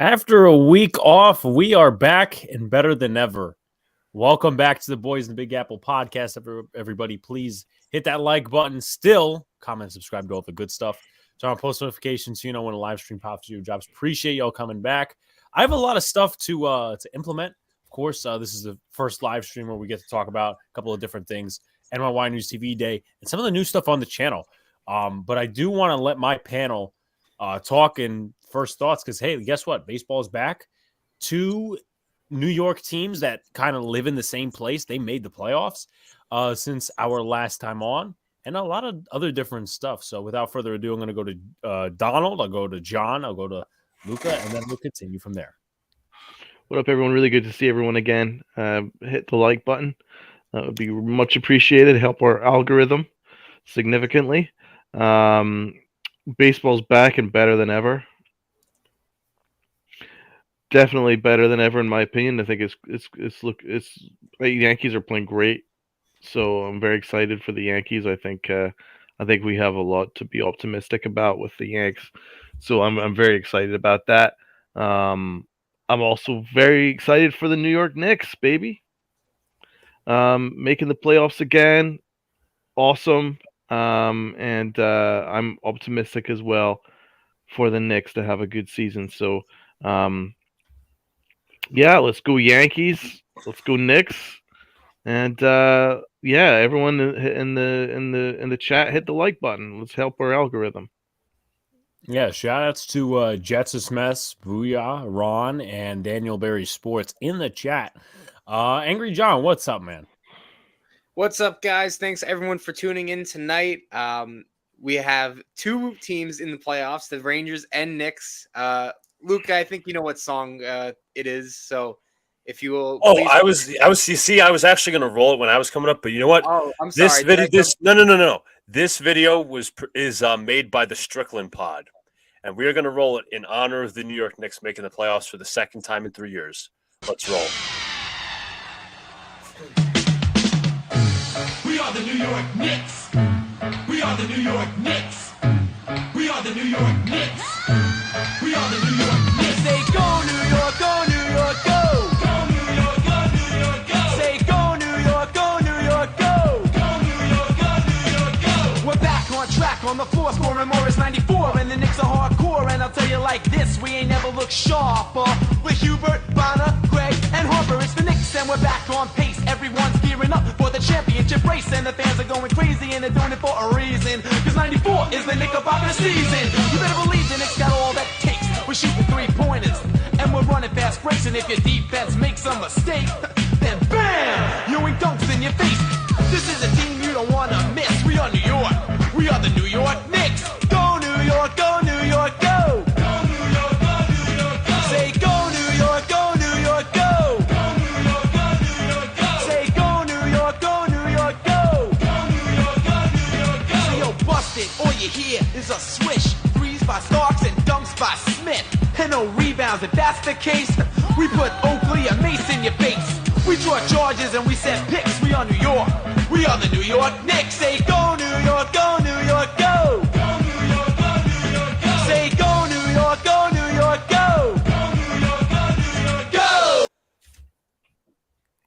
After a week off, we are back and better than ever. Welcome back to the Boys in the Big Apple podcast. Everybody, please hit that like button. Still, comment, subscribe to all the good stuff. Turn on post notifications so you know when a live stream pops to your jobs. Appreciate y'all coming back. I have a lot of stuff to implement. Of course, this is the first live stream where we get to talk about a couple of different things. NYY News TV Day and some of the new stuff on the channel. But I do want to let my panel talk and first thoughts because, hey, guess what? Baseball is back. Two New York teams that kind of live in the same place. They made the playoffs since our last time on, and a lot of other different stuff. So without further ado, I'm going to go to Donald. I'll go to John. I'll go to Luca, and then we'll continue from there. What up, everyone? Really good to see everyone again. Hit the like button. That would be much appreciated. Help our algorithm significantly. Baseball's back and better than ever. Definitely better than ever, in my opinion. I think the Yankees are playing great, so I'm very excited for the Yankees. I think we have a lot to be optimistic about with the Yanks, so I'm very excited about that. I'm also very excited for the New York Knicks, baby. Making the playoffs again, awesome. And I'm optimistic as well for the Knicks to have a good season. So, yeah, let's go Yankees. Let's go Knicks. And yeah, everyone in the chat, hit the like button. Let's help our algorithm. Yeah, shout outs to Jets Mess, Booyah, Ron, and Daniel Berry Sports in the chat. Angry John, what's up, man? What's up, guys? Thanks, everyone, for tuning in tonight. We have two teams in the playoffs, the Rangers and Knicks. Luca, I think you know what song it is, so if you will. Oh, I was. You see, I was actually going to roll it when I was coming up, but you know what? Oh, I'm sorry. No. This video is made by the Strickland Pod, and we are going to roll it in honor of the New York Knicks making the playoffs for the second time in 3 years. Let's roll. We are the New York Knicks. We are the New York Knicks. We are the New York Knicks. We are the New York Knicks. Say go New York, go New York, go. Go New York, go New York, go. Say go New York, go New York, go. Go New York, go New York, go. We're back on track on the floor, scoring Morris 94, and the Knicks are hardcore. And I'll tell you like this, we ain't never looked sharper. With Hubert, Bonner, Gregg, and Harper, it's the Knicks, and we're back on pace. Everyone's gearing up for the championship race, and the fans are going crazy, and they're doing it for a reason. Cause 94 is the Knickerbocker season. You better believe the Knicks got all that it takes. We're shooting 3-pointers, and we're running fast breaks. And if your defense makes a mistake, then bam, you ain't dunks in your face. This is a team you don't wanna miss. We are New York. We are the New York Knicks. Go New York, go New York, go. Go New York, go New York, go. Say go New York, go New York, go. Go New York, go New York, go. Say go New York, go New York, go. Go New York, go New York, go. So yo, bust it. All you hear is a swish. Threes by Starks and dunks by Smith. And no rebounds. If that's the case, we put Oakley and Mace in your face. We draw charges and we set picks. We are New York. We are the New York Knicks. Say go New York, go New York, go. Go New York, go New York, go. Say go New York, go New York, go. Go New York, go New York, go.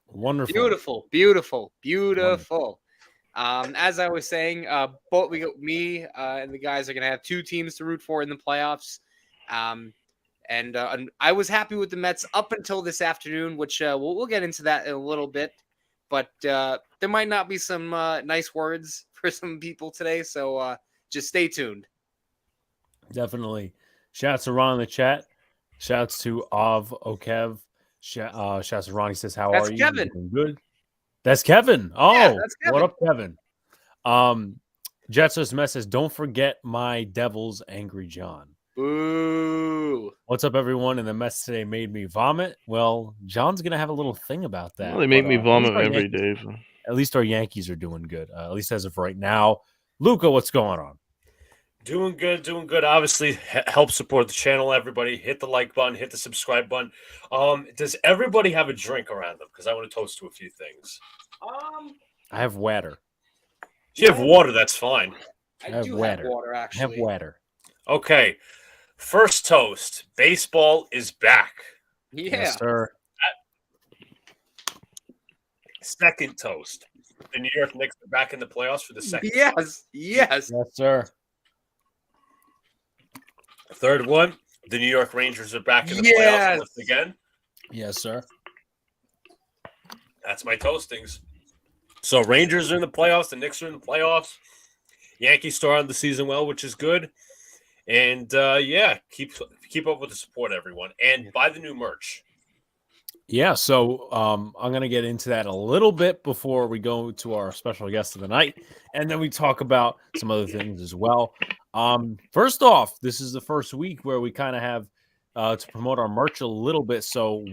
Wonderful. Beautiful. As I was saying, both me and the guys are gonna have two teams to root for in the playoffs. And I was happy with the Mets up until this afternoon, which we'll get into that in a little bit. But there might not be some nice words for some people today, so just stay tuned. Definitely. Shouts to Ron in the chat. Shouts to Av Okev. Shouts to Ron. He says, "How are you?" Kevin. Doing good. That's Kevin. Oh, yeah, that's Kevin. What up, Kevin? Jetsus Mess says, "Don't forget my Devils, Angry John." Ooh. What's up, everyone? And the mess today made me vomit. Well, John's going to have a little thing about that. Well, they make me vomit every day. So. At least our Yankees are doing good, at least as of right now. Luca, what's going on? Doing good. Obviously, help support the channel, everybody. Hit the like button, hit the subscribe button. Does everybody have a drink around them? Because I want to toast to a few things. I have water. If you have water, that's fine. I do have water, actually. I have water. Okay. First toast. Baseball is back. Yeah. Yes, sir. Second toast. The New York Knicks are back in the playoffs for the second. Yes. Yes. Yes, sir. Third one. The New York Rangers are back in the Yes. playoffs once again. Yes, sir. That's my toastings. So Rangers are in the playoffs. The Knicks are in the playoffs. Yankees start on the season well, which is good. And keep up with the support, everyone, and buy the new merch. Yeah, so I'm going to get into that a little bit before we go to our special guest of the night, and then we talk about some other things as well. First off, this is the first week where we kind of have to promote our merch a little bit, so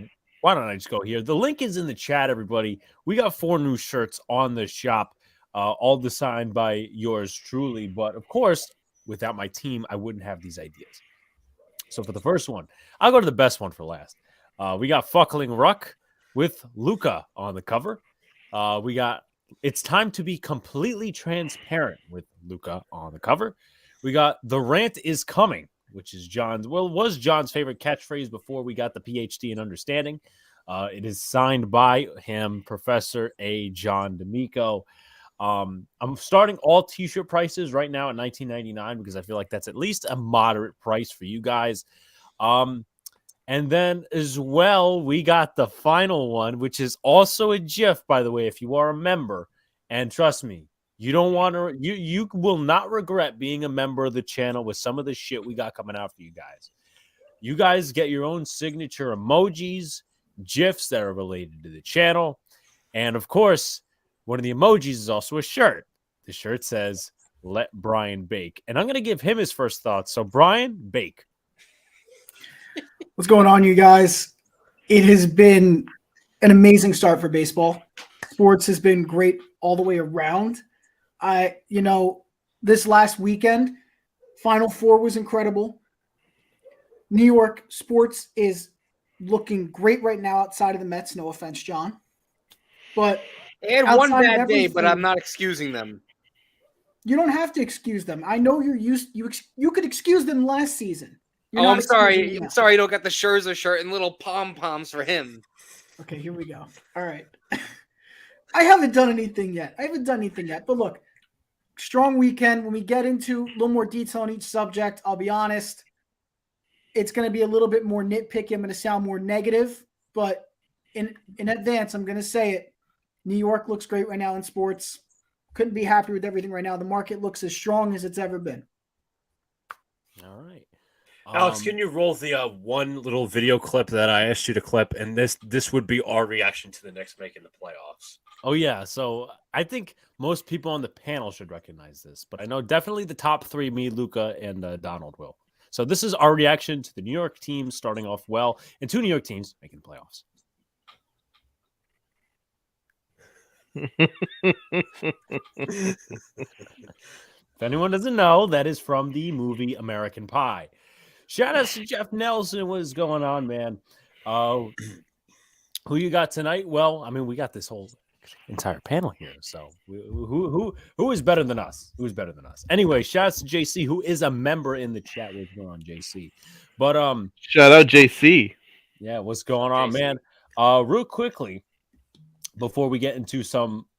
why don't I just go here? The link is in the chat, everybody. We got 4 new shirts on the shop, all designed by yours truly, but of course, without my team, I wouldn't have these ideas. So for the first one, I'll go to the best one for last. We got Fuckling Ruck with Luca on the cover. We got It's Time to Be Completely Transparent with Luca on the cover. We got The Rant Is Coming, which is was John's favorite catchphrase before we got the PhD in understanding. It is signed by him, Professor A. John D'Amico. I'm starting all t-shirt prices right now at $19.99 because I feel like that's at least a moderate price for you guys. And then as well, we got the final one, which is also a GIF, by the way, if you are a member. And trust me, you don't want to, you will not regret being a member of the channel with some of the shit we got coming out for you guys. You guys get your own signature emojis, GIFs that are related to the channel. And of course, one of the emojis is also a shirt. The shirt says, "Let Brian bake." And I'm going to give him his first thoughts. So Brian, bake. What's going on, you guys? It has been an amazing start for baseball. Sports has been great all the way around. This last weekend, Final Four was incredible. New York sports is looking great right now outside of the Mets. No offense, John. But They had one outside of bad day, but everything- I'm not excusing them. you don't have to excuse them. I know you could excuse them last season. You're Oh, not I'm sorry. excusing them I'm now. sorry you don't got the Scherzer shirt and little pom-poms for him. Okay, here we go. All right. I haven't done anything yet. But look, strong weekend. When we get into a little more detail on each subject, I'll be honest, it's going to be a little bit more nitpicky. I'm going to sound more negative, but in advance, I'm going to say it. New York looks great right now in sports. Couldn't be happier with everything right now. The market looks as strong as it's ever been. All right. Alex, can you roll the one little video clip that I asked you to clip? And this would be our reaction to the Knicks making the playoffs. Oh, yeah. So I think most people on the panel should recognize this, but I know definitely the top 3, me, Luca, and Donald will. So this is our reaction to the New York team starting off well and 2 New York teams making the playoffs. If anyone doesn't know, that is from the movie American Pie. Shout out to Jeff Nelson. What is going on, man? Who you got tonight? Well, I mean, we got this whole entire panel here. So who is better than us? Who's better than us? Anyway, shout out to JC, who is a member in the chat. What's going on, JC? But shout out JC. Yeah, what's going on, JC. man? Real quickly, before we get into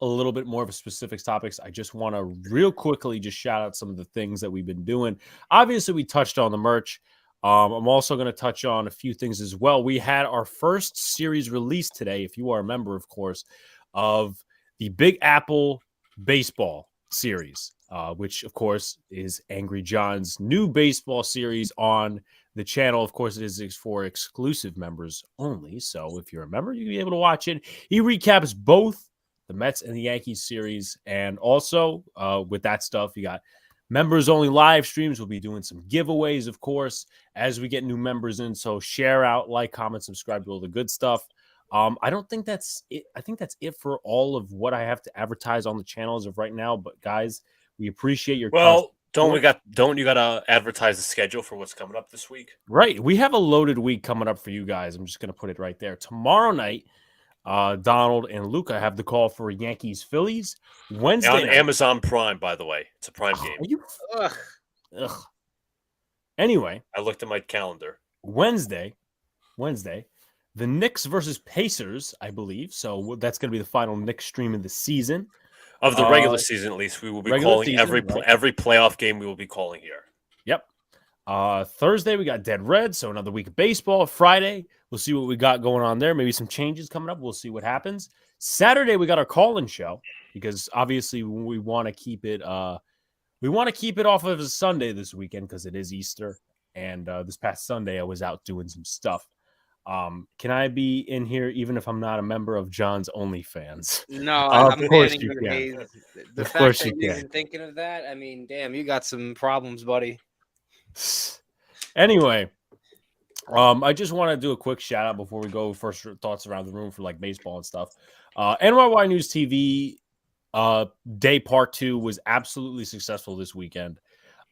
a little bit more of a specifics topics, I just want to real quickly just shout out some of the things that we've been doing. Obviously, we touched on the merch. I'm also going to touch on a few things as well. We had our first series release today, if you are a member, of course, of the Big Apple Baseball series, which, of course, is Angry John's new baseball series on the channel. Of course, it is for exclusive members only. So if you're a member, you'll be able to watch it. He recaps both the Mets and the Yankees series. And also with that stuff, you got members only live streams. We'll be doing some giveaways, of course, as we get new members in. So share out, like, comment, subscribe to all the good stuff. I don't think that's it. I think that's it for all of what I have to advertise on the channel as of right now. But guys, we appreciate your Well, don't you got to advertise the schedule for what's coming up this week? Right. We have a loaded week coming up for you guys. I'm just going to put it right there. Tomorrow night, Donald and Luca have the call for Yankees Phillies. Wednesday On night. Amazon Prime, by the way. It's a Prime game. Are you? Ugh. Ugh. Anyway, I looked at my calendar. Wednesday, the Knicks versus Pacers, I believe. So that's going to be the final Knicks stream of the season. Of the regular season, at least, we will be calling every playoff game. We will be calling here. Yep. Thursday we got Dead Red, so another week of baseball. Friday we'll see what we got going on there. Maybe some changes coming up. We'll see what happens. Saturday we got our call-in show because obviously we want to keep it. We want to keep it off of a Sunday this weekend because it is Easter. And this past Sunday I was out doing some stuff. Can I be in here even if I'm not a member of John's OnlyFans? No, Of I'm course banning you you, can. Hayes. The Of fact course that you you're can. even thinking of that, I mean, damn, you got some problems, buddy. Anyway, I just want to do a quick shout out before we go. First thoughts around the room for like baseball and stuff. NYY News TV day part 2 was absolutely successful this weekend.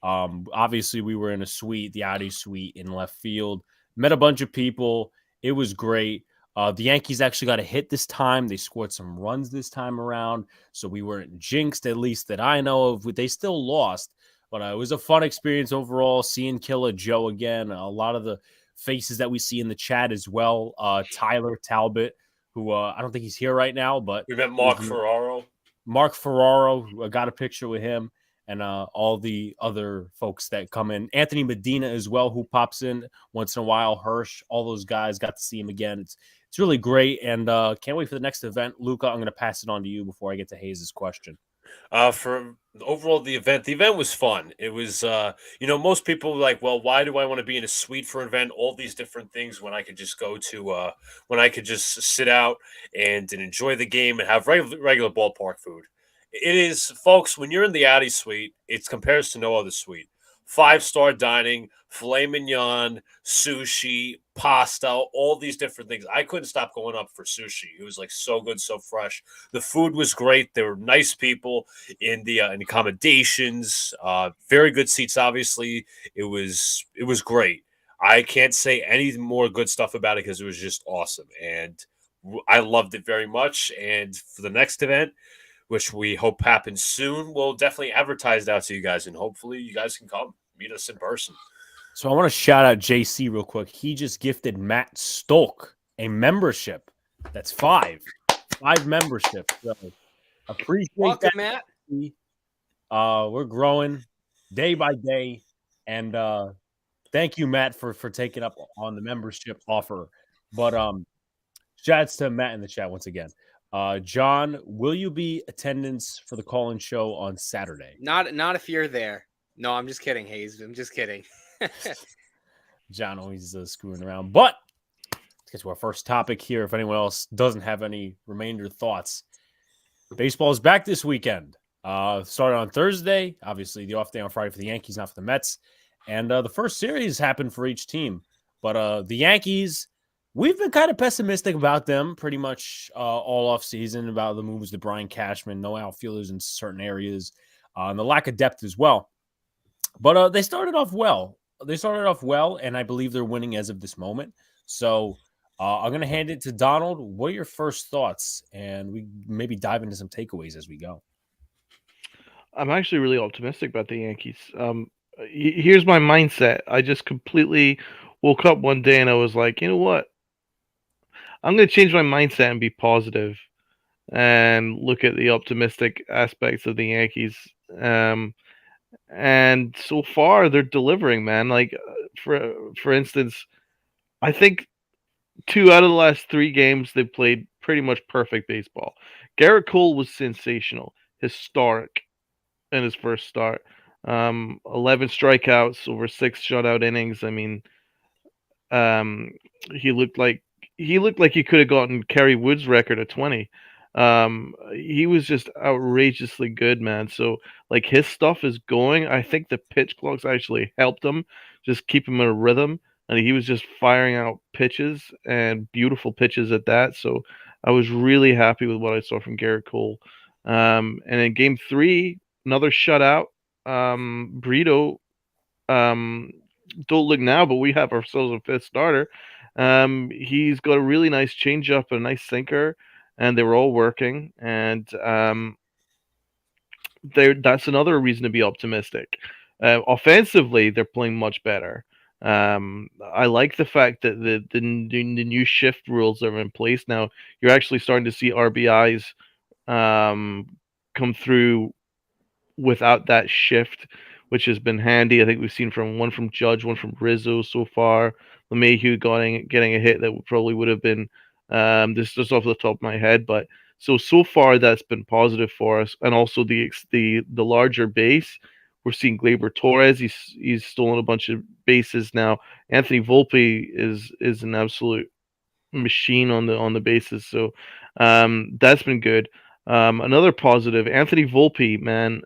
Obviously, we were in a suite, the Audi suite in left field. Met a bunch of people. It was great. The Yankees actually got a hit this time. They scored some runs this time around, so we weren't jinxed, at least that I know of. They still lost, but it was a fun experience overall. Seeing Killer Joe again, a lot of the faces that we see in the chat as well. Tyler Talbot, who I don't think he's here right now, but We met Mark Ferraro. Mark Ferraro, I got a picture with him, and all the other folks that come in. Anthony Medina as well, who pops in once in a while. Hirsch, all those guys, got to see him again. It's really great, and can't wait for the next event. Luca, I'm going to pass it on to you before I get to Hayes' question. For overall the event was fun. It was most people are like, well, why do I want to be in a suite for an event, all these different things when I could just go to when I could just sit out and enjoy the game and have regular ballpark food. It is, folks, when you're in the Audi suite, it compares to no other suite. 5-star dining, filet mignon, sushi, pasta, all these different things. I couldn't stop going up for sushi. It was like so good, so fresh. The food was great. There were nice people in the accommodations. Very good seats. Obviously, it was great. I can't say any more good stuff about it because it was just awesome, and I loved it very much. And for the next event, which we hope happens soon, we'll definitely advertise that to you guys, and hopefully you guys can come meet us in person. So I want to shout out JC real quick. He just gifted Matt Stolk a membership. That's 5 memberships. So appreciate Welcome, that. Matt. We're growing day by day, and thank you, Matt, for taking up on the membership offer. But shouts to Matt in the chat once again. John, will you be attendance for the call-in show on Saturday? Not if you're there. No, I'm just kidding, Hayes. I'm just kidding. John always screwing around. But let's get to our first topic here. If anyone else doesn't have any remainder thoughts, baseball is back this weekend. Started on Thursday. Obviously, the off day on Friday for the Yankees, not for the Mets. And the first series happened for each team. But the Yankees, we've been kind of pessimistic about them pretty much all off season about the moves to Brian Cashman, no outfielders in certain areas, and the lack of depth as well. But they started off well. And I believe they're winning as of this moment. So I'm going to hand it to Donald. What are your first thoughts? And we maybe dive into some takeaways as we go. I'm actually really optimistic about the Yankees. Here's my mindset. I just completely woke up one day and I was like, you know what? I'm going to change my mindset and be positive and look at the optimistic aspects of the Yankees. And so far they're delivering, man. Like for instance, I think 2 out of the last 3 games they've played pretty much perfect baseball. Garrett Cole was sensational, historic in his first start. 11 strikeouts over 6 shutout innings. I mean, he looked like he could have gotten Kerry Wood's record at 20. He was just outrageously good, man. So like his stuff is going. I think the pitch clocks actually helped him just keep him in a rhythm, and he was just firing out pitches and beautiful pitches at that. So I was really happy with what I saw from Garrett Cole. And in game 3, another shutout. Brito, don't look now, but we have ourselves a 5th starter. He's got a really nice changeup, a nice sinker, and they were all working. And that's another reason to be optimistic. Offensively, they're playing much better. I like the fact that the new shift rules are in place now. You're actually starting to see RBIs come through without that shift, which has been handy. I think we've seen one from Judge, one from Rizzo so far. LeMahieu getting a hit that probably would have been this just off the top of my head, but so far that's been positive for us. And also the larger base. We're seeing Gleyber Torres. He's stolen a bunch of bases now. Anthony Volpe is an absolute machine on the bases. So that's been good. Another positive, Anthony Volpe, man,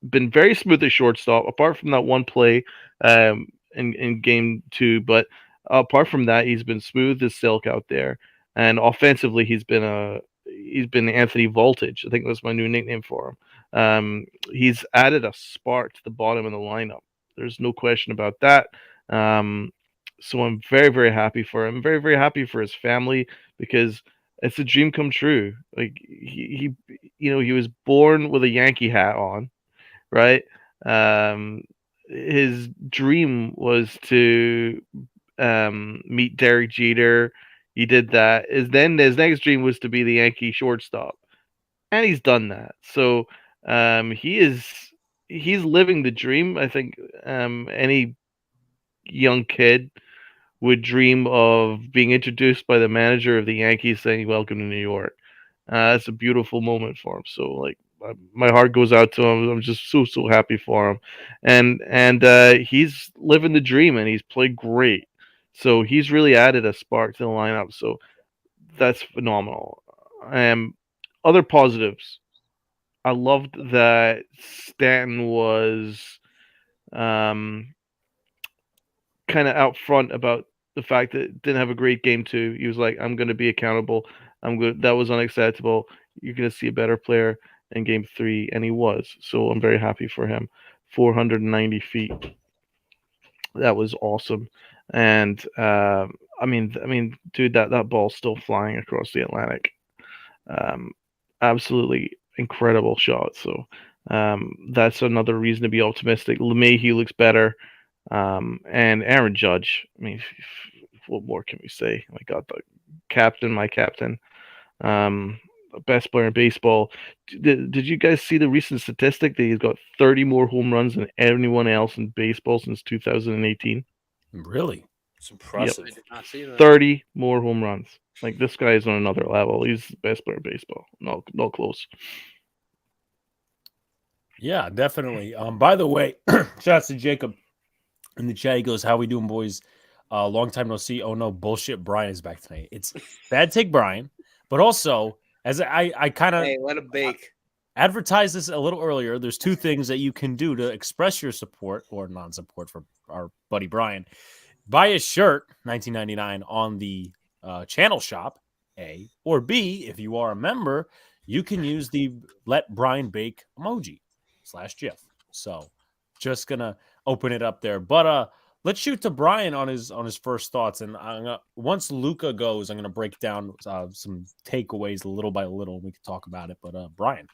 been very smooth at shortstop, apart from that one play in game 2. But apart from that, he's been smooth as silk out there. And offensively, he's been Anthony Voltage. I think that's my new nickname for him. He's added a spark to the bottom of the lineup. There's no question about that. So I'm very, very happy for him. I'm very, very happy for his family, because it's a dream come true. Like he was born with a Yankee hat on, right? His dream was to meet Derek Jeter. He did that. Then his next dream was to be the Yankee shortstop, and he's done that. So he's living the dream. I think any young kid would dream of being introduced by the manager of the Yankees saying, "Welcome to New York." It's a beautiful moment for him. So, like, my heart goes out to him. I'm just so happy for him, and he's living the dream, and he's played great. So he's really added a spark to the lineup. So that's phenomenal. Other positives. I loved that Stanton was kind of out front about the fact that it didn't have a great game 2. He was like, "I'm going to be accountable. That was unacceptable. You're going to see a better player in game 3," and he was. So I'm very happy for him. 490 feet. That was awesome. And I mean, dude, that ball's still flying across the Atlantic. Absolutely incredible shot. So that's another reason to be optimistic. LeMahieu looks better. And Aaron Judge, I mean, what more can we say? My God, my captain, best player in baseball. Did you guys see the recent statistic that he's got 30 more home runs than anyone else in baseball since 2018? Really? It's impressive. I did not see that. 30 more home runs. Like, this guy is on another level. He's the best player in baseball. No close. Yeah, definitely. By the way, shouts to Jacob in the chat. He goes, "How we doing, boys? Long time no see. Oh no, bullshit. Brian is back tonight." It's bad take, Brian, but also as I kind of Hey, let him bake. advertised this a little earlier. There's 2 things that you can do to express your support or non-support for our buddy Brian. Buy a shirt, $19.99 on the channel shop, A, or B, if you are a member, you can use the Let Brian Bake emoji /GIF. So just gonna open it up there. But let's shoot to Brian on his first thoughts. And once Luca goes, I'm gonna break down some takeaways little by little. We can talk about it. But Brian.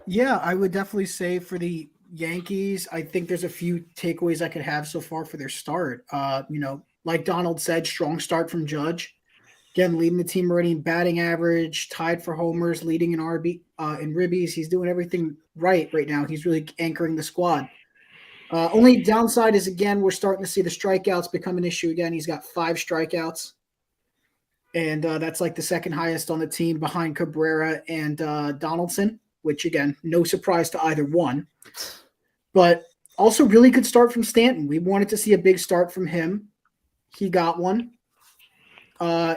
Yeah, I would definitely say for the Yankees, I think there's a few takeaways I could have so far for their start. Like Donald said, strong start from Judge. Again, leading the team already in batting average, tied for homers, leading in in ribbies. He's doing everything right now. He's really anchoring the squad. Only downside is, again, we're starting to see the strikeouts become an issue again. He's got 5 strikeouts, and that's like the second highest on the team behind Cabrera and Donaldson, which, again, no surprise to either one. But also really good start from Stanton. We wanted to see a big start from him. He got one.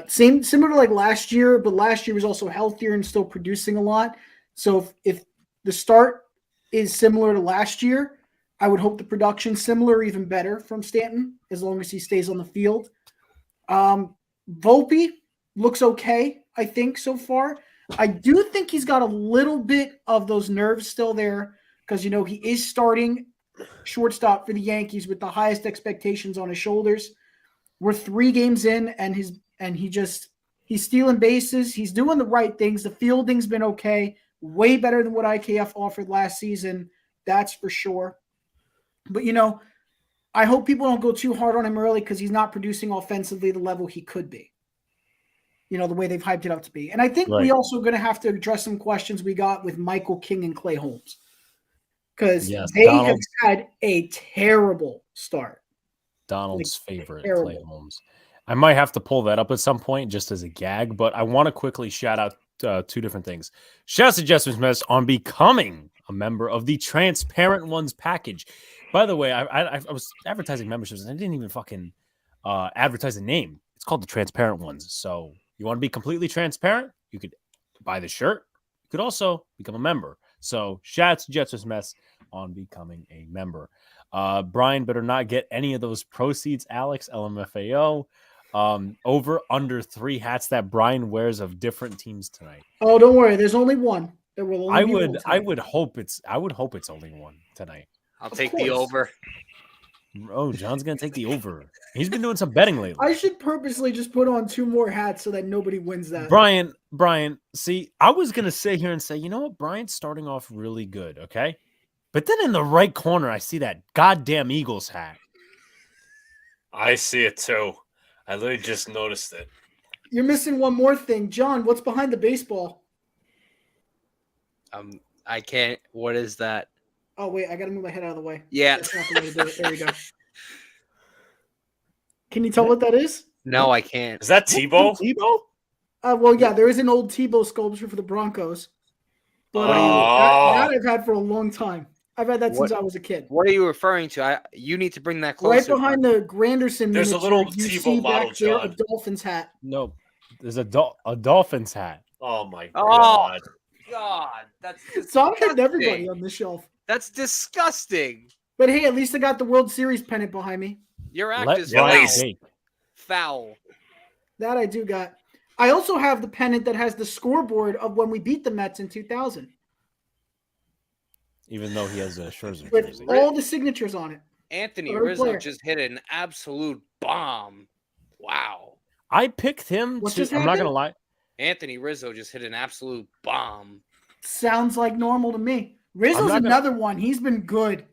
Similar to like last year, but last year was also healthier and still producing a lot. So if the start is similar to last year, I would hope the production's similar or even better from Stanton, as long as he stays on the field. Volpe looks okay, I think, so far. I do think he's got a little bit of those nerves still there, because, he is starting shortstop for the Yankees with the highest expectations on his shoulders. We're 3 games in, and he's stealing bases. He's doing the right things. The fielding's been okay, way better than what IKF offered last season. That's for sure. But, you know, I hope people don't go too hard on him early because he's not producing offensively the level he could be. You know, the way they've hyped it up to be. And I think we also going to have to address some questions we got with Michael King and Clay Holmes. Because they have had a terrible start. Donald's favorite, Clay Holmes. I might have to pull that up at some point just as a gag, but I want to quickly shout out two different things. Shout out to Justin Smith on becoming a member of the Transparent Ones package. By the way, I was advertising memberships and I didn't even fucking advertise the name. It's called the Transparent Ones. So you want to be completely transparent? You could buy the shirt. You could also become a member. So shout out to Justin Smith on becoming a member. Brian better not get any of those proceeds, Alex, LMFAO. Over under 3 hats that Brian wears of different teams tonight. Oh, don't worry. There's only one. There will only be one I would hope it's only one tonight. I'll take the over. Oh, John's gonna take the over. He's been doing some betting lately. I should purposely just put on 2 more hats so that nobody wins that. Brian, see, I was gonna sit here and say, you know what, Brian's starting off really good, okay? But then in the right corner, I see that goddamn Eagles hat. I see it too. I literally just noticed it. You're missing one more thing. John, what's behind the baseball? I can't. What is that? Oh, wait. I got to move my head out of the way. Yeah. That's not the way to do it. There you go. Can you tell what that is? No, I can't. Is that Tebow? Tebow? Well, yeah. There is an old Tebow sculpture for the Broncos. But that I've had for a long time. I've had that since I was a kid. What are you referring to? You need to bring that closer. Right behind the Granderson. There's a little Tebow model, there, John. a Dolphins hat. No, there's a Dolphins hat. Oh my god! God, that's so I'm hitting everybody on the shelf. That's disgusting. But hey, at least I got the World Series pennant behind me. Your act is foul. That I do got. I also have the pennant that has the scoreboard of when we beat the Mets in 2000. Even though he has a Scherzer with jersey. all the signatures on it. Anthony Rizzo just hit an absolute bomb. Wow. I picked him. I'm not gonna lie. Anthony Rizzo just hit an absolute bomb. Sounds like normal to me. Rizzo's another one. He's been good.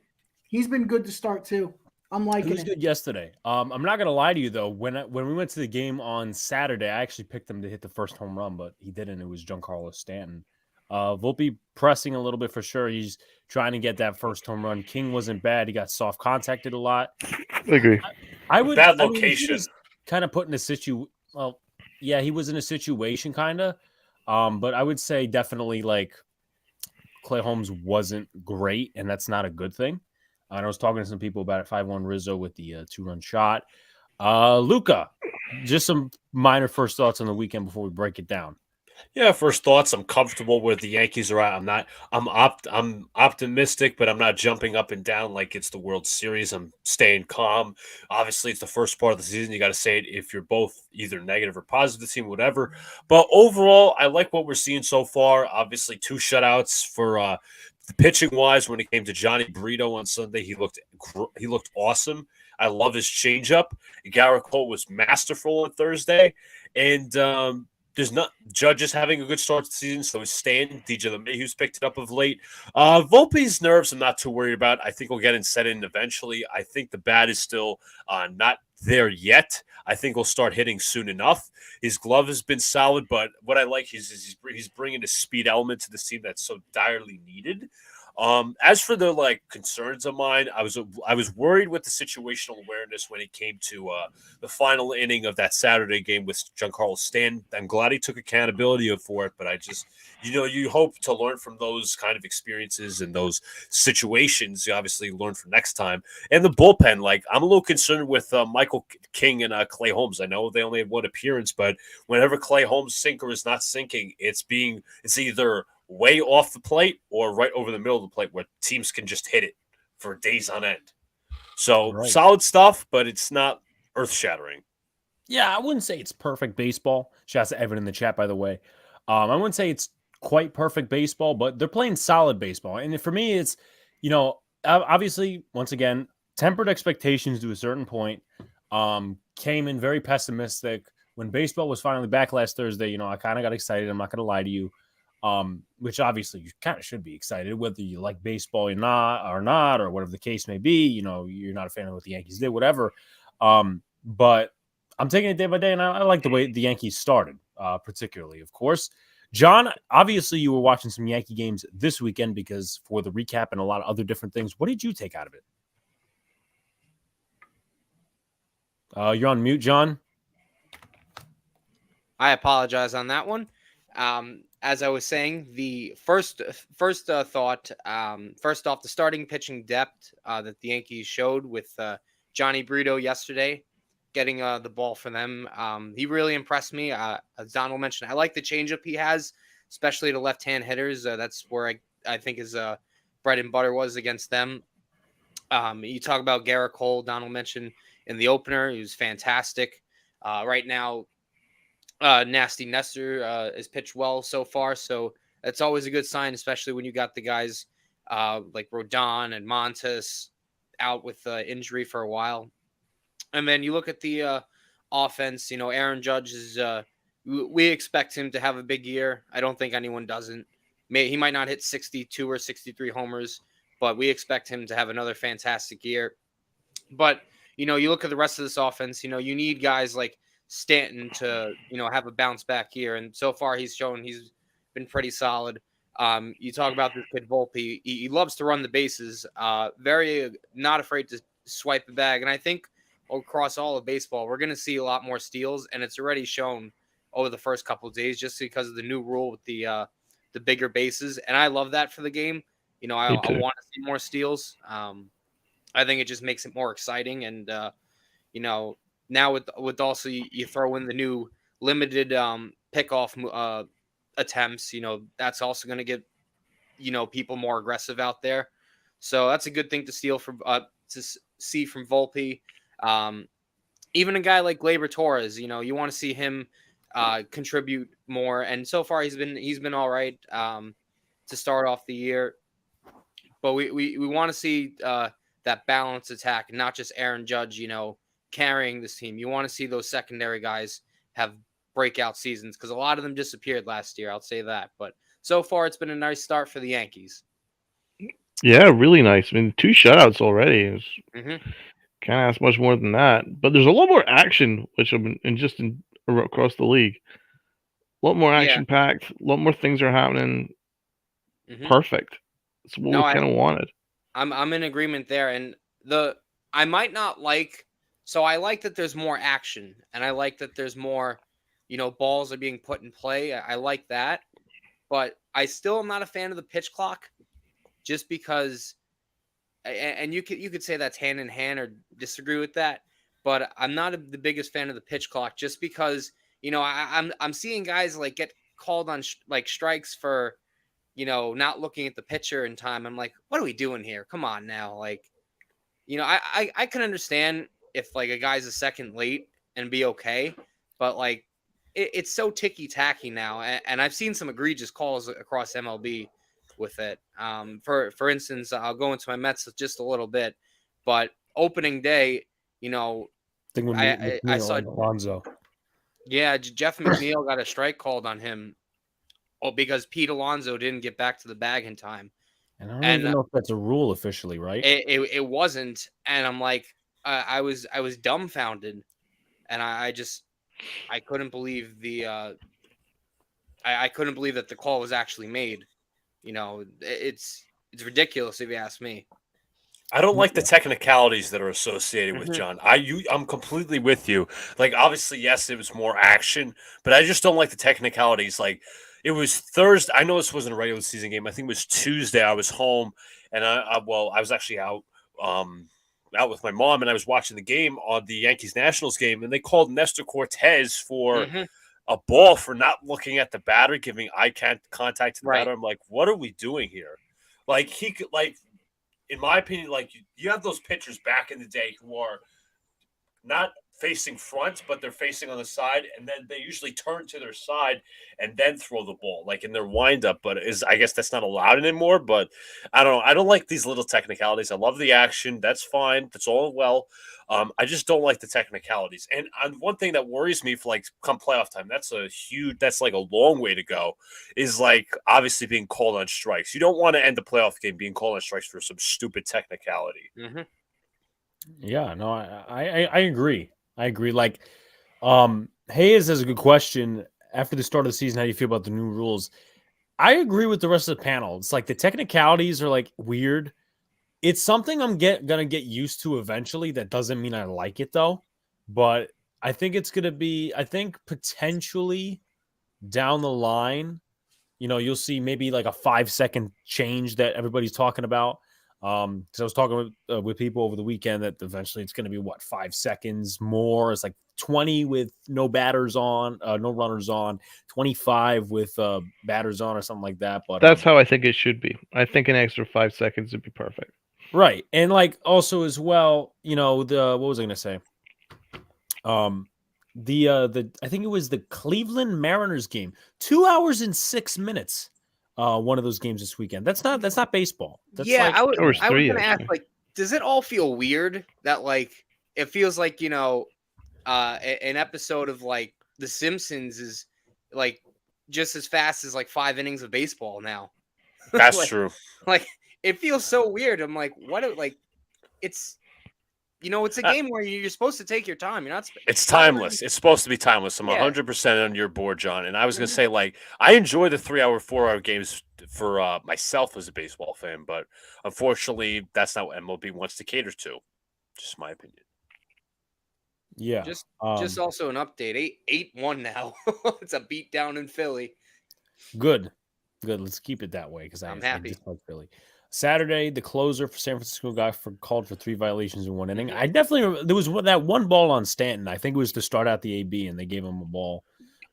He's been good to start too. I'm liking it. He was good yesterday. I'm not gonna lie to you though. When we went to the game on Saturday, I actually picked him to hit the first home run, but he didn't. It was Giancarlo Stanton. Volpe pressing a little bit for sure. He's trying to get that first home run. King wasn't bad. He got soft contacted a lot. I agree. I would bad location. Kind of put in a situation. Well, yeah, he was in a situation kind of. But I would say definitely like Clay Holmes wasn't great, and that's not a good thing. And I was talking to some people about it. 5-1 Rizzo with the 2-run shot. Luca, just some minor first thoughts on the weekend before we break it down. Yeah, first thoughts. I'm comfortable where the Yankees are at. I'm optimistic, but I'm not jumping up and down like it's the World Series. I'm staying calm. Obviously, it's the first part of the season. You got to say it if you're both either negative or positive team, whatever. But overall, I like what we're seeing so far. Obviously, 2 shutouts for the pitching wise. When it came to Johnny Brito on Sunday, he looked awesome. I love his changeup. Garrett Cole was masterful on Thursday, and there's not Judge is having a good start to the season, so is Stan. DJ LeMahieu's picked it up of late. Volpe's nerves, I'm not too worried about. I think we'll get him set in eventually. I think the bat is still not there yet. I think he'll start hitting soon enough. His glove has been solid, but what I like is he's bringing a speed element to this team that's so direly needed. As for the concerns of mine, I was worried with the situational awareness when it came to the final inning of that Saturday game with Giancarlo Stanton. I'm glad he took accountability for it, but I just, you hope to learn from those kind of experiences and those situations. You obviously learn from next time. And the bullpen, I'm a little concerned with Michael King and Clay Holmes. I know they only had 1 appearance, but whenever Clay Holmes' sinker is not sinking, it's either way off the plate or right over the middle of the plate where teams can just hit it for days on end. So solid stuff, but it's not earth-shattering. Yeah, I wouldn't say it's perfect baseball. Shouts to Evan in the chat, by the way. I wouldn't say it's quite perfect baseball, but they're playing solid baseball. And for me, it's, obviously, once again, tempered expectations to a certain point. Came in very pessimistic. When baseball was finally back last Thursday, I kind of got excited. I'm not going to lie to you. which obviously you kind of should be excited, whether you like baseball or not, or whatever the case may be. You know, you're not a fan of what the Yankees did, whatever. But I'm taking it day by day, and I like the way the Yankees started, particularly, of course. John, obviously you were watching some Yankee games this weekend because for the recap and a lot of other different things. What did you take out of it? You're on mute, John. I apologize on that one. As I was saying, the first thought, first off, the starting pitching depth that the Yankees showed with Johnny Brito yesterday, getting the ball for them. He really impressed me. As Donald mentioned, I like the changeup he has, especially to left-hand hitters. That's where I think his bread and butter was against them. You talk about Garrett Cole, Donald mentioned in the opener. He was fantastic. Right now, Nasty Nestor is pitched well so far, so that's always a good sign, especially when you got the guys like Rodon and Montes out with injury for a while. And then you look at the offense. You know, Aaron Judge is. We expect him to have a big year. I don't think anyone doesn't. He might not hit 62 or 63 homers, but we expect him to have another fantastic year. But you know, you look at the rest of this offense. You know, you need guys like Stanton to, you know, have a bounce back year, and so far he's shown he's been pretty solid. You talk about this kid Volpe. He loves to run the bases. Very not afraid to swipe the bag, and I think across all of baseball we're going to see a lot more steals, and it's already shown over the first couple of days just because of the new rule with the bigger bases, and I love that for the game. You know, I want to see more steals. I think it just makes it more exciting, and you know. Now with also you throw in the new limited pickoff attempts, you know, that's also going to get, you know, people more aggressive out there. So that's a good thing to see from Volpe. Even a guy like Gleyber Torres, you know, you want to see him contribute more. And so far he's been all right to start off the year. But we want to see that balanced attack, not just Aaron Judge, you know, carrying this team. You want to see those secondary guys have breakout seasons because a lot of them disappeared last year. I'll say that. But so far, it's been a nice start for the Yankees. Yeah, really nice. I mean, 2 shutouts already. Can't ask much more than that. But there's a lot more action, which I've been just across the league. A lot more action packed. A lot more things are happening. Perfect. That's what we kind of wanted. I'm in agreement there, and I might not like. So I like that there's more action, and I like that there's more, you know, balls are being put in play. I like that, but I still am not a fan of the pitch clock, just because. And you could say that's hand in hand or disagree with that, but I'm not the biggest fan of the pitch clock, just because, you know, I'm seeing guys like get called on like strikes for, you know, not looking at the pitcher in time. I'm like, what are we doing here? Come on now, like, you know, I can understand if like a guy's a second late and be okay, but like it's so ticky-tacky now, and I've seen some egregious calls across MLB with it. For instance, I'll go into my Mets just a little bit, but opening day, you know, I saw Alonso. Yeah, Jeff McNeil got a strike called on him, because Pete Alonso didn't get back to the bag in time. And I don't even know if that's a rule officially, right? It wasn't, and I'm like, I was dumbfounded, and I couldn't believe I couldn't believe that the call was actually made. You know, it's ridiculous if you ask me. I don't like the technicalities that are associated with John. I'm completely with you. Like, obviously, yes, it was more action, but I just don't like the technicalities. Like, it was Thursday. I know this wasn't a regular season game. I think it was Tuesday. I was home, and I was actually out with my mom, and I was watching the game on the Yankees Nationals game, and they called Nestor Cortez for a ball for not looking at the batter, giving eye contact to the batter. I'm like, what are we doing here? Like, he could, like, in my opinion, like, you have those pitchers back in the day who are not facing front, but they're facing on the side, and then they usually turn to their side and then throw the ball, like in their windup. But I guess that's not allowed anymore. But I don't know. I don't like these little technicalities. I love the action. That's fine. That's all well. I just don't like the technicalities. And one thing that worries me for like come playoff time, that's like a long way to go, is like obviously being called on strikes. You don't want to end the playoff game being called on strikes for some stupid technicality. Mm-hmm. Yeah, no, I agree. I agree. Like, Hayes has a good question. After the start of the season, how do you feel about the new rules? I agree with the rest of the panel. It's like the technicalities are like weird. It's something I'm gonna get used to eventually. That doesn't mean I like it though. But I think it's gonna be. I think potentially down the line, you'll see maybe like a 5-second change that everybody's talking about. Because I was talking with people over the weekend that eventually it's going to be 5 seconds more. It's like 20 with no batters on, no runners on, 25 with batters on, or something like that. But That's how I think it should be. I think an extra 5 seconds would be perfect. right, and like also as well, what was I going to say? The I think it was the Cleveland Mariners game, 2 hours and 6 minutes. One of those games this weekend. That's not baseball. That's I was going to ask, actually. like, does it all feel weird that like it feels like an episode of like The Simpsons is like just as fast as like 5 innings of baseball now? That's like, true. Like it feels so weird. I'm like, what? Like it's. It's a game where you're supposed to take your time. You're not. It's timeless. It's supposed to be timeless. I'm 100% on your board, John. And I was going to say, like, I enjoy the 3-hour, 4-hour games for myself as a baseball fan, but unfortunately, that's not what MLB wants to cater to. Just my opinion. Yeah. Just also an update. 8-1 now. It's a beat down in Philly. Good. Let's keep it that way because I'm happy. I dislike Philly. Saturday, the closer for San Francisco called for 3 violations in 1 inning. I definitely there was that one ball on Stanton. I think it was to start out the AB, and they gave him a ball.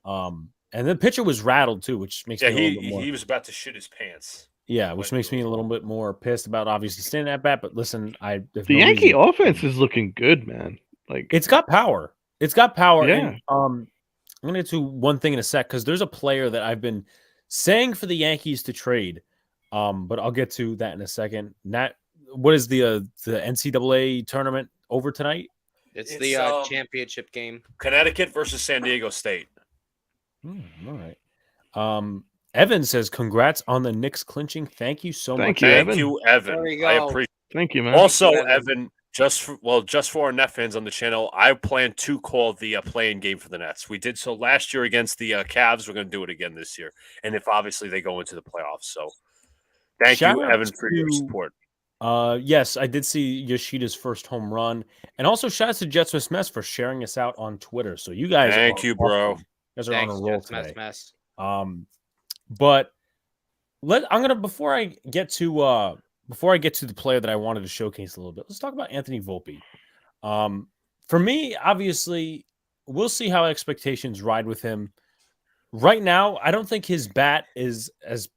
And the pitcher was rattled too, which makes me a little bit more. He was about to shit his pants. Yeah, which makes me a little bit more pissed about obviously standing at bat. But listen, the Yankee offense is looking good, man. Like it's got power. Yeah. And, I'm gonna get to one thing in a sec because there's a player that I've been saying for the Yankees to trade. But I'll get to that in a second. What is the NCAA tournament over tonight? It's the championship game. Connecticut versus San Diego State. All right. Evan says, "Congrats on the Knicks clinching. Thank you so much." Thank you, Evan. There we go. I appreciate. Thank you, man. Also, Evan, just for our net fans on the channel, I plan to call the play-in game for the Nets. We did so last year against the Cavs. We're going to do it again this year, and if obviously they go into the playoffs, so. Thank you, Evan, for your support. Yes, I did see Yoshida's first home run. And also shout out to Jets Miss Mess for sharing us out on Twitter. So you guys Thank you, bro. You guys are on a roll today. Mess. But I'm gonna before I get to the player that I wanted to showcase a little bit, let's talk about Anthony Volpe. For me, obviously, we'll see how expectations ride with him. Right now, I don't think his bat is as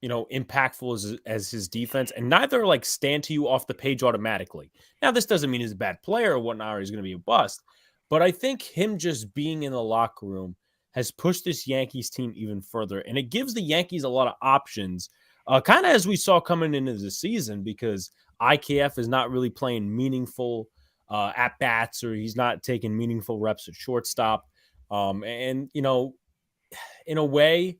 impactful as his defense, and neither like stand to you off the page automatically. Now, this doesn't mean he's a bad player or whatnot, or he's going to be a bust, but I think him just being in the locker room has pushed this Yankees team even further, and it gives the Yankees a lot of options, kind of as we saw coming into the season, because IKF is not really playing meaningful at bats, or he's not taking meaningful reps at shortstop, and in a way,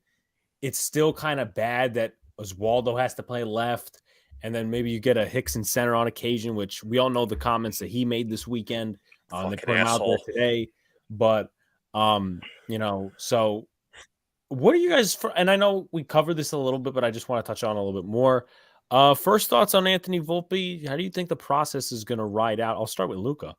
it's still kind of bad that Oswaldo has to play left, and then maybe you get a Hicks in center on occasion, which we all know the comments that he made this weekend. They put him out there today. But, so what are you guys – and I know we covered this a little bit, but I just want to touch on a little bit more. First thoughts on Anthony Volpe. How do you think the process is going to ride out? I'll start with Luca.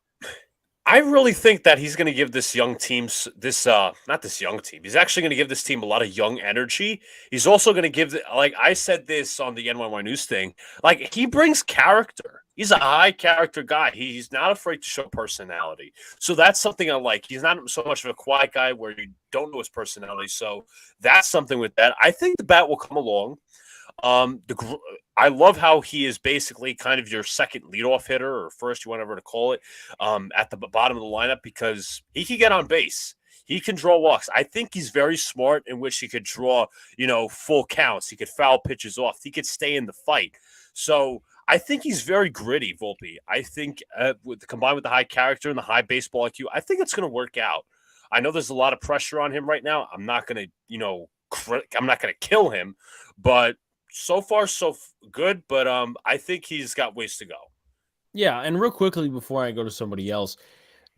I really think that he's going to give this young team he's actually going to give this team a lot of young energy. He's also going to give like I said this on the NYY News thing, like he brings character. He's a high character guy. He's not afraid to show personality. So that's something I like. He's not so much of a quiet guy where you don't know his personality. So that's something with that. I think the bat will come along. I love how he is basically kind of your second leadoff hitter or first, whatever to call it, at the bottom of the lineup because he can get on base. He can draw walks. I think he's very smart in which he could draw, full counts. He could foul pitches off. He could stay in the fight. So I think he's very gritty, Volpe. I think combined with the high character and the high baseball IQ, I think it's going to work out. I know there's a lot of pressure on him right now. I'm not going to, I'm not going to kill him, but so far so good. But I think he's got ways to go. Yeah, and real quickly before I go to somebody else,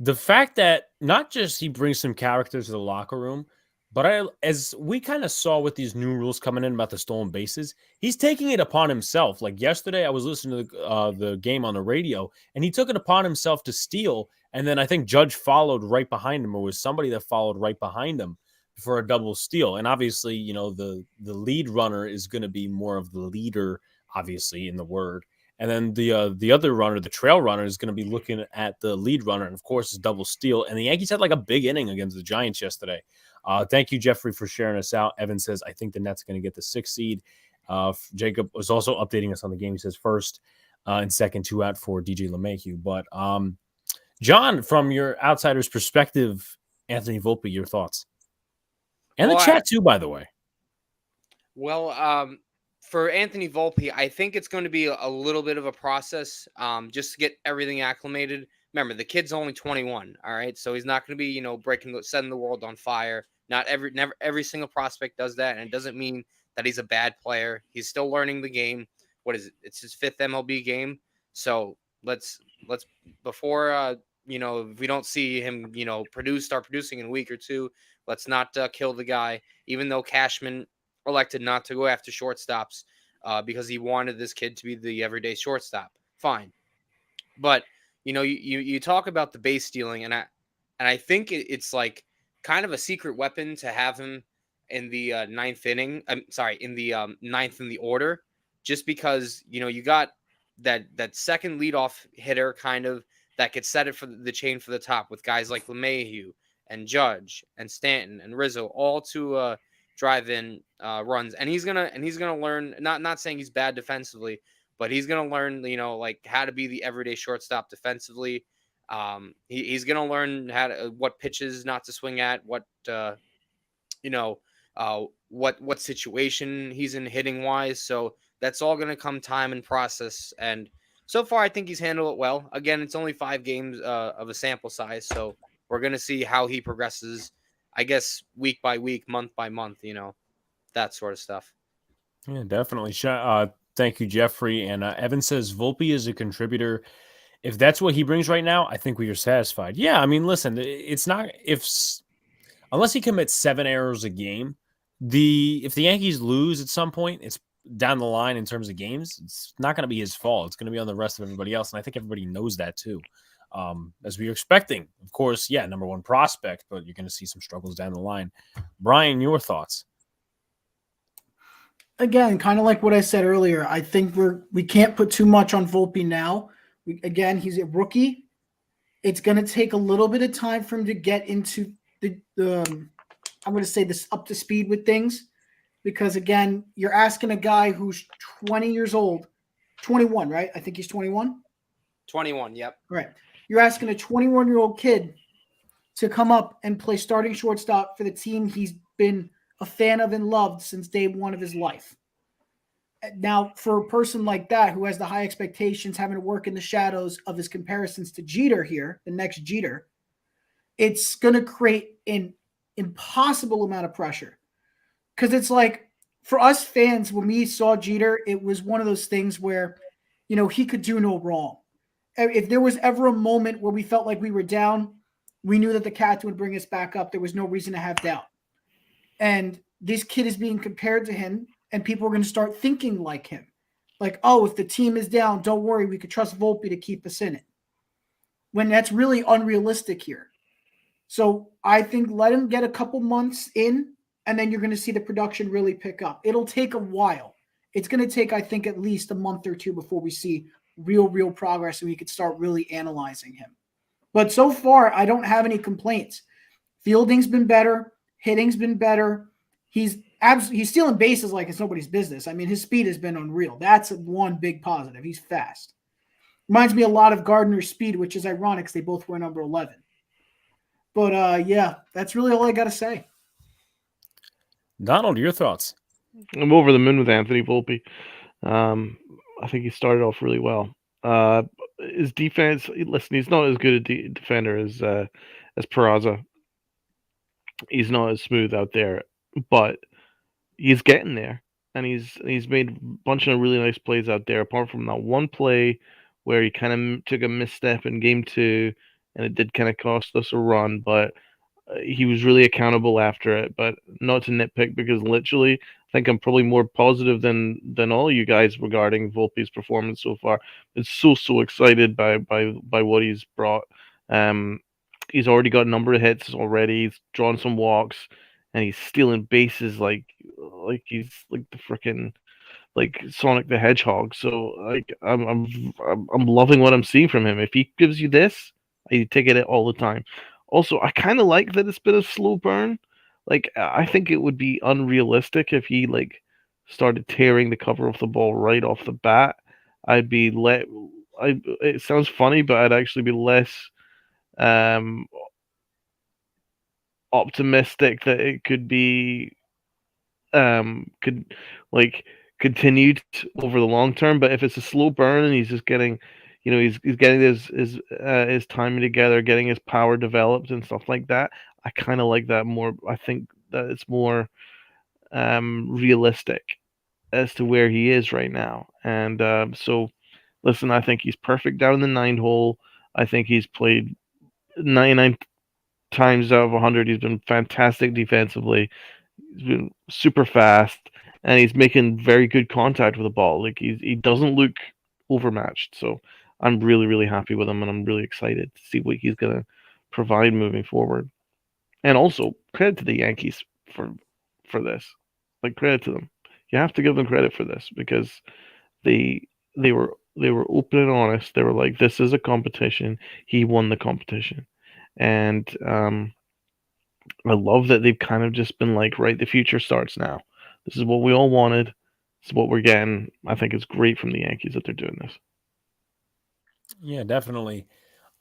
the fact that not just he brings some characters to the locker room, but as we kind of saw with these new rules coming in about the stolen bases, he's taking it upon himself. Like yesterday, I was listening to the game on the radio, and he took it upon himself to steal. And then I think Judge followed right behind him, or was somebody that followed right behind him for a double steal. And obviously, the lead runner is going to be more of the leader, obviously, in the word. And then the other runner, the trail runner, is going to be looking at the lead runner, and of course, it's double steal. And the Yankees had like a big inning against the Giants yesterday. Thank you, Jeffrey, for sharing us out. Evan says, I think the Nets going to get the 6th seed. Jacob was also updating us on the game. He says first and second, 2 out for DJ LeMahieu. But John, from your outsider's perspective, Anthony Volpe, your thoughts? And the chat too, by the way. Well, for Anthony Volpe, I think it's going to be a little bit of a process just to get everything acclimated. Remember, the kid's only 21, all right? So he's not going to be, setting the world on fire. Not every single prospect does that, and it doesn't mean that he's a bad player. He's still learning the game. What is it? It's his 5th MLB game. So let's before if we don't see him, start producing in a week or two, let's not kill the guy. Even though Cashman elected not to go after shortstops because he wanted this kid to be the everyday shortstop. Fine, but you talk about the base stealing, and I think it's like kind of a secret weapon to have him in the 9th inning. In the 9th in the order, just because you got that second leadoff hitter kind of that could set it for the chain for the top with guys like LeMahieu and Judge and Stanton and Rizzo, all to drive in runs. And he's gonna learn. Not saying he's bad defensively, but he's gonna learn like how to be the everyday shortstop defensively. He's gonna learn what pitches not to swing at, what situation he's in hitting wise. So that's all gonna come time and process. And so far, I think he's handled it well. Again, it's only 5 games of a sample size, so we're gonna see how he progresses. I guess week by week, month by month, that sort of stuff. Yeah, definitely. Thank you, Jeffrey. And Evan says Volpe is a contributor. If that's what he brings right now, I think we are satisfied. Yeah, I mean, listen, it's not unless he commits 7 errors a game. If the Yankees lose at some point, it's down the line in terms of games. It's not going to be his fault. It's going to be on the rest of everybody else, and I think everybody knows that too. As we were expecting, of course, yeah, number 1 prospect, but you're going to see some struggles down the line. Brian, your thoughts? Again, kind of like what I said earlier, I think we can't put too much on Volpe now. Again, he's a rookie. It's going to take a little bit of time for him to get into the I'm going to say this up to speed with things, because again, you're asking a guy who's 20 years old, 21, right? I think he's 21. 21, yep. Right. You're asking a 21-year-old kid to come up and play starting shortstop for the team he's been a fan of and loved since day one of his life. Now, for a person like that who has the high expectations, having to work in the shadows of his comparisons to Jeter here, the next Jeter, it's going to create an impossible amount of pressure. Because it's like, for us fans, when we saw Jeter, it was one of those things where, he could do no wrong. If there was ever a moment where we felt like we were down, we knew that the Cats would bring us back up. There was no reason to have doubt. And this kid is being compared to him, and people are going to start thinking like him. Like, oh, if the team is down, don't worry, we could trust Volpe to keep us in it. When that's really unrealistic here. So I think let him get a couple months in, and then you're going to see the production really pick up. It'll take a while. It's going to take, I think, at least a month or two before we see real progress and we could start really analyzing him. But so far, I don't have any complaints. Fielding's been better. Hitting's been better. He's he's stealing bases like it's nobody's business. I mean, his speed has been unreal. That's one big positive. He's fast. Reminds me a lot of Gardner's speed, which is ironic because they both wear number 11. But yeah, that's really all I got to say. Donald, your thoughts? I'm over the moon with Anthony Volpe. I think he started off really well. His defense, listen, he's not as good a defender as Peraza. He's not as smooth out there, but he's getting there, and he's made a bunch of really nice plays out there. Apart from that one play where he kind of took a misstep in game 2, and it did kind of cost us a run, but he was really accountable after it. But not to nitpick, because literally, I think I'm probably more positive than all you guys regarding Volpe's performance so far. It's so excited by what he's brought. He's already got a number of hits already. He's drawn some walks, and he's stealing bases like he's like the freaking like Sonic the Hedgehog. So like I'm loving what I'm seeing from him. If he gives you this, I take it all the time. Also, I kind of like that it's been a slow burn. Like, I think it would be unrealistic if he like started tearing the cover off the ball right off the bat. I'd be it sounds funny, but I'd actually be less optimistic that it could be continued over the long term. But if it's a slow burn and he's just getting, he's getting his timing together, getting his power developed and stuff like that, I kind of like that more. I think that it's more realistic as to where he is right now. And so, listen, I think he's perfect down in the 9 hole. I think he's played 99 times out of 100. He's been fantastic defensively. He's been super fast, and he's making very good contact with the ball. Like, he doesn't look overmatched. So I'm really, really happy with him, and I'm really excited to see what he's going to provide moving forward. And also, credit to the Yankees for this. Like, credit to them. You have to give them credit for this, because they were open and honest. They were like, this is a competition. He won the competition. And I love that they've kind of just been like, right, the future starts now. This is what we all wanted. This is what we're getting. I think it's great from the Yankees that they're doing this. Yeah, definitely.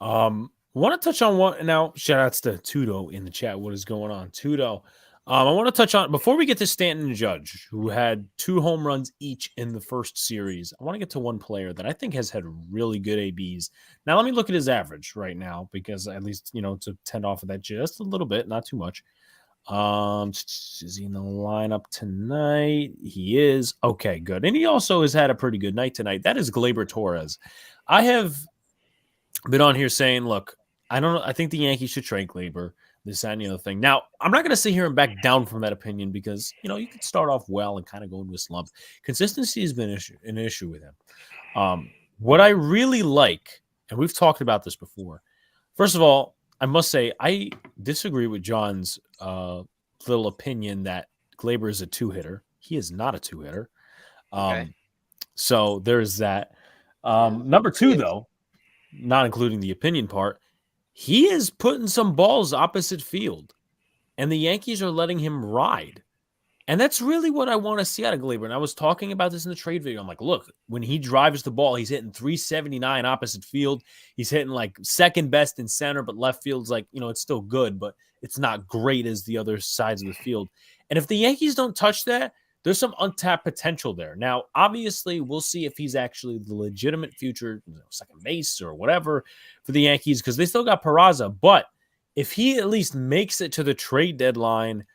Want to touch on one now. Shout outs to Tudo in the chat. What is going on, Tudo? I want to touch on, before we get to Stanton and Judge, who had 2 home runs each in the first series. I want to get to one player that I think has had really good ABs. Now, let me look at his average right now, because at least, to tend off of that just a little bit, not too much. Is he in the lineup tonight? He is. Okay, good. And he also has had a pretty good night tonight. That is Gleyber Torres. I have been on here saying, look, I think the Yankees should trade Gleyber, this, that, and the other thing. Now, I'm not going to sit here and back down from that opinion, because, you could start off well and kind of go into a slump. Consistency has been an issue with him. What I really like, and we've talked about this before, first of all, I must say I disagree with John's little opinion that Gleyber is a 2-hitter. He is not a 2-hitter. Okay. So there's that. Number 2, though, not including the opinion part, he is putting some balls opposite field, and the Yankees are letting him ride. And that's really what I want to see out of Gleyber. And I was talking about this in the trade video. I'm like, look, when he drives the ball, he's hitting 379 opposite field. He's hitting like second best in center, but left field's like, it's still good, but it's not great as the other sides of the field. And if the Yankees don't touch that, there's some untapped potential there. Now, obviously, we'll see if he's actually the legitimate future second base or whatever for the Yankees, because they still got Peraza. But if he at least makes it to the trade deadline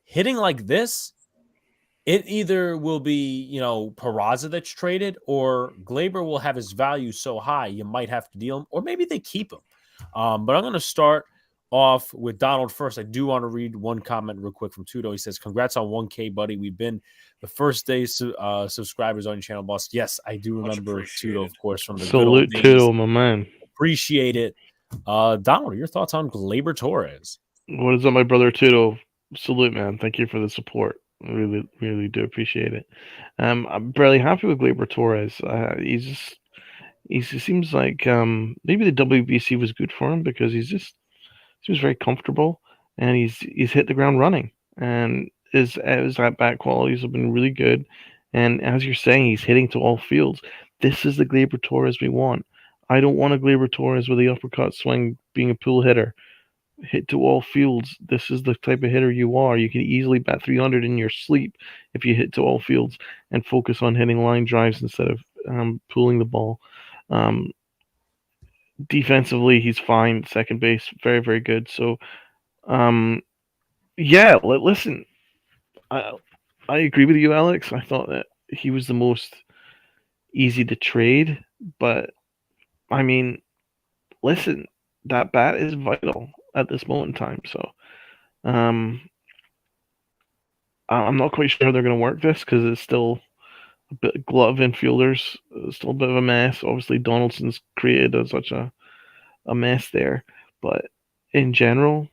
hitting like this, it either will be, Peraza that's traded, or Gleyber will have his value so high you might have to deal him, or maybe they keep him. But I'm going to start off with Donald first. I do want to read one comment real quick from Tudo. He says, congrats on 1K, buddy. We've been the first day subscribers on your channel, boss. Yes, I do remember Tudo, of course, from the Salute good old days. Tudo, my man. Appreciate it. Donald, your thoughts on Gleyber Torres? What is up, my brother Tudo? Salute, man. Thank you for the support. I really, really do appreciate it. I'm really happy with Gleyber Torres. He seems like maybe the WBC was good for him, because he was very comfortable, and he's hit the ground running. And his at bat qualities have been really good, and as you're saying, he's hitting to all fields. This is the Gleyber Torres we want. I don't want a Gleyber Torres with the uppercut swing being a pull hitter. Hit to all fields. This is the type of hitter you are. You can easily bat 300 in your sleep if you hit to all fields and focus on hitting line drives instead of pulling the ball. Defensively, he's fine. Second base, very, very good. So, listen, I agree with you, Alex. I thought that he was the most easy to trade, but I mean, listen, that bat is vital at this moment in time. So, I'm not quite sure how they're going to work this because it's still a bit glove infielders, still a bit of a mess. Obviously, Donaldson's created such a mess there, but in general,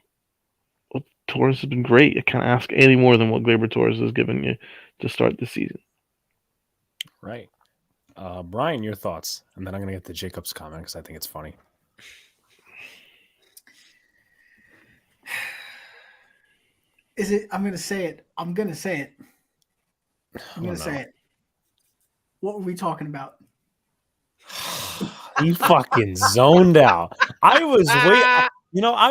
Torres has been great. I can't ask any more than what Gleyber Torres has given you to start the season. Right. Brian, your thoughts, and then I'm going to get to Jacob's comment because I think it's funny. Is it? I'm going to say it. I'm going to say it. What were we talking about? He fucking zoned out. I was I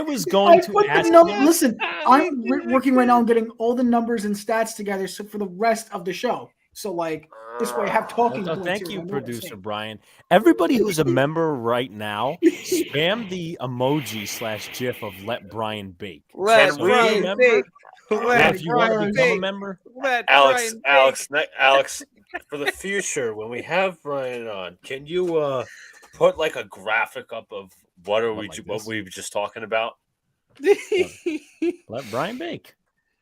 was going to ask. Listen, I'm working right now on getting all the numbers and stats together for the rest of the show. So, like, this way I have talking points. Thank you, producer Brian. Everybody who's a member right now, spam the emoji /GIF of Let Brian Bake. Let Brian bake. If you want to become a member, Alex, for the future, when we have Brian on, can you put like a graphic up of what we were just talking about? Let Brian bake.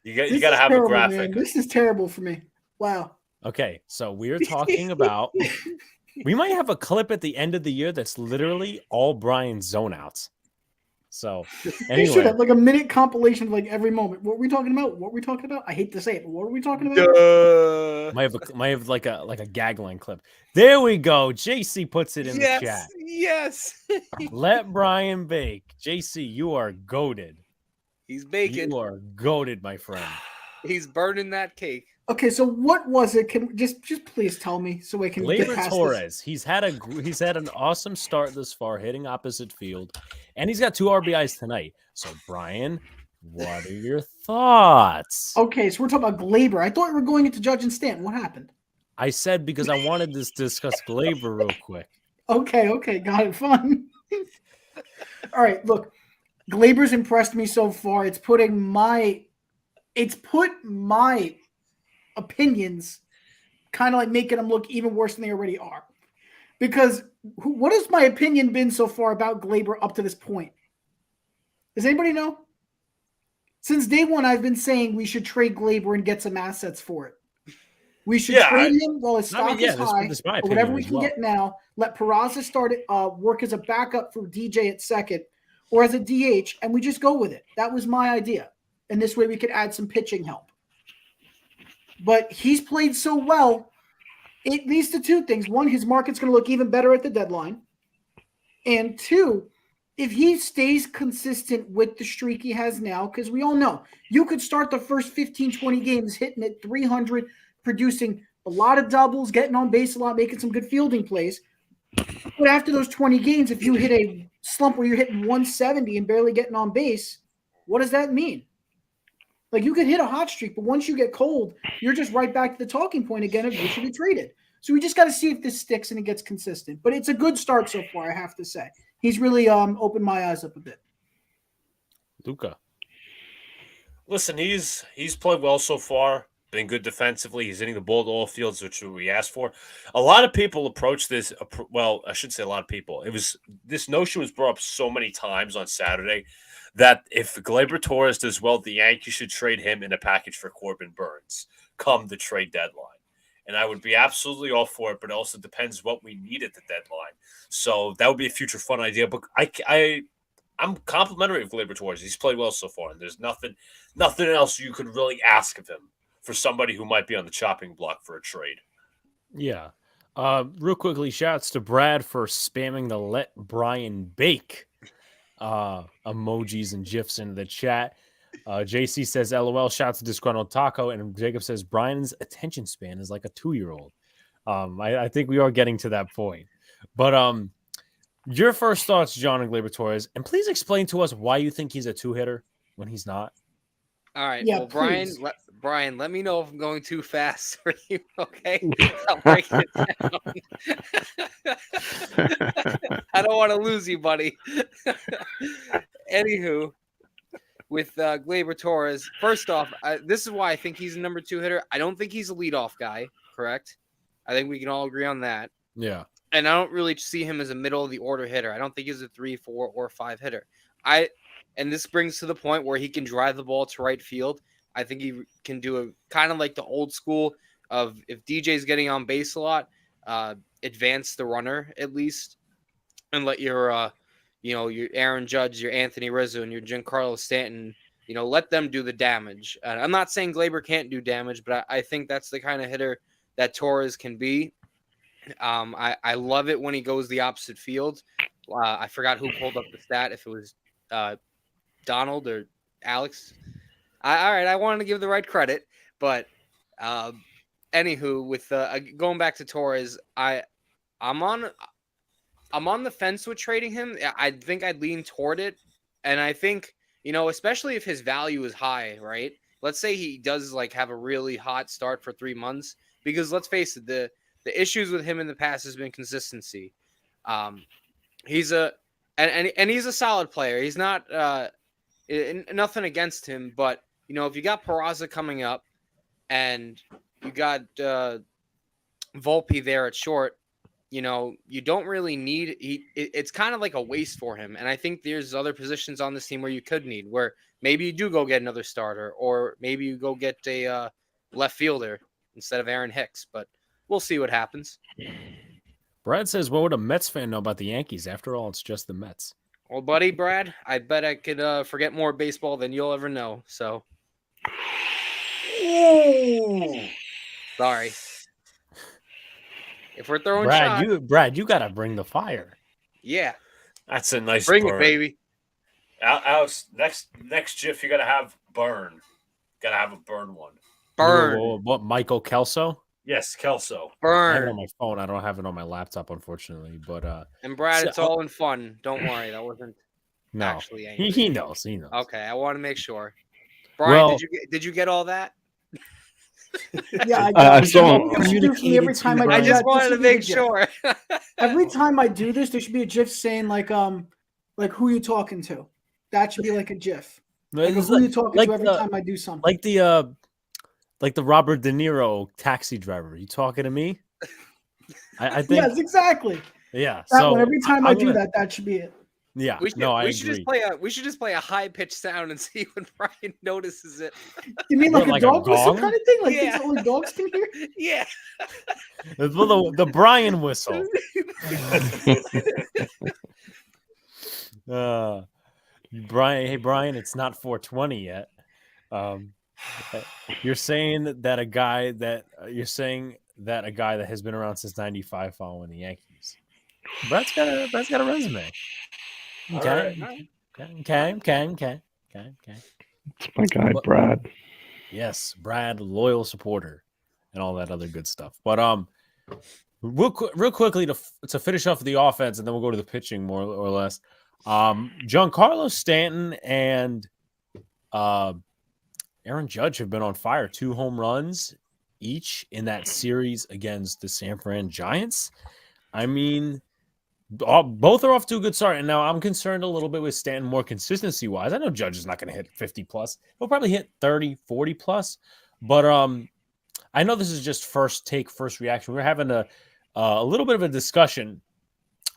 You got to have a graphic. Man. This is terrible for me. Wow. Okay, so we're talking about. We might have a clip at the end of the year that's literally all Brian's zone outs. So anyway, should have like a minute compilation of like every moment. What were we talking about? I hate to say it, but what are we talking about? Might have like a gag line clip. There we go. JC puts it in the chat. Yes. Let Brian bake. JC, you are goated. He's baking. You are goated, my friend. He's burning that cake. Okay, so what was it? Can just please tell me so I can get past Torres. This. He's had an awesome start this far, hitting opposite field, and he's got 2 RBIs tonight. So, Brian, what are your thoughts? Okay, so we're talking about Gleyber. I thought we were going into Judge and Stanton. What happened? I said because I wanted to discuss Gleyber real quick. Okay, got it. Fun. All right, look, Gleyber's impressed me so far. It's put my opinions kind of like making them look even worse than they already are. Because what has my opinion been so far about Gleyber up to this point? Does anybody know? Since day one, I've been saying we should trade Gleyber and get some assets for it. We should trade him while his stock is high, or whatever we can get now. Let Peraza start it, work as a backup for DJ at second, or as a DH, and we just go with it. That was my idea. And this way we could add some pitching help. But he's played so well, it leads to 2 things. 1, his market's going to look even better at the deadline. And 2, if he stays consistent with the streak he has now, because we all know you could start the first 15, 20 games hitting at 300, producing a lot of doubles, getting on base a lot, making some good fielding plays. But after those 20 games, if you hit a slump where you're hitting 170 and barely getting on base, what does that mean? Like, you could hit a hot streak, but once you get cold, you're just right back to the talking point again of you should be traded. So we just got to see if this sticks and it gets consistent. But it's a good start so far, I have to say. He's really opened my eyes up a bit. Luca. Listen, he's played well so far. Been good defensively. He's hitting the ball to all fields, which we asked for. A lot of people approach this. Well, I should say a lot of people. This notion was brought up so many times on Saturday that if Gleyber Torres does well, the Yankees should trade him in a package for Corbin Burns come the trade deadline. And I would be absolutely all for it, but it also depends what we need at the deadline. So that would be a future fun idea. But I'm complimentary of Gleyber Torres. He's played well so far, and there's nothing else you could really ask of him for somebody who might be on the chopping block for a trade. Yeah. Real quickly, shouts to Brad for spamming the Let Brian Bake emojis and GIFs into the chat. JC says, LOL, shouts to Disgruntled Taco. And Jacob says, Brian's attention span is like a 2-year-old. I think we are getting to that point. But your first thoughts, John and Gleyber Torres, and please explain to us why you think he's a 2-hitter when he's not. All right. Yeah, Well, please. Brian, let me know if I'm going too fast for you. Okay. I'll break it down. I don't want to lose you, buddy. Anywho, with Gleyber Torres, first off, this is why I think he's a number 2 hitter. I don't think he's a leadoff guy, correct? I think we can all agree on that. Yeah. And I don't really see him as a middle of the order hitter. I don't think he's a 3, 4, or 5 hitter. And this brings to the point where he can drive the ball to right field. I think he can do a kind of like the old school of if DJ's getting on base a lot, advance the runner at least, and let your your Aaron Judge, your Anthony Rizzo, and your Giancarlo Stanton, let them do the damage. I'm not saying Gleyber can't do damage, but I think that's the kind of hitter that Torres can be. I love it when he goes the opposite field. I forgot who pulled up the stat, if it was Donald or Alex. All right, I wanted to give the right credit, but anywho, with going back to Torres, I'm on the fence with trading him. I think I'd lean toward it, and I think especially if his value is high, right? Let's say he does like have a really hot start for 3 months, because let's face it, the issues with him in the past has been consistency. He's a solid player. He's not nothing against him, but if you got Peraza coming up and you got Volpe there at short, you don't really need it's kind of like a waste for him. And I think there's other positions on this team where you could need, where maybe you do go get another starter, or maybe you go get a left fielder instead of Aaron Hicks, but we'll see what happens. Brad says, what would a Mets fan know about the Yankees? After all, it's just the Mets. Well, buddy, Brad, I bet I could forget more baseball than you'll ever know. So, sorry. If we're throwing shots, Brad, you gotta bring the fire. Yeah, that's a nice bring burn. it, baby. Alex, next GIF, you gotta have burn. Gotta have a burn one. Burn. What, Michael Kelso? Yes, Kelso. I have it Burn. on my phone. I don't have it on my laptop, unfortunately. But And Brad, so- it's all in fun. Don't worry, that wasn't no, actually angry. he knows. He knows. Okay, I want to make sure. Brian, Well- did you get all that? Yeah, I got saw it. You should do for me every time I do I that. just there wanted to should be a make GIF. sure. Every time I do this, there should be a GIF saying like who you talking to. That should be like a GIF. Like It's who you talking like to every the- time I do something. like the Robert De Niro taxi driver. You talking to me? I think Yes, exactly. yeah. That So one. Every time I I'm do gonna- that, that should be it. Yeah. We should, no, I we should agree. we should just play a high pitched sound and see when Brian notices it. You mean What, like a like a dog whistle gong? kind of thing? Like Yeah. things that only dogs can hear? Yeah. the Brian whistle. Brian, hey Brian, it's not 420 yet. You're saying that a guy that has been around since '95 following the Yankees. Brad's got a resume. Okay. All Okay. It's my guy, But- Brad. Yes, Brad, loyal supporter, and all that other good stuff. But real quickly to finish off the offense, and then we'll go to the pitching more or less. Giancarlo Stanton and Aaron Judge have been on fire. 2 home runs each in that series against the San Fran Giants. I mean, both are off to a good start. And now I'm concerned a little bit with Stanton more consistency wise. I know Judge is not going to hit 50 plus. He'll probably hit 30, 40 plus. But I know this is just first reaction. We're having a little bit of a discussion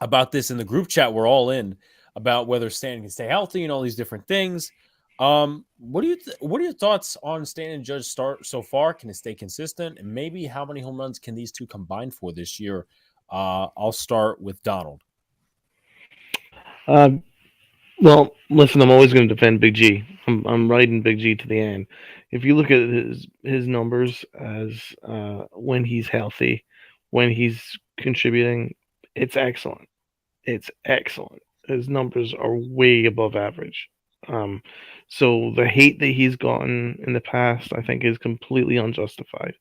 about this in the group chat we're all in, about whether Stanton can stay healthy and all these different things. What are your thoughts on Stanton and Judge start so far? Can it stay consistent? And maybe how many home runs can these two combine for this year? I'll start with Donald. Well, listen, I'm always going to defend Big G. I'm riding Big G to the end. If you look at his numbers as when he's healthy, when he's contributing, it's excellent. It's excellent. His numbers are way above average. So the hate that he's gotten in the past, I think, is completely unjustified.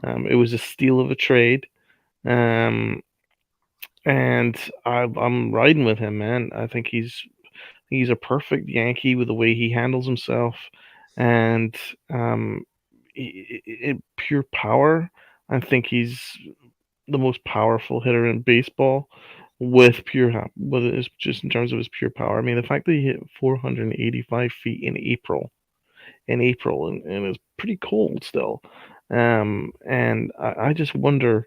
It was a steal of a trade, and I'm riding with him, man. I think he's a perfect Yankee with the way he handles himself, and pure power. I think he's the most powerful hitter in baseball with his, just in terms of his pure power. I mean, the fact that he hit 485 feet in April and it's pretty cold still. And I just wonder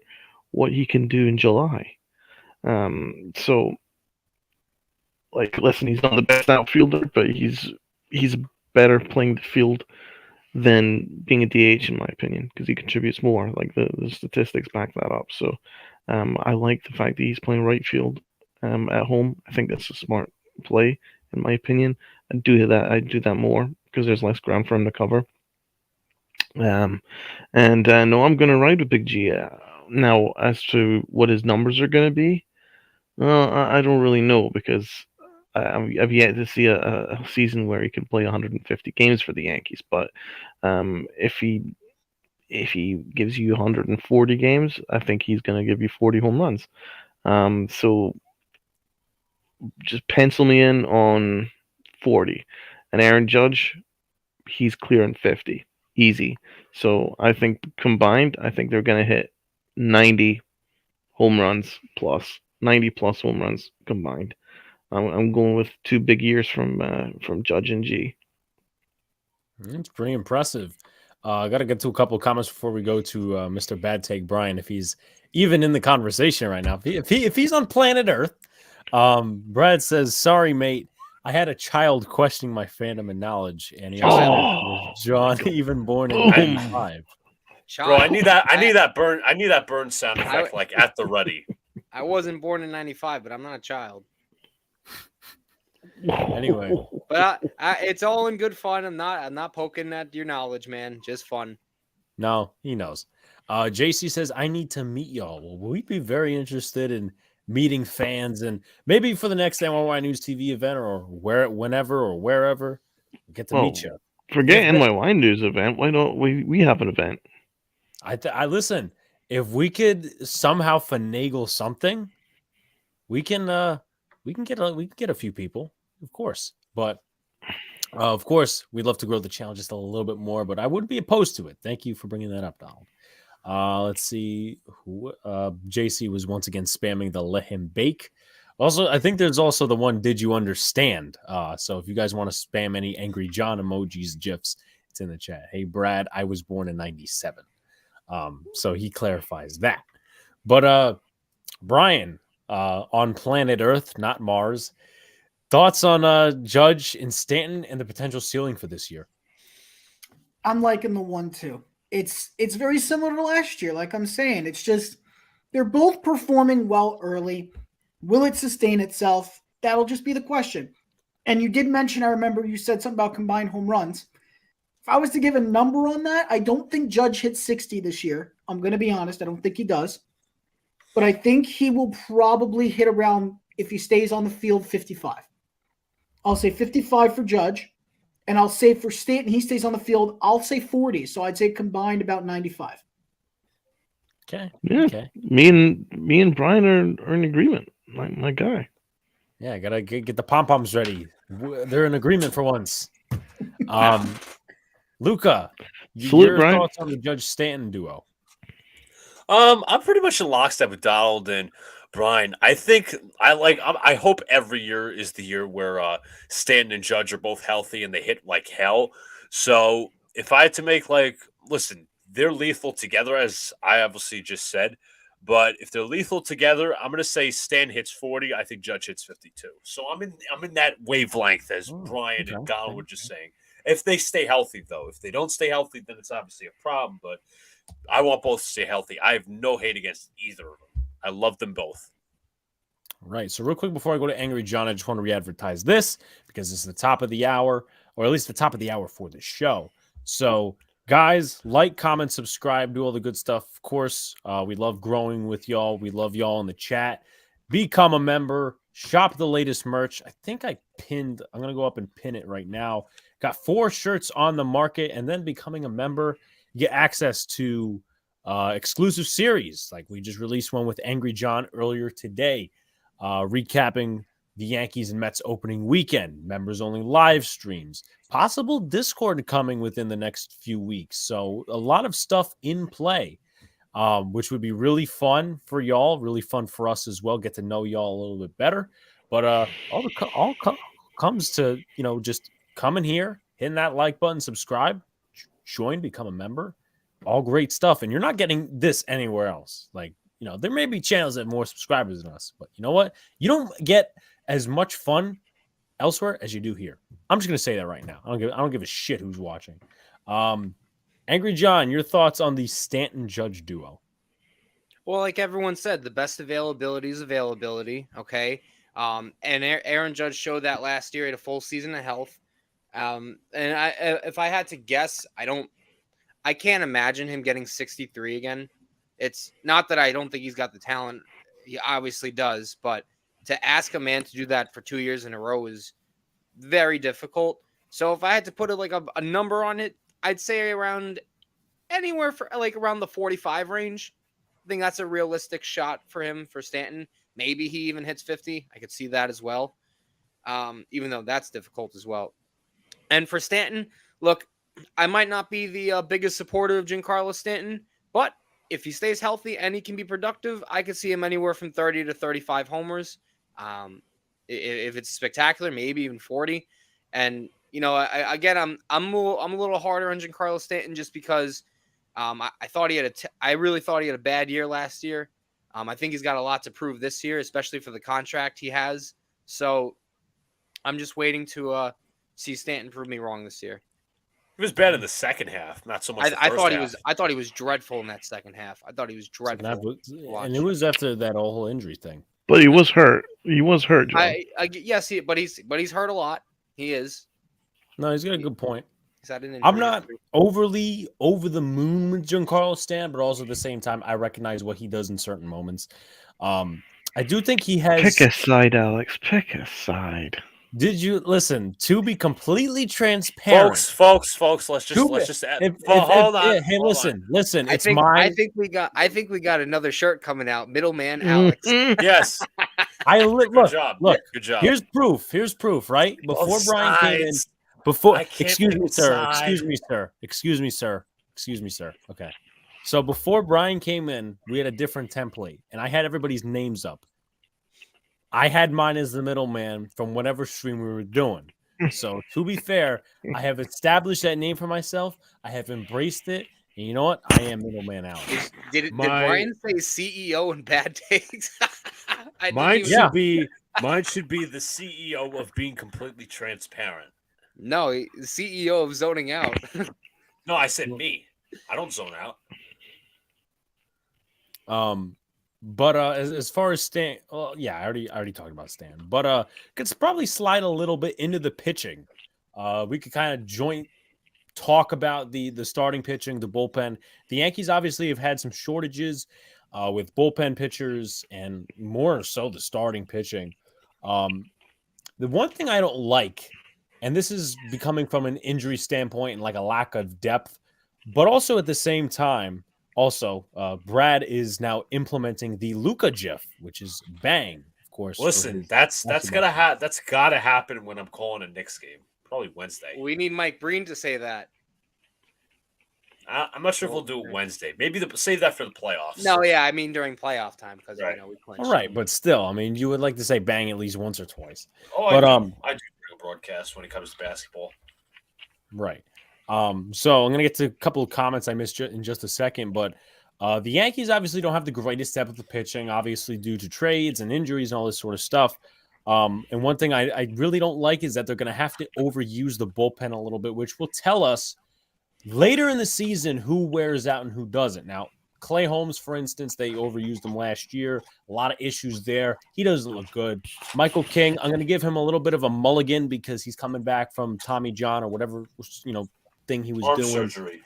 what he can do in July. So like, listen, he's not the best outfielder, but he's better playing the field than being a DH, in my opinion, because he contributes more. Like the statistics back that up. So I like the fact that he's playing right field at home. I think that's a smart play, in my opinion. I do that more because there's less ground for him to cover. No, I'm going to ride with Big G. Now, as to what his numbers are going to be, I don't really know because I've yet to see a season where he can play 150 games for the Yankees. But if he gives you 140 games, I think he's going to give you 40 home runs. So just pencil me in on 40. And Aaron Judge, he's clearing 50. Easy. So I think combined, I think they're going to hit 90 home runs plus. 90 plus home runs combined. I'm going with 2 big years from Judge and G. It's pretty impressive. I got to get to a couple of comments before we go to Mr. Bad Take Brian, if he's even in the conversation right now. If he's on planet Earth. Brad says, "Sorry, mate. I had a child questioning my fandom and knowledge, and he was John, even born in '95." Bro, I need that burn sound effect like at the ready. I wasn't born in '95, but I'm not a child. Anyway, but it's all in good fun. I'm not poking at your knowledge, man. Just fun. No, he knows. JC says, "I need to meet y'all." Well, we'd be very interested in meeting fans, and maybe for the next NYY News TV event or whenever or wherever, get to meet you. Forget NYY News event. Why don't we have an event? I listen. If we could somehow finagle something, we can get a few people, of course. But of course, we'd love to grow the channel just a little bit more. But I wouldn't be opposed to it. Thank you for bringing that up, Donald. Let's see who JC was once again spamming the let him bake. Also, I think there's also the one, did you understand? So if you guys want to spam any Angry John emojis, GIFs, it's in the chat. Hey, Brad, I was born in 97. So he clarifies that. But Brian, on planet Earth, not Mars, thoughts on Judge and Stanton and the potential ceiling for this year? I'm liking the 1-2. It's very similar to last year. Like I'm saying, it's just they're both performing well early. Will it sustain itself? That'll just be the question. And you did mention, I remember you said something about combined home runs. If I was to give a number on that, I don't think Judge hits 60 this year. I'm going to be honest. I don't think he does. But I think he will probably hit around, if he stays on the field, 55. I'll say 55 for Judge. And I'll say for Stanton, he stays on the field, I'll say 40. So I'd say combined about 95. Okay. Yeah. Okay. Me and Brian are in agreement. My guy. Yeah, I gotta get the pom-poms ready. They're in agreement for once. Luca, your thoughts on the Judge Stanton duo? I'm pretty much in lockstep with Donald and Brian. I hope every year is the year where Stanton and Judge are both healthy and they hit like hell. So if I had to make listen, they're lethal together, as I obviously just said. But if they're lethal together, I'm gonna say Stan hits 40. I think Judge hits 52. So I'm in that wavelength as Brian and Donald were just saying. If they stay healthy, though, if they don't stay healthy, then it's obviously a problem. But I want both to stay healthy. I have no hate against either of them. I love them both. Right. So real quick before I go to Angry John, I just want to re-advertise this because it's the top of the hour, or at least the top of the hour for the show. So guys, like, comment, subscribe, do all the good stuff. Of course, we love growing with y'all. We love y'all in the chat. become a member, shop the latest merch. I think I'm going to go up and pin it right now. Got 4 shirts on the market, and then becoming a member, you get access to exclusive series. Like we just released one with Angry John earlier today, recapping the Yankees and Mets opening weekend, members only live streams, possible Discord coming within the next few weeks. So a lot of stuff in play, which would be really fun for y'all, really fun for us as well. Get to know y'all a little bit better. But all comes to, just coming here, hitting that like button, subscribe, join, become a member. All great stuff. And you're not getting this anywhere else. Like, there may be channels that have more subscribers than us, but you know what? You don't get as much fun elsewhere as you do here. I'm just going to say that right now. I don't give a shit who's watching. Angry John, your thoughts on the Stanton-Judge duo? Well, like everyone said, the best availability is availability. Okay. And Aaron Judge showed that last year. He had a full season of health. And if I had to guess, I can't imagine him getting 63 again. It's not that I don't think he's got the talent. He obviously does, but to ask a man to do that for 2 years in a row is very difficult. So if I had to put a number on it, I'd say around anywhere for around the 45 range. I think that's a realistic shot for him, for Stanton. Maybe he even hits 50. I could see that as well. Even though that's difficult as well. And for Stanton, look, I might not be the biggest supporter of Giancarlo Stanton, but if he stays healthy and he can be productive, I could see him anywhere from 30 to 35 homers. If it's spectacular, maybe even 40. And I'm a little harder on Giancarlo Stanton just because I thought I really thought he had a bad year last year. I think he's got a lot to prove this year, especially for the contract he has. So I'm just waiting to see Stanton prove me wrong this year. He was bad in the second half, not so much. I thought he was dreadful in that second half. I thought he was dreadful. And it was after that whole injury thing. But he was hurt. He was hurt, John. Yes, but he's hurt a lot. He is. No, he's got a good point. I'm not overly over the moon with Giancarlo Stanton, but also at the same time, I recognize what he does in certain moments. I do think he has. Pick a side, Alex. Pick a side. Did you listen? To be completely transparent, folks. Let's just add. Hold on. Hey, listen. I think we got another shirt coming out. Middleman Alex. Yes. Good job. Look. Good job. Here's proof. Right before Brian came in. Excuse me, sir. Okay. So before Brian came in, we had a different template, and I had everybody's names up. I had mine as the middleman from whatever stream we were doing. So to be fair, I have established that name for myself. I have embraced it. And you know what? I am middleman Alex. Did Brian say CEO in bad takes? Mine should be the CEO of being completely transparent. No, the CEO of zoning out. No, I said me. I don't zone out. But as far as Stan, well, yeah, I already talked about Stan. But could probably slide a little bit into the pitching. We could kind of joint talk about the starting pitching, the bullpen. The Yankees obviously have had some shortages with bullpen pitchers and more so the starting pitching. The one thing I don't like, and this is becoming from an injury standpoint and like a lack of depth, but also at the same time. Also, Brad is now implementing the Luka GIF, which is bang, of course. Listen, that's gotta happen when I'm calling a Knicks game, probably Wednesday. We need Mike Breen to say that. I'm not sure if we'll do it Wednesday. Maybe save that for the playoffs. No, yeah, I mean during playoff time because we clinch. All right, but still, I mean, you would like to say bang at least once or twice. Oh, but I do a broadcast when it comes to basketball. Right. So I'm going to get to a couple of comments I missed in just a second, but the Yankees obviously don't have the greatest depth of the pitching, obviously due to trades and injuries and all this sort of stuff. And one thing I really don't like is that they're going to have to overuse the bullpen a little bit, which will tell us later in the season who wears out and who doesn't. Now, Clay Holmes, for instance, they overused him last year. A lot of issues there. He doesn't look good. Michael King, I'm going to give him a little bit of a mulligan because he's coming back from Tommy John or whatever, thing he was Arm doing. Surgery.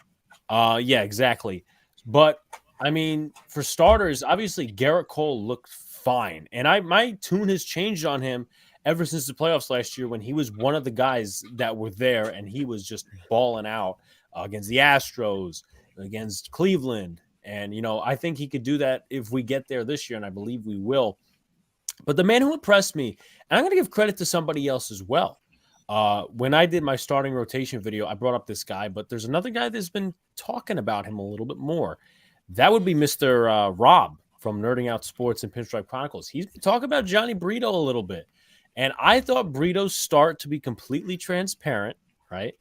Yeah, exactly. But I mean, for starters, obviously Garrett Cole looked fine. And my tune has changed on him ever since the playoffs last year when he was one of the guys that were there and he was just balling out against the Astros, against Cleveland. And, I think he could do that if we get there this year, and I believe we will. But the man who impressed me, and I'm going to give credit to somebody else as well. When I did my starting rotation video, I brought up this guy, but there's another guy that's been talking about him a little bit more. That would be Mr. Rob from Nerding Out Sports and Pinstripe Chronicles. He's been talking about Johnny Brito a little bit. And I thought Brito's start, to be completely transparent, right?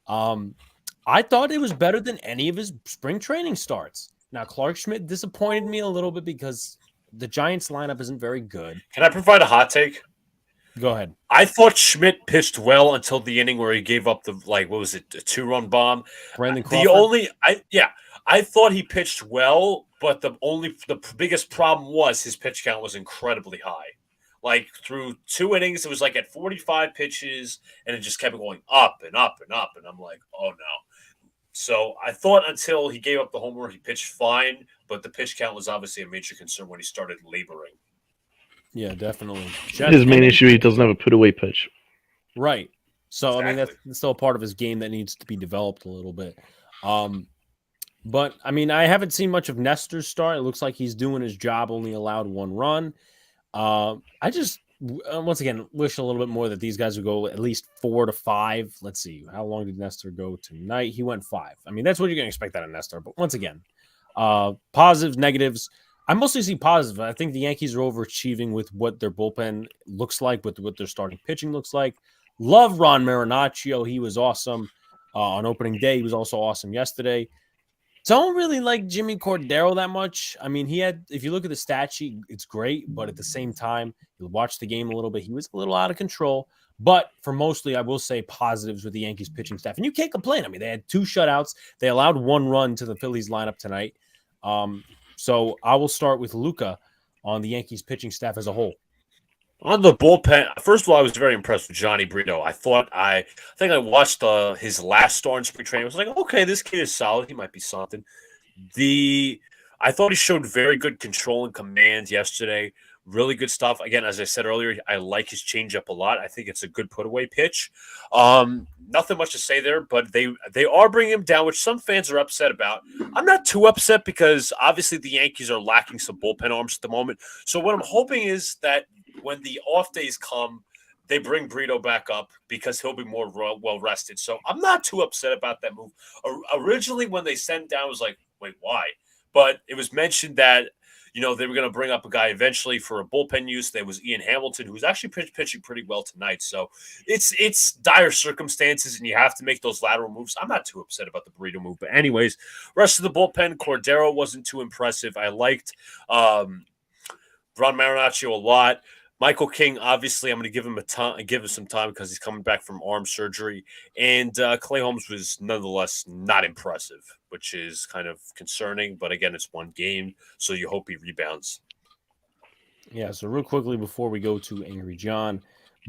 I thought it was better than any of his spring training starts. Now, Clark Schmidt disappointed me a little bit because the Giants lineup isn't very good. Can I provide a hot take? Go ahead. I thought Schmidt pitched well until the inning where he gave up the, what was it, a 2-run bomb. Brandon Crawford? I thought he pitched well, but the biggest problem was his pitch count was incredibly high. Like through 2 innings, it was like at 45 pitches, and it just kept going up and up and up. And I'm like, oh no. So I thought until he gave up the homer, he pitched fine, but the pitch count was obviously a major concern when he started laboring. Yeah, definitely. His main issue, he doesn't have a put away pitch. Right. So, Exactly. I mean, that's still a part of his game that needs to be developed a little bit. But, I mean, I haven't seen much of Nestor's start. It looks like he's doing his job, only allowed 1 run. I just, once again, wish a little bit more that these guys would go at least 4 to 5. Let's see. How long did Nestor go tonight? He went 5. I mean, that's what you're going to expect out of Nestor. But once again, positives, negatives. I mostly see positive. I think the Yankees are overachieving with what their bullpen looks like, with what their starting pitching looks like. Love Ron Marinaccio. He was awesome on opening day. He was also awesome yesterday. Don't really like Jimmy Cordero that much. I mean, if you look at the stat sheet, it's great, but at the same time, you watch the game a little bit, he was a little out of control. But for mostly, I will say positives with the Yankees pitching staff. And you can't complain. I mean, they had 2 shutouts. They allowed 1 run to the Phillies lineup tonight. So I will start with Luca on the Yankees pitching staff as a whole. On the bullpen, first of all, I was very impressed with Johnny Brito. I think I watched his last start in spring training. I was like, okay, this kid is solid. He might be something. I thought he showed very good control and command yesterday. Really good stuff. Again, as I said earlier, I like his changeup a lot. I think it's a good put-away pitch. Nothing much to say there, but they are bringing him down, which some fans are upset about. I'm not too upset because obviously the Yankees are lacking some bullpen arms at the moment. So what I'm hoping is that when the off days come, they bring Brito back up because he'll be more well-rested. So I'm not too upset about that move. Originally, when they sent him down, I was like, wait, why? But it was mentioned that they were going to bring up a guy eventually for a bullpen use. There was Ian Hamilton, who's actually pitching pretty well tonight. So it's dire circumstances, and you have to make those lateral moves. I'm not too upset about the Burrito move. But anyways, rest of the bullpen, Cordero wasn't too impressive. I liked Ron Marinaccio a lot. Michael King, obviously, I'm going to give him some time because he's coming back from arm surgery. And Clay Holmes was nonetheless not impressive, which is kind of concerning. But again, it's 1 game, so you hope he rebounds. Yeah, so real quickly before we go to Angry John,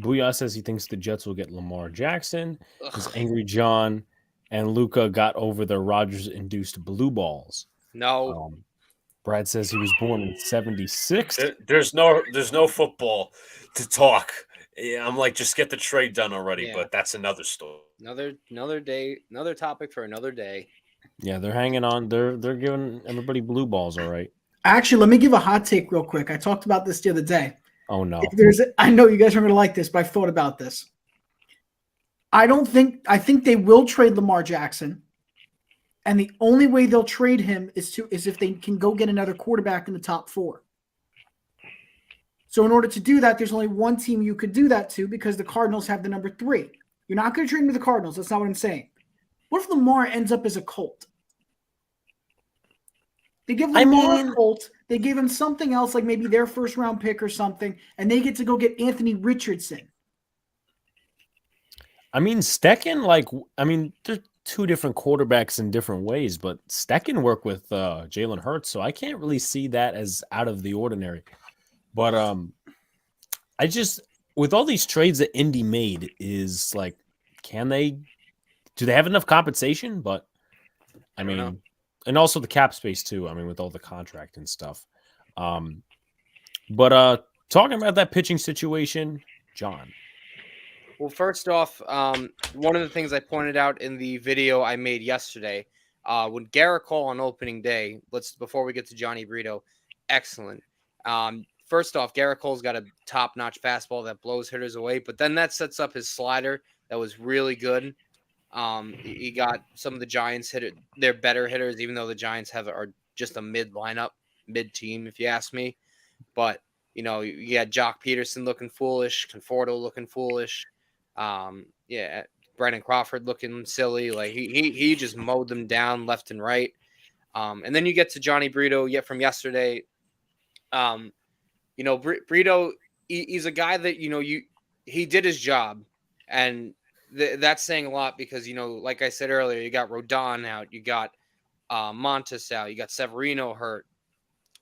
Booyah says he thinks the Jets will get Lamar Jackson because Angry John and Luca got over their Rodgers-induced blue balls. No. Brad says he was born in 76. There's no football to talk. Yeah, I'm like, just get the trade done already. Yeah. But that's another story. Another day, another topic for another day. Yeah, they're hanging on. They're giving everybody blue balls, all right. Actually, let me give a hot take real quick. I talked about this the other day. Oh, no. I know you guys aren't going to like this, but I've thought about this. I think they will trade Lamar Jackson. And the only way they'll trade him is if they can go get another quarterback in the top 4. So in order to do that, there's only one team you could do that to because the Cardinals have the number 3. You're not going to trade him to the Cardinals. That's not what I'm saying. What if Lamar ends up as a Colt? They give Lamar a Colt. They give him something else, like maybe their first-round pick or something, and they get to go get Anthony Richardson. I mean, they're 2 different quarterbacks in different ways, but Steck can work with Jalen Hurts, so I can't really see that as out of the ordinary. But I just, with all these trades that Indy made, is like, do they have enough compensation? But I mean, and also the cap space too. I mean, with all the contract and stuff. But talking about that pitching situation, John. Well, first off, one of the things I pointed out in the video I made yesterday, when Garrett Cole on opening day, before we get to Johnny Brito, excellent. First off, Garrett Cole's got a top-notch fastball that blows hitters away, but then that sets up his slider that was really good. He got some of the Giants they're better hitters, even though the Giants are just a mid lineup, mid team, if you ask me. But you got Jock Peterson looking foolish, Conforto looking foolish. Brandon Crawford looking silly. Like he just mowed them down left and right. And then you get to Johnny Brito from yesterday. Brito, he's a guy that he did his job, and that's saying a lot because like I said earlier, you got Rodon out, you got Montes out, you got Severino hurt,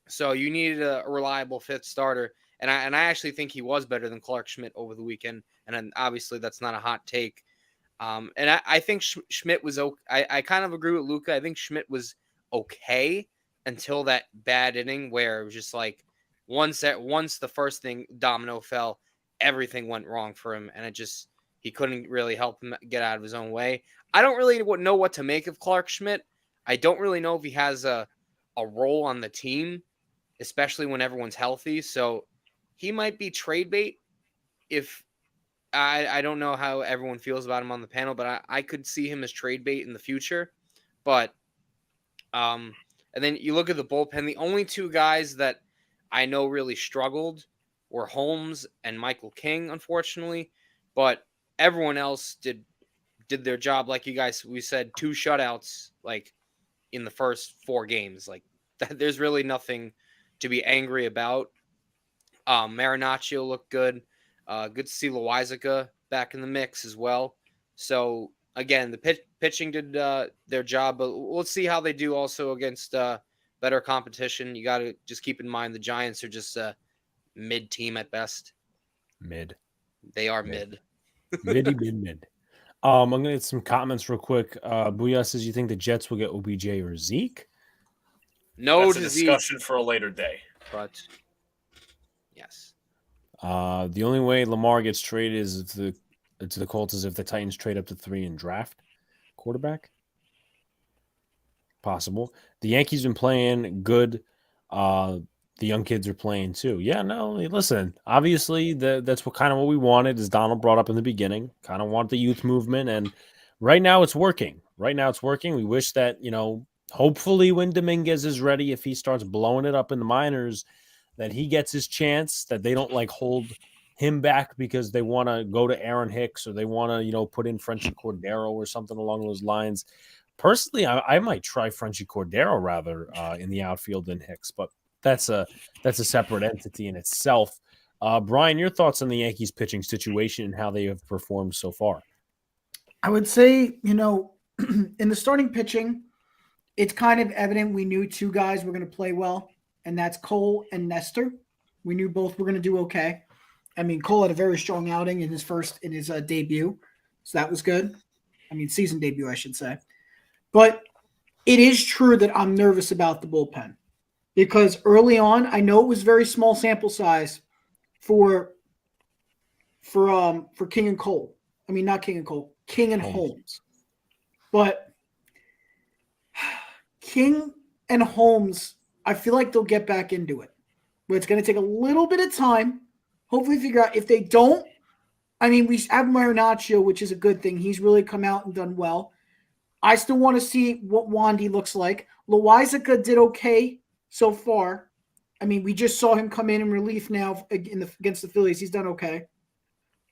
so you needed a reliable fifth starter, and I actually think he was better than Clark Schmidt over the weekend, and then obviously that's not a hot take, and I think Schmidt was okay. I kind of agree with Luca. I think Schmidt was okay until that bad inning where it was just like once the first thing domino fell, everything went wrong for him, and he couldn't really help him get out of his own way. I don't really know what to make of Clark Schmidt. I don't really know if he has a role on the team, especially when everyone's healthy. So he might be trade bait. If I don't know how everyone feels about him on the panel, but I could see him as trade bait in the future. But and then you look at the bullpen. The only two guys that I know really struggled were Holmes and Michael King, unfortunately. But everyone else did their job, like we said, 2 shutouts like in the first 4 games. Like there's really nothing to be angry about. Marinaccio looked good. Good to see Loizaga back in the mix as well. So again, the pitching did their job, but let's see how they do also against better competition. You got to just keep in mind the Giants are just a mid team at best. Mid. They are mid. Mid. I'm going to get some comments real quick. Booyah says, you think the Jets will get OBJ or Zeke? No, that's a discussion for a later day. But yes. The only way Lamar gets traded is to the Colts is if the Titans trade up to 3 and draft quarterback. Possible. The Yankees been playing good. The young kids are playing too. Yeah, no, listen, obviously that's what we wanted, as Donald brought up in the beginning. Kind of want the youth movement, and right now it's working. We wish that, hopefully when Dominguez is ready, if he starts blowing it up in the minors, that he gets his chance, that they don't hold him back because they want to go to Aaron Hicks or they want to, put in Frenchie Cordero or something along those lines. Personally, I might try Frenchie Cordero rather in the outfield than Hicks, but that's a separate entity in itself. Brian, your thoughts on the Yankees pitching situation and how they have performed so far? I would say, in the starting pitching, it's kind of evident we knew 2 guys were going to play well, and that's Cole and Nestor. We knew both were going to do okay. I mean, Cole had a very strong outing in his debut, so that was good. I mean, season debut, I should say. But it is true that I'm nervous about the bullpen. Because early on, I know it was very small sample size for King and Cole. I mean, not King and Cole, King and Holmes. But King and Holmes, I feel like they'll get back into it. But it's going to take a little bit of time. Hopefully figure out. If they don't, I mean, we have Marinaccio, which is a good thing. He's really come out and done well. I still want to see what Wandy looks like. Loizaga did okay so far. I mean, we just saw him come in relief now against the Phillies. He's done okay.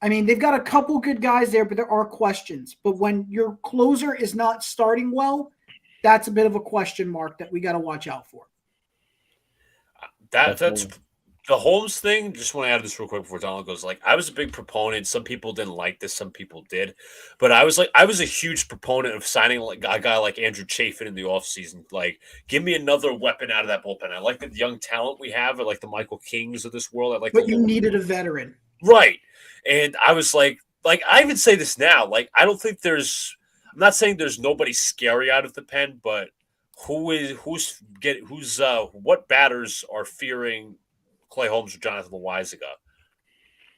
I mean, they've got a couple good guys there, but there are questions. But when your closer is not starting well, that's a bit of a question mark that we got to watch out for. That's the Holmes thing. Just want to add this real quick before Donald goes. I was a big proponent. Some people didn't like this, some people did, but I was a huge proponent of signing a guy like Andrew Chafin in the offseason. Give me another weapon out of that bullpen. I like the young talent we have, the Michael Kings of this world. But you needed a veteran, right? And I was like I even say this now. I don't think there's. I'm not saying there's nobody scary out of the pen, but what batters are fearing Clay Holmes or Jonathan Loaizaga.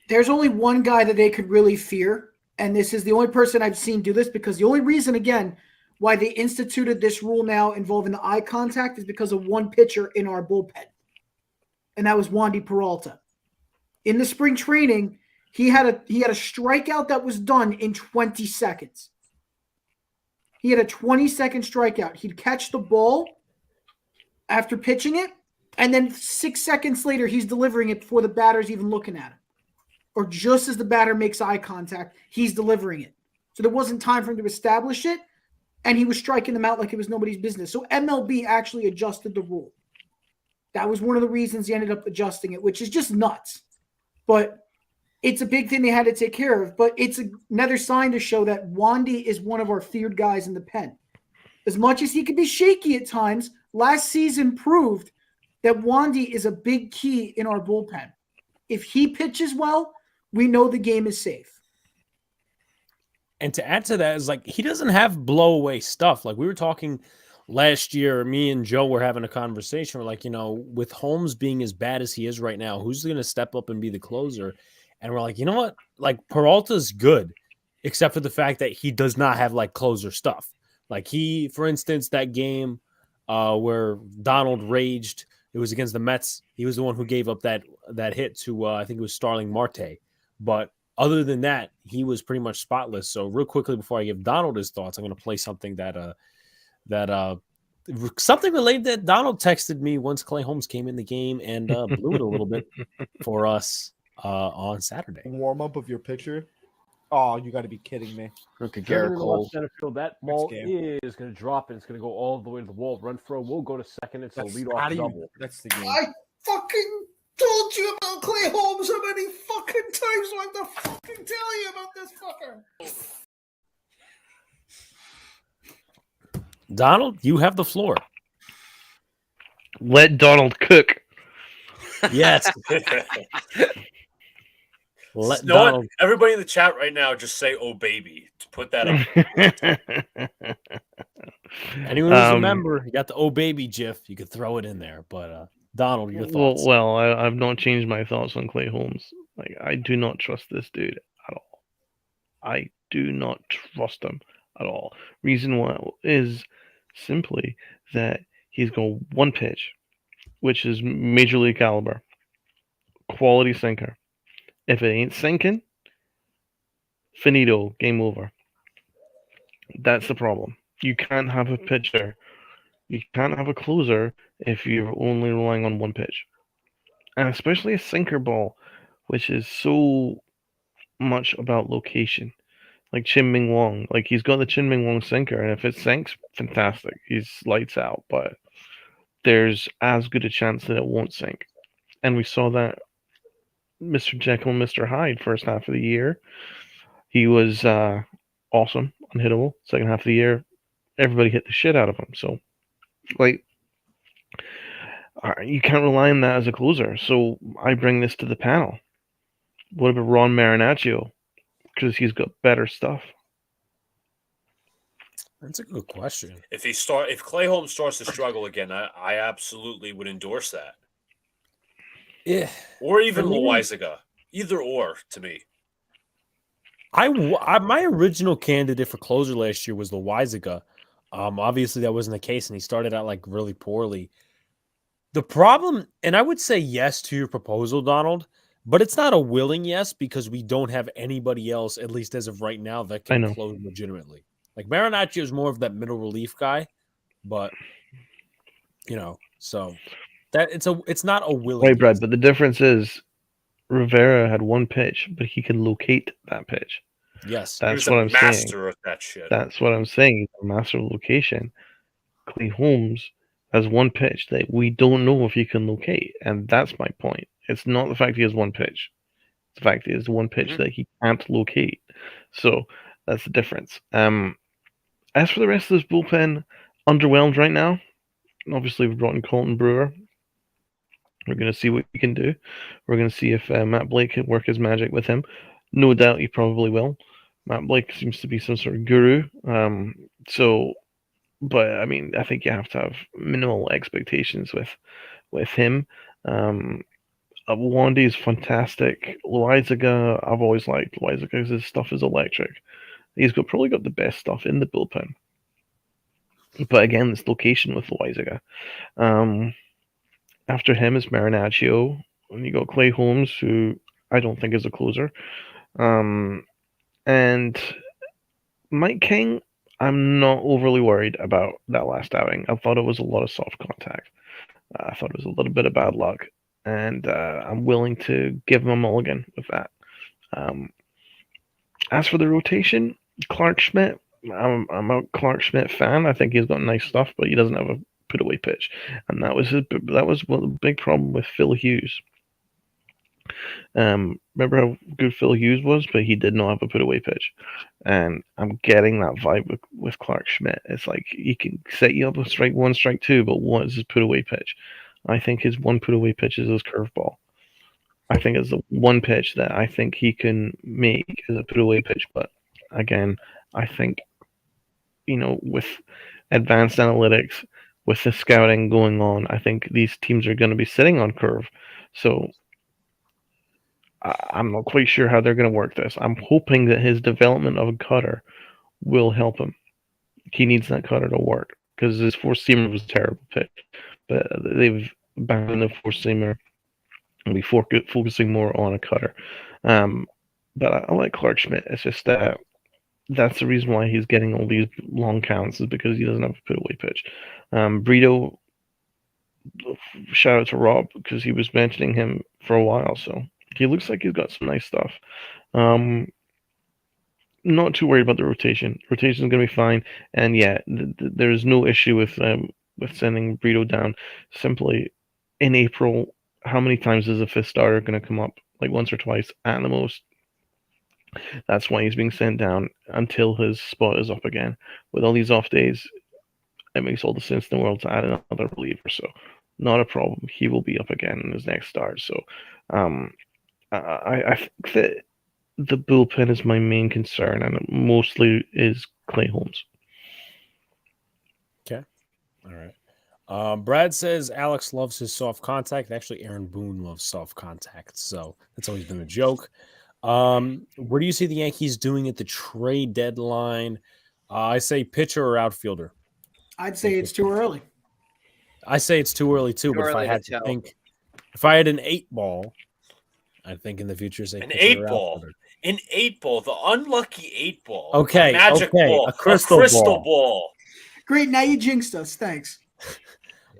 There's only one guy that they could really fear, and this is the only person I've seen do this, because the only reason, again, why they instituted this rule now involving the eye contact is because of one pitcher in our bullpen, and that was Wandy Peralta. In the spring training, he had a strikeout that was done in 20 seconds. He had a 20-second strikeout. He'd catch the ball after pitching it, and then 6 seconds later, he's delivering it before the batter's even looking at him. Or just as the batter makes eye contact, he's delivering it. So there wasn't time for him to establish it, and he was striking them out like it was nobody's business. So MLB actually adjusted the rule. That was one of the reasons he ended up adjusting it, which is just nuts. But it's a big thing they had to take care of. But it's another sign to show that Wandy is one of our feared guys in the pen. As much as he could be shaky at times, last season proved that Wandy is a big key in our bullpen. If he pitches well, we know the game is safe. And to add to that is like he doesn't have blowaway stuff. Like we were talking last year, me and Joe were having a conversation. We're like, with Holmes being as bad as he is right now, who's going to step up and be the closer? And we're like, you know what? Like Peralta's good, except for the fact that he does not have like closer stuff. Like for instance, that game where Donald raged, it was against the Mets. He was the one who gave up that hit to I think it was Starling Marte. But other than that, he was pretty much spotless. So real quickly before I give Donald his thoughts, I'm going to play something that something related that Donald texted me once Clay Holmes came in the game and blew it a little bit for us on Saturday. Warm up of your picture. Oh, you got to be kidding me. Okay, Garrett Garrett Cole. Cole. Center field. That ball is going to drop and it's going to go all the way to the wall. Run throw. We'll go to second. It's a leadoff double. That's the game. I fucking told you about Clay Holmes how many fucking times do I have to fucking tell you about this fucker? Donald, you have the floor. Let Donald cook. Yes. Let You know what? Donald. Everybody in the chat right now, just say "Oh baby" to put that up. Anyone who's a member, you got the "Oh baby" GIF. You could throw it in there. But Donald, your thoughts? Well, I've not changed my thoughts on Clay Holmes. Like, I do not trust this dude at all. I do not trust him at all. Reason why is simply that he's got one pitch, which is major league caliber, quality sinker. If it ain't sinking, finito, game over. That's the problem. You can't have a pitcher. You can't have a closer if you're only relying on one pitch. And especially a sinker ball, which is so much about location. Like Chin Ming Wong. Like, he's got the Chin Ming Wong sinker, and if it sinks, fantastic. He's lights out, but there's as good a chance that it won't sink. And we saw that Mr. Jekyll and Mr. Hyde first half of the year. He was awesome, unhittable. Second half of the year, everybody hit the shit out of him. So, like, you can't rely on that as a closer. So I bring this to the panel. What about Ron Marinaccio? Because he's got better stuff. That's a good question. If Clay Holmes starts to struggle again, I absolutely would endorse that. Yeah. Or even Loaizaga. Either or, to me. My original candidate for closer last year was Loaizaga. Obviously that wasn't the case, and he started out like really poorly. The problem, and I would say yes to your proposal, Donald, but it's not a willing yes because we don't have anybody else, at least as of right now, that can close legitimately. Like Marinaccio is more of that middle relief guy, but so that it's not a willing. Right, Brad. But the difference is Rivera had one pitch, but he can locate that pitch. Yes, that's what I'm saying. Master of that shit. That's what I'm saying. He's a master of location. Clay Holmes has one pitch that we don't know if he can locate, and that's my point. It's not the fact he has one pitch. It's the fact he has one pitch that he can't locate. So that's the difference. As for the rest of this bullpen, underwhelmed right now. Obviously, we've brought in Colton Brewer. We're going to see what he can do. We're going to see if Matt Blake can work his magic with him. No doubt he probably will. Matt Blake seems to be some sort of guru. But I mean, I think you have to have minimal expectations with him. Wandy is fantastic. Loizaga, I've always liked Loizaga because his stuff is electric. He's probably got the best stuff in the bullpen. But again, this location with Loizaga. After him is Marinaccio. And you got Clay Holmes, who I don't think is a closer. And Mike King, I'm not overly worried about that last outing. I thought it was a lot of soft contact. I thought it was a little bit of bad luck. And I'm willing to give him a mulligan with that. As for the rotation, Clark Schmidt, I'm a Clark Schmidt fan. I think he's got nice stuff, but he doesn't have a put away pitch, and that was the big problem with Phil Hughes. Remember how good Phil Hughes was, but he did not have a put away pitch, and I'm getting that vibe with Clark Schmidt. It's like he can set you up with strike one, strike two, but what is his put away pitch? I think his one put away pitch is his curveball. I think it's the one pitch that I think he can make as a put away pitch, but again, I think, with advanced analytics, with the scouting going on, I think these teams are going to be sitting on curve. So I'm not quite sure how they're going to work this. I'm hoping that his development of a cutter will help him. He needs that cutter to work because his four-seamer was a terrible pitch. But they've banned the four-seamer and be focusing more on a cutter. But I like Clark Schmidt. It's just that that's the reason why he's getting all these long counts is because he doesn't have a put-away pitch. Brito, shout out to Rob because he was mentioning him for a while, so he looks like he's got some nice stuff. Not too worried about the rotation. Rotation is going to be fine, and yeah, there's no issue with sending Brito down. Simply, in April, how many times is a fifth starter going to come up? Like once or twice at the most. That's why he's being sent down until his spot is up again. With all these off days, it makes all the sense in the world to add another reliever. So, not a problem. He will be up again in his next start. So, I think that the bullpen is my main concern, and it mostly is Clay Holmes. Okay. All right. Brad says Alex loves his soft contact. Actually, Aaron Boone loves soft contact. So, that's always been a joke. Where do you see the Yankees doing at the trade deadline? I say pitcher or outfielder. I'd say it's too early. I say it's too early too. But if I had to think, if I had an 8-ball, I think in the future say an 8-ball, an 8-ball, the unlucky 8-ball. Okay, magic ball, a crystal ball. Great, now you jinxed us. Thanks.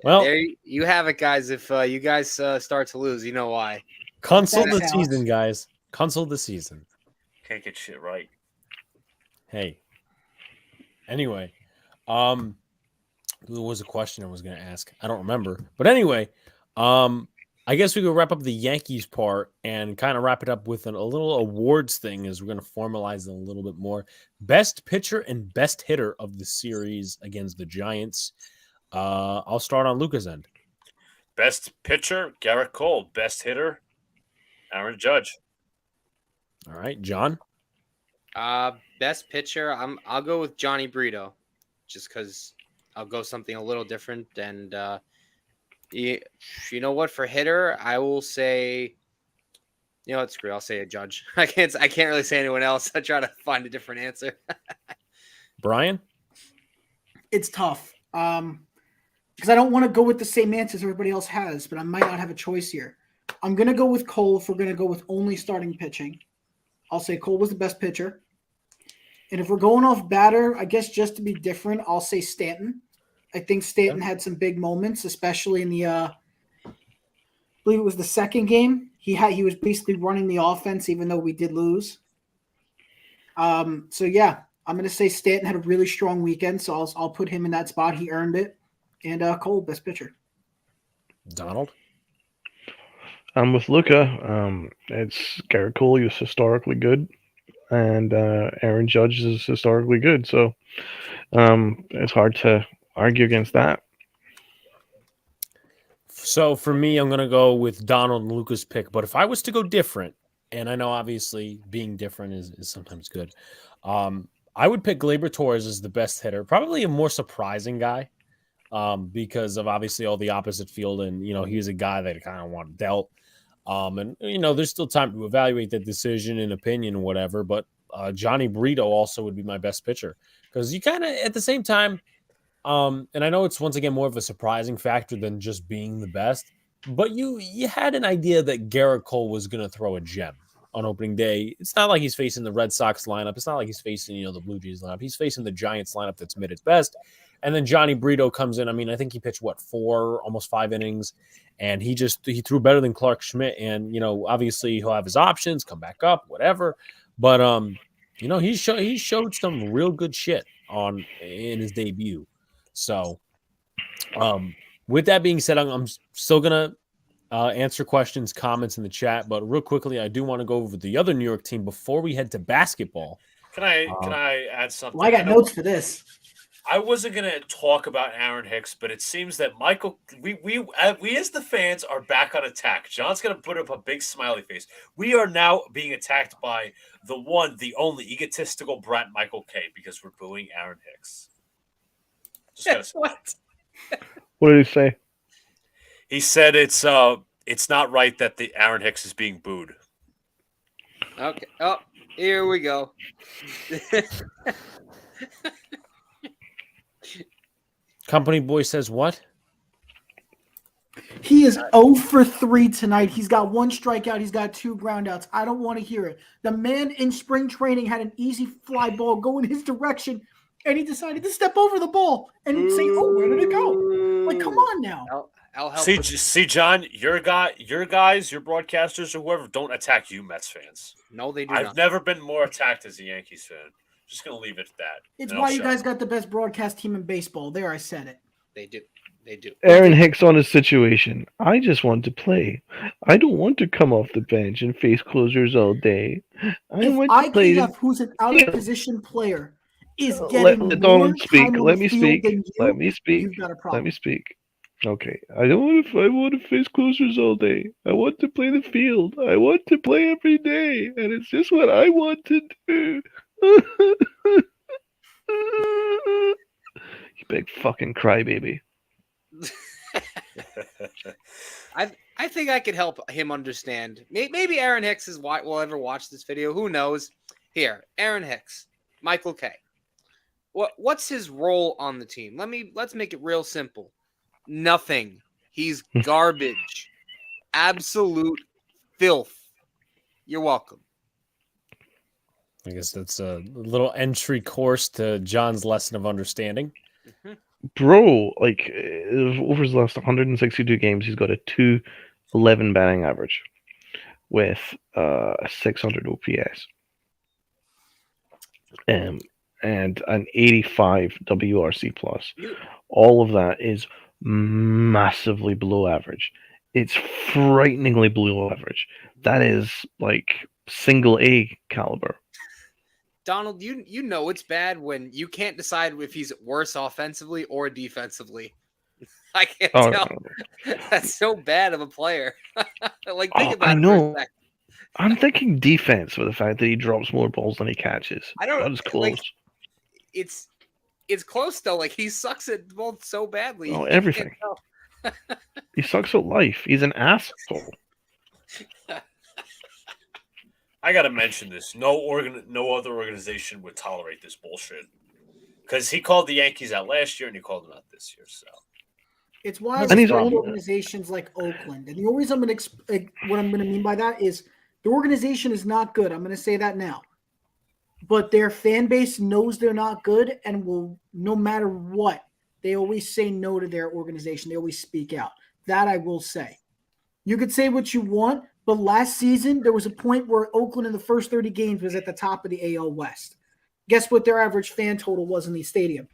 Well, There you have it, guys. If you guys start to lose, you know why. console the Thanks, season, Alex. guys. Console the season. Can't get shit right. Hey. Anyway, there was a question I was going to ask. I don't remember. But anyway, I guess we could wrap up the Yankees part and kind of wrap it up with a little awards thing as we're going to formalize it a little bit more. Best pitcher and best hitter of the series against the Giants. I'll start on Luca's end. Best pitcher, Garrett Cole. Best hitter, Aaron Judge. All right, John. Best pitcher, I'll go with Johnny Brito, just because I'll go something a little different. And you know what? For hitter, I will say, it's great. I'll say a Judge. I can't really say anyone else. I try to find a different answer. Brian. It's tough. Because I don't want to go with the same answers everybody else has, but I might not have a choice here. I'm going to go with Cole if we're going to go with only starting pitching. I'll say Cole was the best pitcher. And if we're going off batter, I guess just to be different, I'll say Stanton. I think Stanton had some big moments, especially in the I believe it was the second game. He was basically running the offense even though we did lose. So yeah, I'm going to say Stanton had a really strong weekend, so I'll put him in that spot. He earned it. And Cole, best pitcher. Donald. I'm with Luca. It's Garrett Cole. He was historically good, and Aaron Judge is historically good. So it's hard to argue against that. So for me, I'm going to go with Donald and Luca's pick. But if I was to go different, and I know obviously being different is sometimes good, I would pick Gleyber Torres as the best hitter. Probably a more surprising guy because of obviously all the opposite field. And, he was a guy that I kind of want dealt. And there's still time to evaluate that decision and opinion and whatever. But Johnny Brito also would be my best pitcher because you kind of at the same time. And I know it's once again more of a surprising factor than just being the best. But you had an idea that Garrett Cole was going to throw a gem on opening day. It's not like he's facing the Red Sox lineup. It's not like he's facing the Blue Jays lineup. He's facing the Giants lineup that's mid its best. And then Johnny Brito comes in. I mean, I think he pitched 4, almost 5 innings, and he threw better than Clark Schmidt. And obviously he'll have his options, come back up, whatever. But he showed some real good shit in his debut. So, with that being said, I'm still gonna answer questions, comments in the chat. But real quickly, I do want to go over the other New York team before we head to basketball. Can I add something? Well, I got notes for this. I wasn't going to talk about Aaron Hicks, but it seems that we as the fans are back on attack. John's going to put up a big smiley face. We are now being attacked by the one, the only egotistical brat Michael K because we're booing Aaron Hicks. What? What did he say? He said it's not right that the Aaron Hicks is being booed. Okay. Oh, here we go. Company boy says what? He is 0 for 3 tonight. He's got 1 strikeout. He's got 2 groundouts. I don't want to hear it. The man in spring training had an easy fly ball go in his direction, and he decided to step over the ball and say, "Oh, where did it go?" Like, come on now. I'll help. See, John, your guys, your broadcasters or whoever don't attack you, Mets fans. No, they do I've not. never been more attacked as a Yankees fan. Just gonna leave it at that. It's why you guys got the best broadcast team in baseball. There, I said it. They do. They do. Aaron Hicks on his situation. I just want to play. I don't want to come off the bench and face closers all day. I If want to play. IKF, who's an out of position player, is getting Let more Donald speak. time on Let the me field speak. than you, Let me speak. you've got a problem. Let me speak. Okay. I want to face closers all day. I want to play the field. I want to play every day, and it's just what I want to do. You big fucking crybaby. I think I could help him understand. Maybe Aaron Hicks will ever watch this video. Who knows? Here, Aaron Hicks, Michael K. What's his role on the team? Let's make it real simple. Nothing. He's garbage. Absolute filth. You're welcome. I guess that's a little entry course to John's lesson of understanding. Mm-hmm. Bro, like over his last 162 games, he's got a 211 batting average with a 600 OPS and an 85 WRC plus. All of that is massively below average. It's frighteningly below average. That is like single A caliber. Donald, you know it's bad when you can't decide if he's worse offensively or defensively. I can't tell. No. That's so bad of a player. Like, think about it. I know. I'm thinking defense for the fact that he drops more balls than he catches. I don't know. That is close. Like, it's close though. Like, he sucks at both so badly. Oh, everything. He sucks at life. He's an asshole. I gotta mention this. No other organization would tolerate this bullshit. Because he called the Yankees out last year and he called them out this year. So it's why I support organizations like Oakland. And the only reason what I'm gonna mean by that is the organization is not good. I'm gonna say that now. But their fan base knows they're not good and will, no matter what, they always say no to their organization. They always speak out. That I will say. You could say what you want, but last season, there was a point where Oakland in the first 30 games was at the top of the AL West. Guess what their average fan total was in the stadium?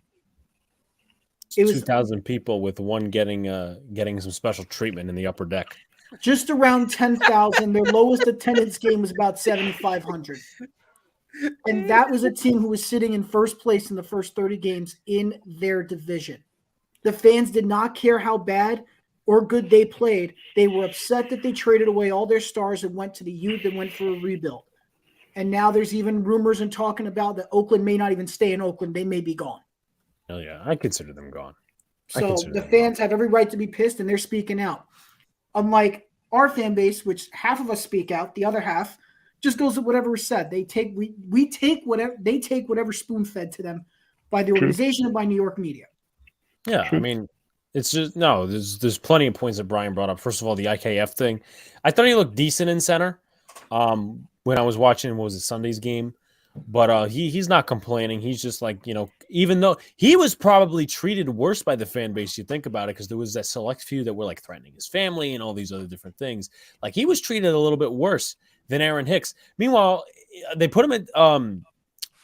It was 2,000 people with one getting some special treatment in the upper deck. Just around 10,000. Their lowest attendance game was about 7,500. And that was a team who was sitting in first place in the first 30 games in their division. The fans did not care how bad or good they played. They were upset that they traded away all their stars and went to the youth and went for a rebuild. And now there's even rumors and talking about that Oakland may not even stay in Oakland. They may be gone. Oh, yeah. I consider them gone. So the fans have every right to be pissed, and they're speaking out. Unlike our fan base, which half of us speak out, the other half just goes with whatever is said. They take whatever spoon fed to them by the organization and by New York media. Yeah, True. I mean, it's just no. There's plenty of points that Brian brought up. First of all, the IKF thing. I thought he looked decent in center. When I was watching, what was it, Sunday's game? But he's not complaining. He's just like, even though he was probably treated worse by the fan base, you think about it, because there was that select few that were like threatening his family and all these other different things. Like he was treated a little bit worse than Aaron Hicks. Meanwhile, they put him in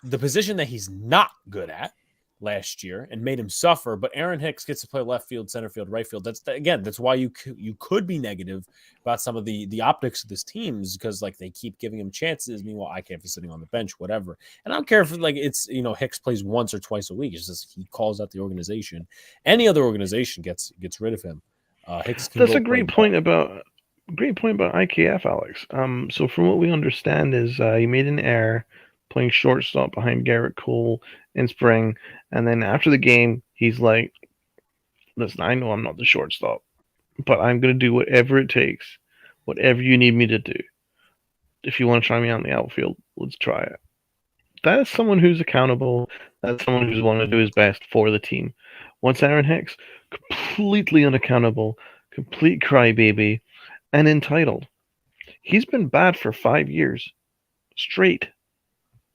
the position that he's not good at last year and made him suffer. But Aaron Hicks gets to play left field, center field, right field. That's why you could be negative about some of the optics of this team, is because like they keep giving him chances. Meanwhile, IKF is sitting on the bench, whatever. And I don't care if like it's Hicks plays once or twice a week. It's just he calls out the organization. Any other organization gets rid of him. Hicks. That's a great point about IKF, Alex. So from what we understand is he made an error playing shortstop behind Garrett Cole in spring, and then after the game, he's like, "Listen, I know I'm not the shortstop, but I'm going to do whatever it takes, whatever you need me to do. If you want to try me out in the outfield, let's try it." That is someone who's accountable. That's someone who's wanting to do his best for the team. Once Aaron Hicks, completely unaccountable, complete crybaby, and entitled. He's been bad for 5 years straight.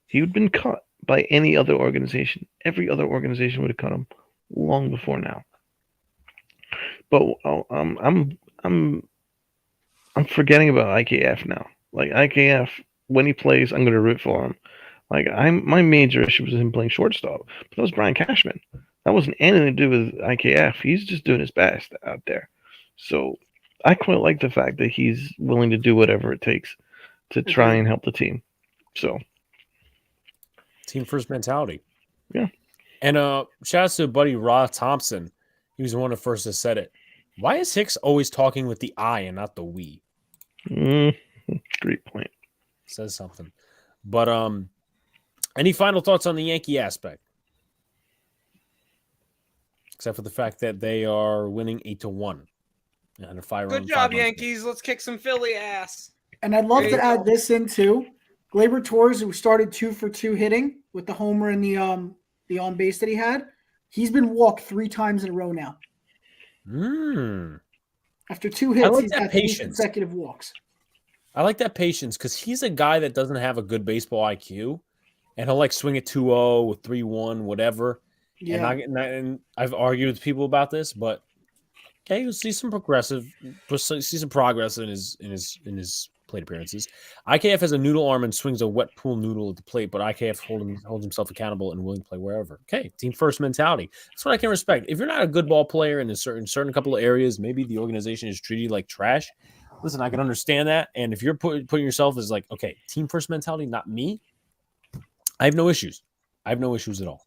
He would have been cut by any other organization. Every other organization would have cut him long before now. But I'm forgetting about IKF now. Like IKF, when he plays, I'm going to root for him. Like my major issue was him playing shortstop, but that was Brian Cashman. That wasn't anything to do with IKF. He's just doing his best out there. So I quite like the fact that he's willing to do whatever it takes to try and help the team. So team first mentality. Yeah. And shout out to buddy Ra Thompson. He was one of the first that said it. Why is Hicks always talking with the I and not the we? Great point. Says something. But any final thoughts on the Yankee aspect? Except for the fact that they are winning 8-1. And a 5 Good job, Yankees. Let's kick some Philly ass. And I'd love to add this in too. Gleyber Torres, who started 2 for 2 hitting with the homer and the on base that he had, he's been walked 3 times in a row now. After 2 hits, like he's that got 3 patience. consecutive walks. I like that patience because he's a guy that doesn't have a good baseball IQ, and he'll like swing at 2-0 or 3-1, whatever. Yeah. And I've argued with people about this, but okay, you'll see some progress in his plate appearances. IKF has a noodle arm and swings a wet pool noodle at the plate, but IKF holds himself accountable and willing to play wherever. Okay, team first mentality. That's what I can respect. If you're not a good ball player in a certain couple of areas, maybe the organization is treating you like trash. Listen, I can understand that. And if you're putting yourself as like, okay, team first mentality, not me, I have no issues. I have no issues at all.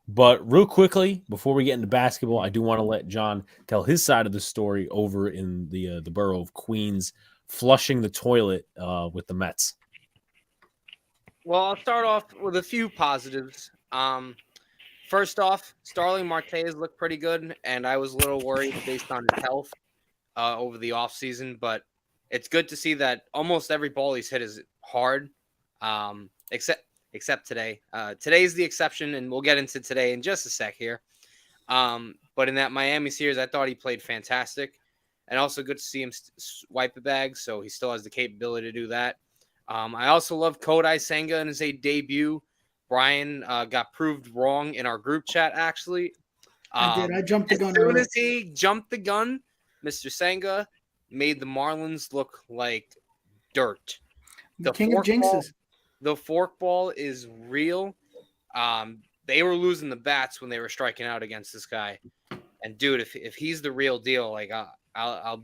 But real quickly, before we get into basketball, I do want to let John tell his side of the story over in the borough of Queens, flushing the toilet with the Mets. Well, I'll start off with a few positives. First off, Starling Marte looked pretty good, and I was a little worried based on his health over the offseason, but it's good to see that almost every ball he's hit is hard, except today. Today's the exception, and we'll get into today in just a sec here. But in that Miami series, I thought he played fantastic, and also good to see him wipe a bag, so he still has the capability to do that. I also love Kodai Senga in his debut. Brian got proved wrong in our group chat, actually. I did. I jumped the gun. As soon as he jumped the gun, Mr. Senga made the Marlins look like dirt. The king of jinxes. The forkball is real. They were losing the bats when they were striking out against this guy. And dude, if he's the real deal, like I'll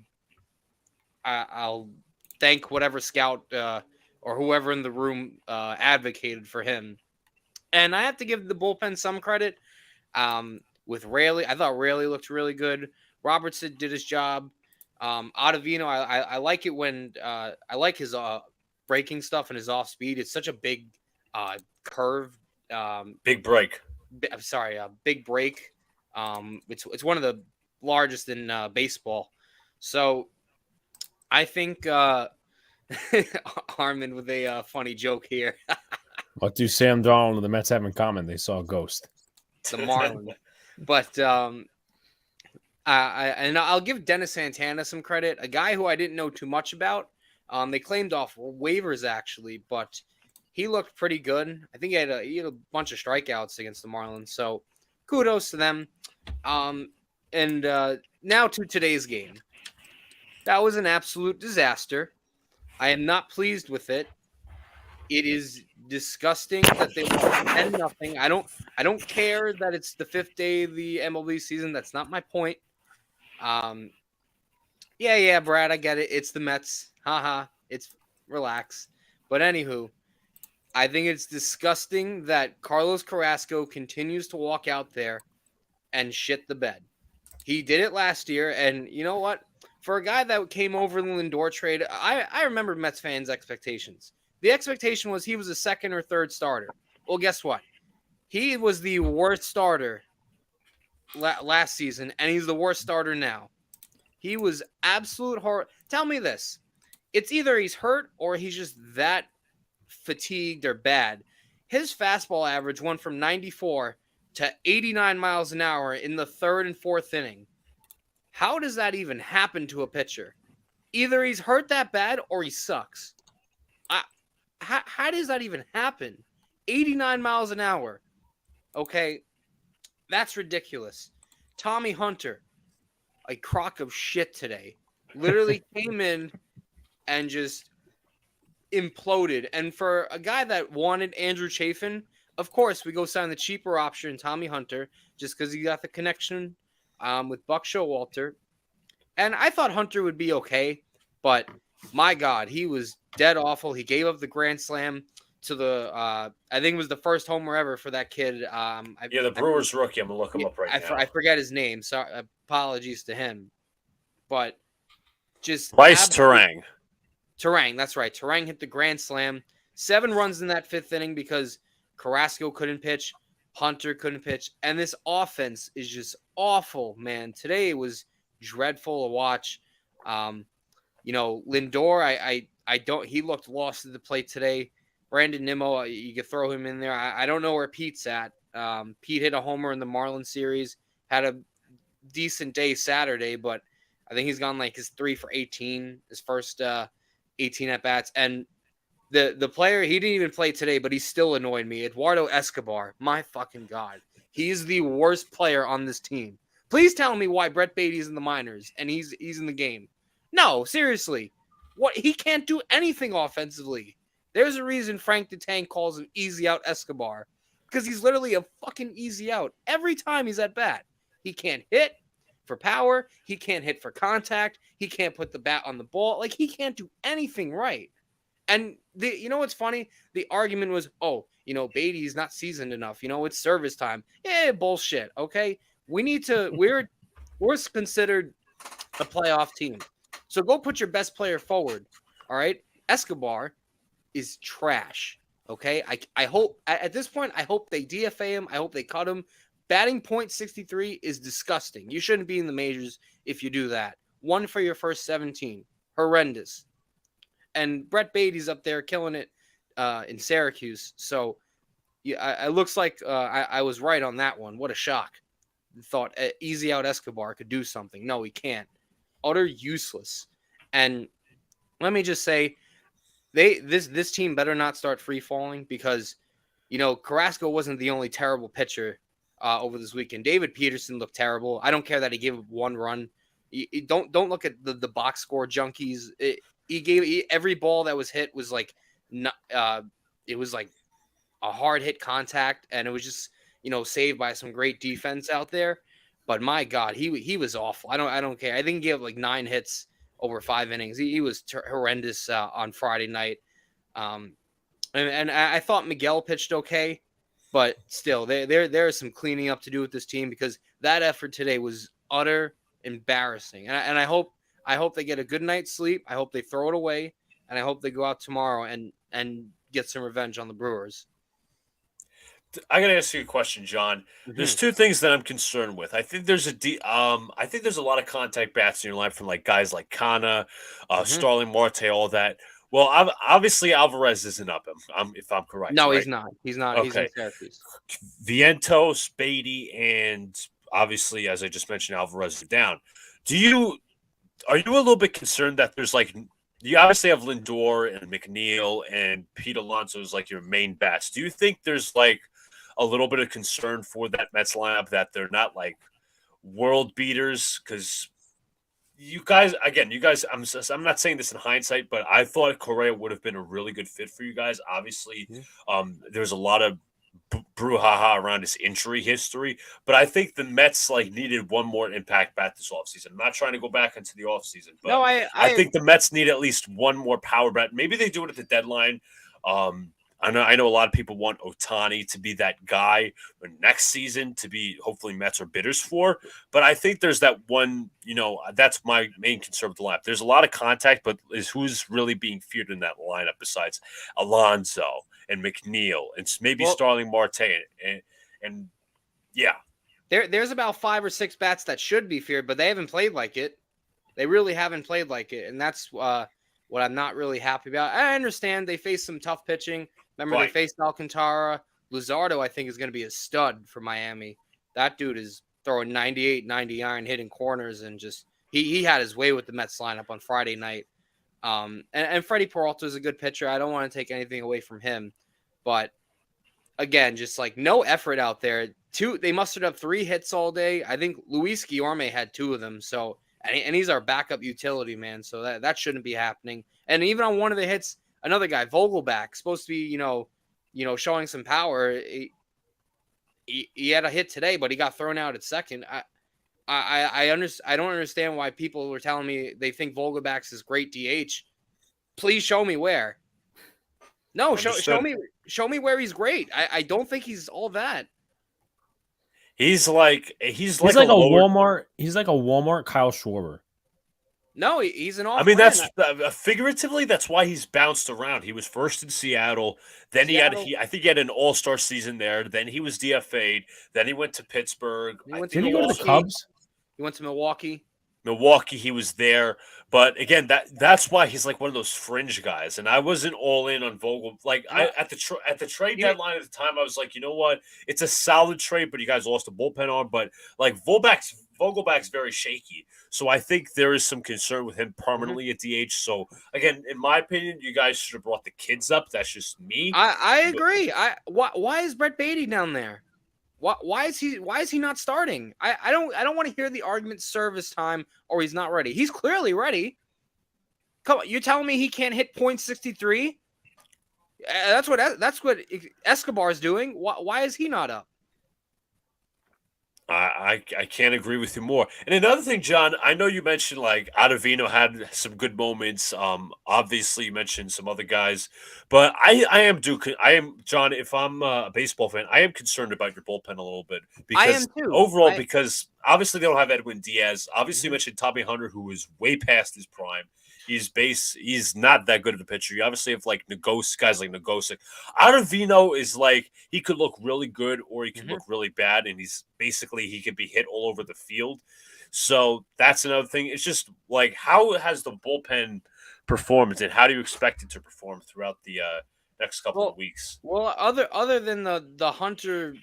thank whatever scout or whoever in the room advocated for him. And I have to give the bullpen some credit. With Raley, I thought Raley looked really good. Robertson did his job. Ottavino, I like it when I like his breaking stuff and his off speed. It's such a big curve. Big break. Big break. It's one of the largest in baseball. So I think Armin with a funny joke here. What do Sam Darnold and the Mets have in common? They saw a ghost. The Marlins. But and I'll give Dennis Santana some credit, a guy who I didn't know too much about. They claimed off waivers actually, but he looked pretty good. I think he had a bunch of strikeouts against the Marlins, so kudos to them. And now to today's game. That was an absolute disaster. I am not pleased with it. It is disgusting that they lost 10-0. I don't care that it's the 5th day of the MLB season. That's not my point. Yeah, Brad, I get it. It's the Mets. Haha. It's relax. But anywho, I think it's disgusting that Carlos Carrasco continues to walk out there and shit the bed. He did it last year, and you know what? For a guy that came over the Lindor trade, I remember Mets fans' expectations. The expectation was he was a second or third starter. Well, guess what? He was the worst starter last season, and he's the worst starter now. He was absolute horror. Tell me this. It's either he's hurt or he's just that fatigued or bad. His fastball average went from 94 to 89 miles an hour in the 3rd and 4th inning. How does that even happen to a pitcher? Either he's hurt that bad or he sucks. How does that even happen? 89 miles an hour. Okay, that's ridiculous. Tommy Hunter, a crock of shit today, literally came in and just imploded. And for a guy that wanted Andrew Chafin, of course, we go sign the cheaper option, Tommy Hunter, just because he got the connection with Buck Showalter. And I thought Hunter would be okay, but my God, he was dead awful. He gave up the grand slam to the, I think it was the first homer ever for that kid. The Brewers rookie. I'm going to look him up right now. I forget his name, so apologies to him. But just Bryce Terang. Terang, that's right. Terang hit the grand slam. 7 runs in that 5th inning because Carrasco couldn't pitch, Hunter couldn't pitch, and this offense is just awful, man. Today it was dreadful to watch. Lindor, I don't. He looked lost at the plate today. Brandon Nimmo, you could throw him in there. I don't know where Pete's at. Pete hit a homer in the Marlins series, had a decent day Saturday, but I think he's gone like his 3 for 18, his first 18 at bats. And the player, he didn't even play today, but he still annoyed me. Eduardo Escobar, my fucking God, he's the worst player on this team. Please tell me why Brett Beatty's in the minors and he's in the game. No, seriously, what he can't do anything offensively. There's a reason Frank the Tank calls him Easy Out Escobar, because he's literally a fucking easy out every time he's at bat. He can't hit for power. He can't hit for contact. He can't put the bat on the ball. Like, he can't do anything right. And you know what's funny? The argument was, Beatty's not seasoned enough. It's service time. Yeah, bullshit. Okay, we're considered a playoff team. So go put your best player forward. All right, Escobar is trash. Okay, I hope at this point, I hope they DFA him. I hope they cut him. Batting .63 is disgusting. You shouldn't be in the majors if you do that. 1 for your first 17. Horrendous. And Brett Beatty's up there killing it in Syracuse. So it looks like I was right on that one. What a shock. Thought Easy Out Escobar could do something. No, he can't. Utter useless. And let me just say, this team better not start free falling, because Carrasco wasn't the only terrible pitcher over this weekend. David Peterson looked terrible. I don't care that he gave up 1 run. Don't look at the box score junkies. Every ball that was hit was like it was like a hard hit contact, and it was just saved by some great defense out there. But my God, he was awful. I don't care. I think he gave like 9 hits over 5 innings. He was horrendous on Friday night. And I thought Miguel pitched okay, but still, there is some cleaning up to do with this team, because that effort today was utter embarrassing. And I hope they get a good night's sleep. I hope they throw it away, and I hope they go out tomorrow and get some revenge on the Brewers. I gotta ask you a question, John. There's two things that I'm concerned with. I think there's I think there's a lot of contact bats in your line from like guys like Kana, Starling Marte, all that. Well, obviously Alvarez isn't up him. If I'm correct. No, right? he's not. He's not. He's in Okay. Syracuse. Vientos, Beatty, and obviously, as I just mentioned, Alvarez are down. Are you a little bit concerned that there's like you obviously have Lindor and McNeil and Pete Alonso as like your main bats? Do you think there's like a little bit of concern for that Mets lineup that they're not like world beaters? Because you guys, I'm not saying this in hindsight, but I thought Correa would have been a really good fit for you guys. Obviously, there's a lot of brouhaha around his injury history, but I think the Mets like needed one more impact bat this offseason. I'm not trying to go back into the offseason, but No, I think the Mets need at least one more power bat. Maybe they do it at the deadline. I know a lot of people want Ohtani to be that guy next season to be hopefully Mets or bidders for, but I think there's that one, that's my main concern with the lineup. There's a lot of contact, but who's really being feared in that lineup besides Alonso and McNeil and maybe Starling Marte and yeah. There's about 5 or 6 bats that should be feared, but they haven't played like it. They really haven't played like it, and that's what I'm not really happy about. I understand they faced some tough pitching. Remember, They faced Alcantara. Luzardo, I think, is going to be a stud for Miami. That dude is throwing 98, 99, hitting corners, and just he had his way with the Mets lineup on Friday night. And Freddie Peralta is a good pitcher. I don't want to take anything away from him. But, again, just like no effort out there. They mustered up 3 hits all day. I think Luis Guillorme had 2 of them. So, and he's our backup utility man. So that shouldn't be happening. And even on one of the hits, another guy, Vogelback, supposed to be, showing some power. He had a hit today, but he got thrown out at second. I don't understand why people were telling me they think Vogelback's is great DH. Please show me where. No, show me where he's great. I don't think he's all that. He's like a Walmart. He's like a Walmart Kyle Schwarber. No, he's an off. I mean, that's figuratively. That's why he's bounced around. He was first in Seattle. Then I think he had an all-star season there. Then he was DFA'd. Then he went to Pittsburgh. Did he go to the Cubs? He went to Milwaukee. He was there. But again, that's why he's like one of those fringe guys. And I wasn't all in on Vogel. Like at the trade deadline at the time, I was like, you know what? It's a solid trade, but you guys lost a bullpen arm. But like Vogelback's very shaky. So I think there is some concern with him permanently at DH. So again, in my opinion, you guys should have brought the kids up. That's just me. I agree. Why is Brett Beatty down there? Why is he not starting? I don't want to hear the argument service time or he's not ready. He's clearly ready. Come on, you're telling me he can't hit .63? That's what Escobar's doing. Why is he not up? I can't agree with you more. And another thing, John, I know you mentioned like Ottavino had some good moments. Obviously you mentioned some other guys, but I am John. If I'm a baseball fan, I am concerned about your bullpen a little bit because overall, because obviously they don't have Edwin Diaz. Obviously you mentioned Tommy Hunter, who is way past his prime. He's not that good of a pitcher. You obviously have like guys like Nogosic. Ottavino is like he could look really good or he could look really bad, and he could be hit all over the field. So that's another thing. It's just like how has the bullpen performed, and how do you expect it to perform throughout the next couple of weeks? Well, other than the Hunter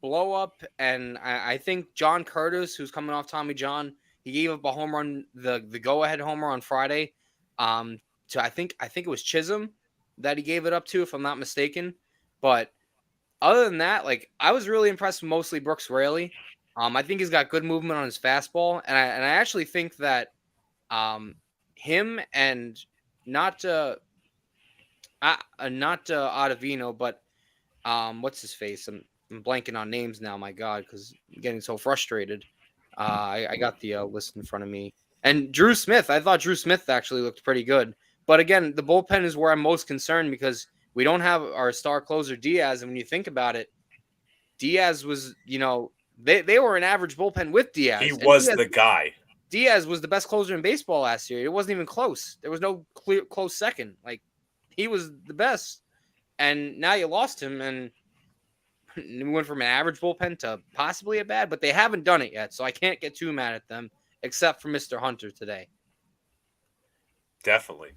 blow up, and I think John Curtis, who's coming off Tommy John, he gave up a home run, the go ahead homer on Friday. To I think it was Chisholm that he gave it up to, if I'm not mistaken. But other than that, like I was really impressed with mostly Brooks Raley. I think he's got good movement on his fastball, and I actually think that him and not Ottavino, but what's his face? I'm blanking on names now. My God, because I'm getting so frustrated. I got the list in front of me. And Drew Smith, I thought Drew Smith actually looked pretty good. But again, the bullpen is where I'm most concerned because we don't have our star closer Diaz. And when you think about it, Diaz was, they were an average bullpen with Diaz. He was the guy. Diaz was the best closer in baseball last year. It wasn't even close. There was no close second. Like, he was the best. And now you lost him. And We went from an average bullpen to possibly a bad, but they haven't done it yet, so I can't get too mad at them, except for Mr. Hunter today. Definitely.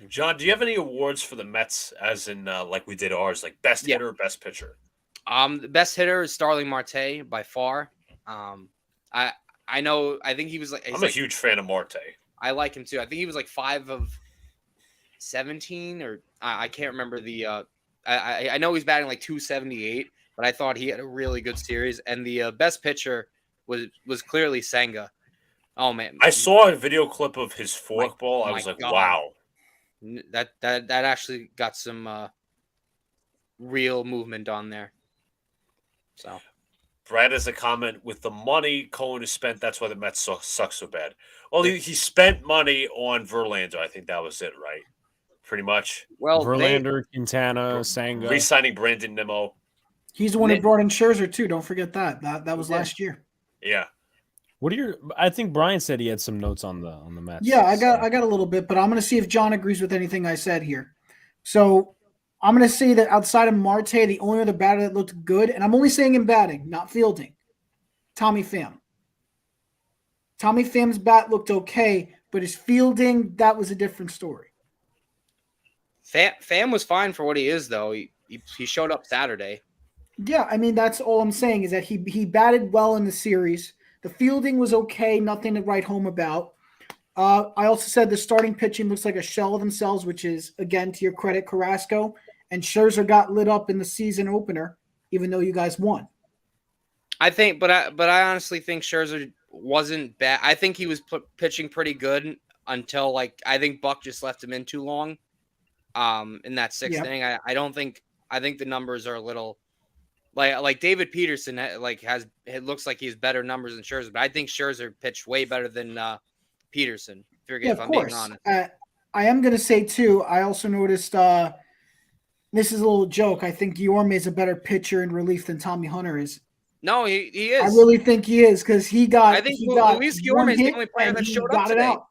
John, do you have any awards for the Mets, as in like we did ours, like best hitter, best pitcher? The best hitter is Starling Marte by far. I think he was like. I'm a huge fan of Marte. I like him too. I think he was like 5 of 17, or I can't remember the. I know he's batting like 278, but I thought he had a really good series. And the best pitcher was clearly Senga. Oh man, I saw a video clip of his forkball. I was like, God. wow. That actually got some real movement on there. So, Brad has a comment: with the money Cohen has spent, that's why the Mets suck so bad. Well, he spent money on Verlander. I think that was it, right? Pretty much. Well, Verlander, Quintana, Senga, re-signing Brandon Nimmo. He's the one who brought in Scherzer too. Don't forget that. That was last year. Yeah. What are your? I think Brian said he had some notes on the Mets. Yeah, I got a little bit, but I'm going to see if John agrees with anything I said here. So I'm going to say that outside of Marte, the only other batter that looked good, and I'm only saying in batting, not fielding, Tommy Pham. Tommy Pham's bat looked okay, but his fielding, that was a different story. Pham was fine for what he is, though. He showed up Saturday. Yeah, I mean, that's all I'm saying is that he batted well in the series. The fielding was okay, nothing to write home about. I also said the starting pitching looks like a shell of themselves, which is, again, to your credit, Carrasco. And Scherzer got lit up in the season opener, even though you guys won. I think, but I honestly think Scherzer wasn't bad. I think he was pitching pretty good until, I think Buck just left him in too long in that sixth inning. I think the numbers are a little like David Peterson it looks like he's better numbers than Scherzer, but I think Scherzer pitched way better than Peterson. If I'm being honest. I am going to say too, I also noticed this is a little joke. I think Guillorme is a better pitcher in relief than Tommy Hunter is. No, he is. I really think he is because he got. I think Luis Guillorme is the only player that showed up today. Out.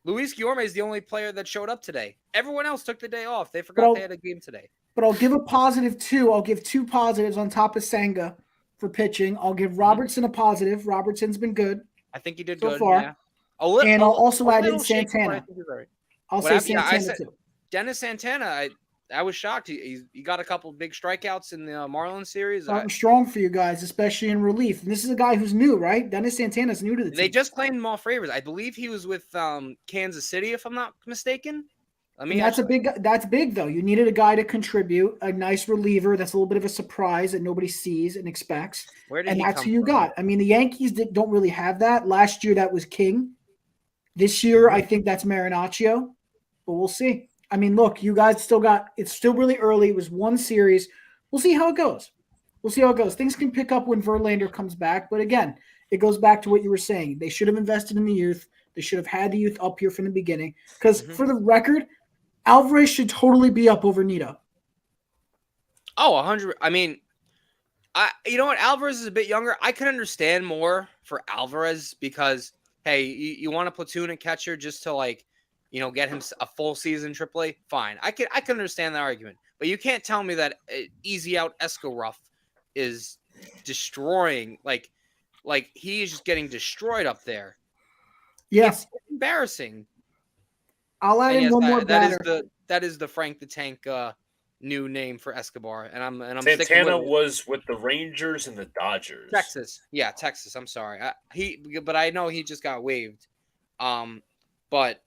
Luis Guillorme is the only player that showed up today. Everyone else took the day off. They forgot they had a game today. But I'll give a positive too. I'll give 2 positives on top of Senga for pitching. I'll give Robertson a positive. Robertson's been good. I think he did so good far. Yeah. And I'll also add in Santana. I'll say Santana too. Dennis Santana, I was shocked. He got a couple big strikeouts in the Marlins series. Starting strong for you guys, especially in relief. And this is a guy who's new, right? Dennis Santana's new to the team. They just claimed him off waivers. I believe he was with Kansas City, if I'm not mistaken. That's big though. You needed a guy to contribute, a nice reliever that's a little bit of a surprise that nobody sees and expects. And that's who you got. I mean, the Yankees don't really have that. Last year that was King. This year I think that's Marinaccio, but we'll see. I mean, look, you guys it's still really early. It was one series. We'll see how it goes. Things can pick up when Verlander comes back. But again, it goes back to what you were saying. They should have invested in the youth. They should have had the youth up here from the beginning. Because for the record, Alvarez should totally be up over Nito. Oh, 100. I mean, you know what? Alvarez is a bit younger. I can understand more for Alvarez because, hey, you want a platoon and catcher just to get him a full season AAA. Fine, I can understand that argument. But you can't tell me that easy out Escoruff is destroying like he is just getting destroyed up there. Yeah, it's embarrassing. I'll add in one more batter. That is the Frank the Tank new name for Escobar, and I'm Santana was with the Rangers and the Dodgers. Texas. I'm sorry. But I know he just got waived. But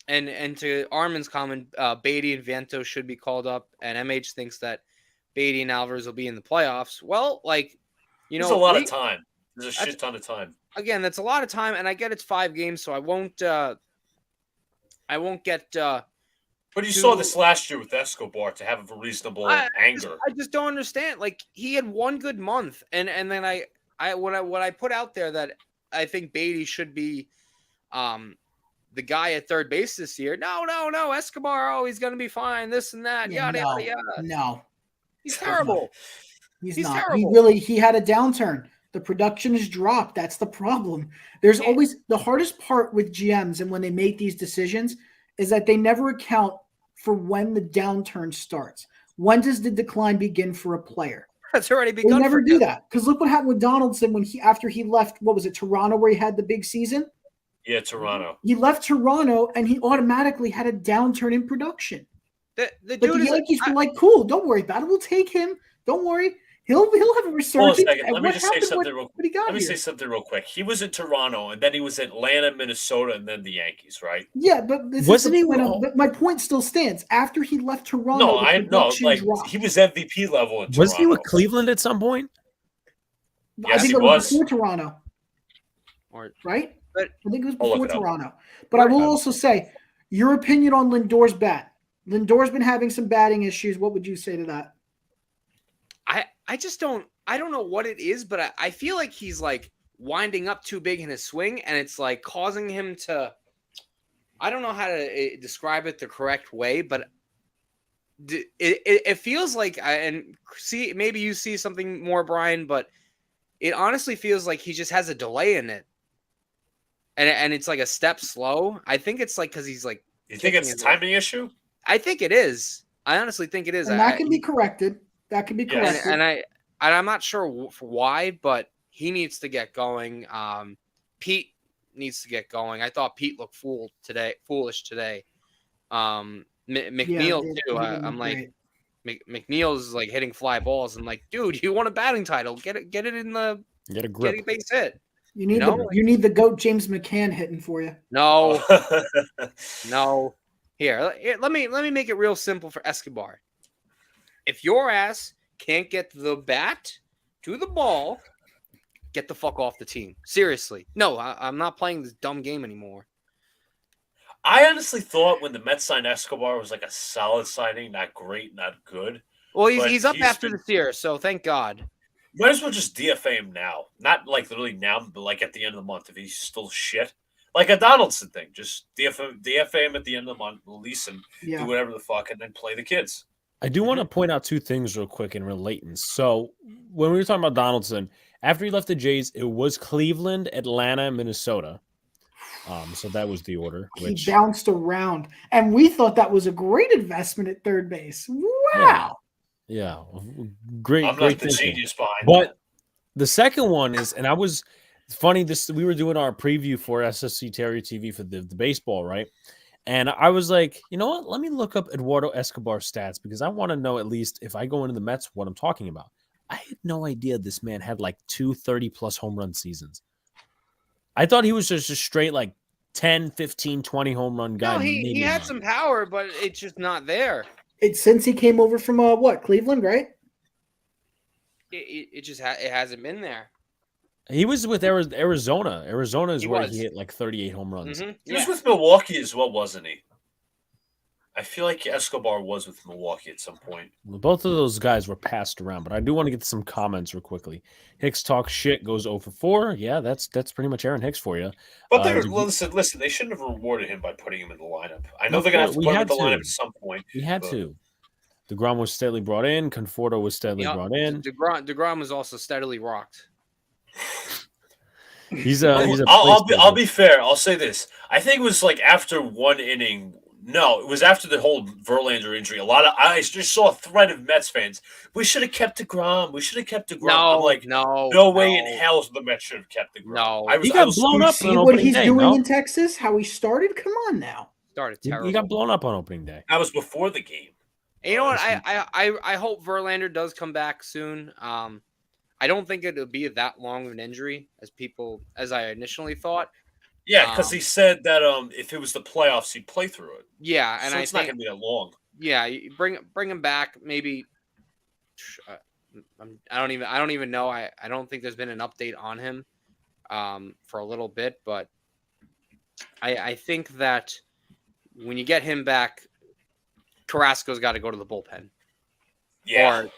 and to Armin's comment, Beatty and Vientos should be called up, and MH thinks that Beatty and Alvarez will be in the playoffs. Well, there's a lot of time. There's a shit ton of time. Again, that's a lot of time, and I get it's 5 games, so I won't get. But you saw this last year with Escobar to have a reasonable anger. I just don't understand. He had one good month, and then what I put out there that I think Beatty should be, the guy at third base this year. No, Escobar. Oh, he's gonna be fine. This and that. Yada yada. No, he's terrible. He's not. Terrible. He had a downturn. The production has dropped. That's the problem. There's always the hardest part with GMs and when they make these decisions is that they never account for when the downturn starts. when does the decline begin for a player? That's already They begun. never for do him. that. Because look what happened with Donaldson after he left, what was it, Toronto, where he had the big season? Yeah, Toronto. He left Toronto and he automatically had a downturn in production. The But dude the is Yankees were like, cool, don't worry about it. We'll take him. Don't worry. He'll have a Hold on a resurgence. second. And Let me what just say happened something when real he got Let me here? say something real quick. He was in Toronto, and then he was in Atlanta, Minnesota, and then the Yankees, right? Yeah, but this Wasn't is he- but my point still stands. After he left Toronto, No, the I know. production Like dropped. he was MVP level in Was he Toronto. with Cleveland at some point? I Yes, think he it was was. before Toronto, Or, right? but I think it was I'll look before it up. Toronto. But I will also say, your opinion on Lindor's bat. Lindor's been having some batting issues. What would you say to that? I just don't know what it is, but I feel like he's like winding up too big in his swing, and it's like causing him to. I don't know how to describe it the correct way, but it feels like and see maybe you see something more, Brian, but it honestly feels like he just has a delay in it, and it's like a step slow. I think it's like because he's like. You think it's a timing issue? I think it is. I honestly think it is. And that can be corrected. That can be Yes. corrected. And I'm not sure why, but he needs to get going. Pete needs to get going. I thought Pete looked foolish today. McNeil too. I'm like McNeil's like hitting fly balls. I'm like, dude, you want a batting title? Get it in the Get a grip. get a base hit. You need you need the GOAT James McCann hitting for you. No, no. Here, let me make it real simple for Escobar. If your ass can't get the bat to the ball, get the fuck off the team. Seriously. No, I'm not playing this dumb game anymore. I honestly thought when the Mets signed Escobar was like a solid signing, not great, not good. Well, But he's up he's after been- this year, so thank God. Might as well just DFA him now. Not like literally now, but like at the end of the month if he's still shit. Like a Donaldson thing. Just DFA him at the end of the month, release him, do whatever the fuck, and then play the kids. I do want to point out two things real quick in relating. So when we were talking about Donaldson, after he left the Jays, it was Cleveland, Atlanta, and Minnesota. So that was the order. He bounced around, and we thought that was a great investment at third base. Wow. Yeah. Great. I'm great not the thinking. genius behind But the second one is, and I was funny, we were doing our preview for SSC Terry TV for the baseball, right? And I was like, you know what? Let me look up Eduardo Escobar's stats because I want to know at least if I go into the Mets what I'm talking about. I had no idea this man had like 2 30-plus home run seasons. I thought he was just a straight like 10, 15, 20 home run guy. No, he had some power, but it's just not there. It's since he came over from Cleveland, right? It just it hasn't been there. He was with Arizona. Arizona is where was. he hit like 38 home runs. Mhm. He was with Milwaukee as well, wasn't he? I feel like Escobar was with Milwaukee at some point. Both of those guys were passed around, but I do want to get some comments real quickly. Hicks talks shit, goes 0 for 4. Yeah, that's pretty much Aaron Hicks for you. But listen, they shouldn't have rewarded him by putting him in the lineup. I know they're going to have to put him in the lineup at some point. We had to. DeGrom was steadily brought in. Conforto was steadily brought in. DeGrom was also steadily rocked. I'll be fair. I'll say this. I think it was like after one inning. No, it was after the whole Verlander injury. I just saw a thread of Mets fans. We should have kept DeGrom. We should have kept DeGrom. No, I'm like, no way in hell the Mets should have kept DeGrom. No, he got blown up. See what he's doing in Texas? How he started? Come on now. Started terrible. He got blown up on opening day. That was before the game. And you know what? I hope Verlander does come back soon. I don't think it'll be that long of an injury as I initially thought. Yeah, because he said that if it was the playoffs, he'd play through it. Yeah, and so it's not going to be that long. Yeah, you bring him back. Maybe I don't even know. I don't think there's been an update on him for a little bit, but I think that when you get him back, Carrasco's got to go to the bullpen. Yeah. Or,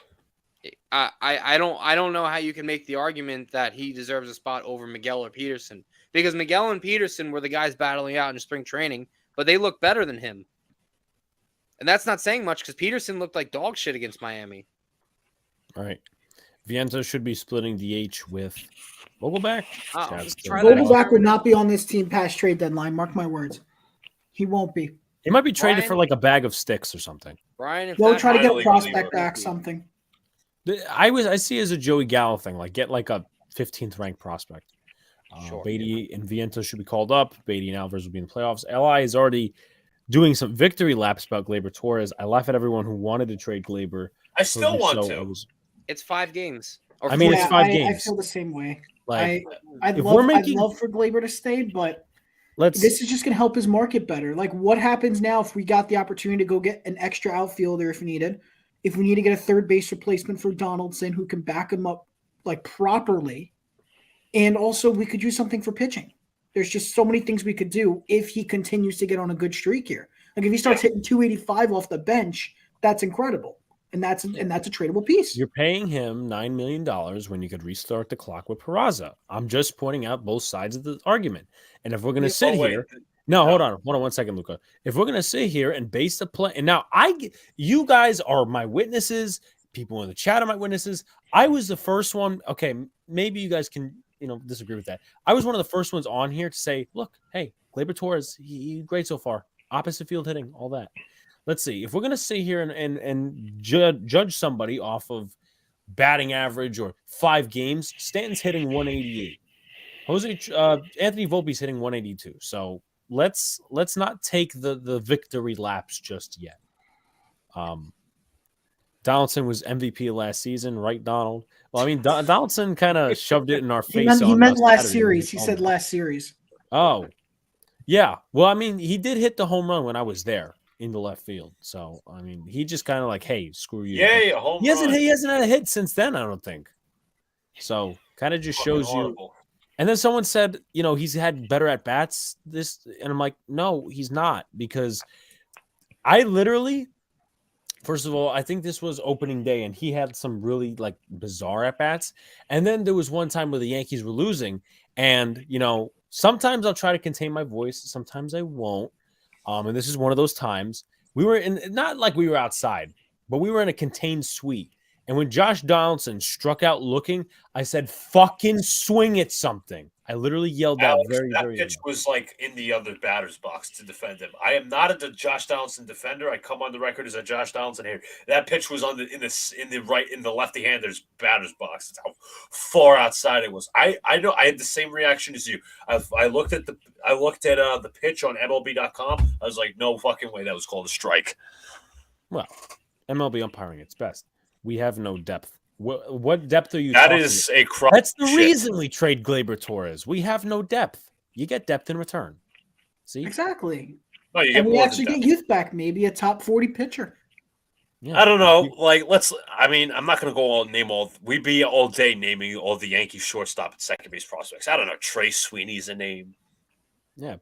I don't know how you can make the argument that he deserves a spot over Miguel or Peterson, because Miguel and Peterson were the guys battling out in spring training, but they look better than him. And that's not saying much because Peterson looked like dog shit against Miami. All right. Vientos should be splitting DH with Vogelback. Vogelback would not be on this team past trade deadline. Mark my words. He won't be. He might be traded Brian- for like a bag of sticks or something. Brian, if They'll that try to get a finally prospect really back, works. something. I see it as a Joey Gallo thing, like get like a 15th ranked prospect. Sure. Beatty and Vientos should be called up. Beatty and Alvarez will be in the playoffs. LI is already doing some victory laps about Gleyber Torres. I laugh at everyone who wanted to trade Gleyber. I still want So I to. was It's 5 games. Or I mean, four. it's 5 I games. feel the same way. Like, I'd if we're love, making- I'd love for Gleyber to stay, but let's this is just going to help his market better. Like, what happens now if we got the opportunity to go get an extra outfielder if needed? If we need to get a third base replacement for Donaldson who can back him up like properly, and also we could do something for pitching. There's just so many things we could do if he continues to get on a good streak here. Like if he starts hitting 285 off the bench, that's incredible, and that's a tradable piece. You're paying him $9 million when you could restart the clock with Peraza. I'm just pointing out both sides of the argument. And if we're going to sit here, hold on 1 second, Luca. If we're going to sit here and base the play, and now you guys are my witnesses. People in the chat are my witnesses. I was the first one. Okay, maybe you guys can disagree with that. I was one of the first ones on here to say, look, hey, Gleyber Torres, he's great so far. Opposite field hitting, all that. Let's see. If we're going to sit here and judge somebody off of batting average or 5 games, Stanton's hitting 188. Anthony Volpe's hitting 182. So let's not take the victory laps just yet. Donaldson was MVP last season, right, Donald? Well, I mean, Donaldson kind of shoved it in our face. He meant last Saturday. series. He said last series. Oh, yeah. Well, I mean, he did hit the home run when I was there in the left field. So, I mean, he just kind of like, hey, screw you. Yay, a home He hasn't run. had a hit since then, I don't think. So, kind of just Fucking shows horrible. you. And then someone said, he's had better at bats and I'm like, no, he's not, because I literally, first of all, I think this was opening day and he had some really like bizarre at bats. And then there was one time where the Yankees were losing, and sometimes I'll try to contain my voice, sometimes I won't. And this is one of those times. We were not like we were outside, but we were in a contained suite. And when Josh Donaldson struck out looking, I said, fucking swing at something. I literally yelled out Alex, very, that very pitch loud. was like in the other batter's box to defend him. I am not a Josh Donaldson defender. I come on the record as a Josh Donaldson here. That pitch was in the lefty-hander's batter's box. That's how far outside it was. I know I had the same reaction as you. I looked at the pitch on MLB.com. I was like, no fucking way that was called a strike. Well, MLB umpiring its best. We have no depth. What depth are you That talking is about? a crop. That's the reason we trade Gleyber Torres. We have no depth. You get depth in return. See? Exactly. No, you get And we more actually than get that. youth back, maybe a top 40 pitcher. Yeah. I don't know. Like, I'm not going to go name all. We'd be all day naming all the Yankees shortstop and second base prospects. I don't know. Trey Sweeney's a name. Yeah.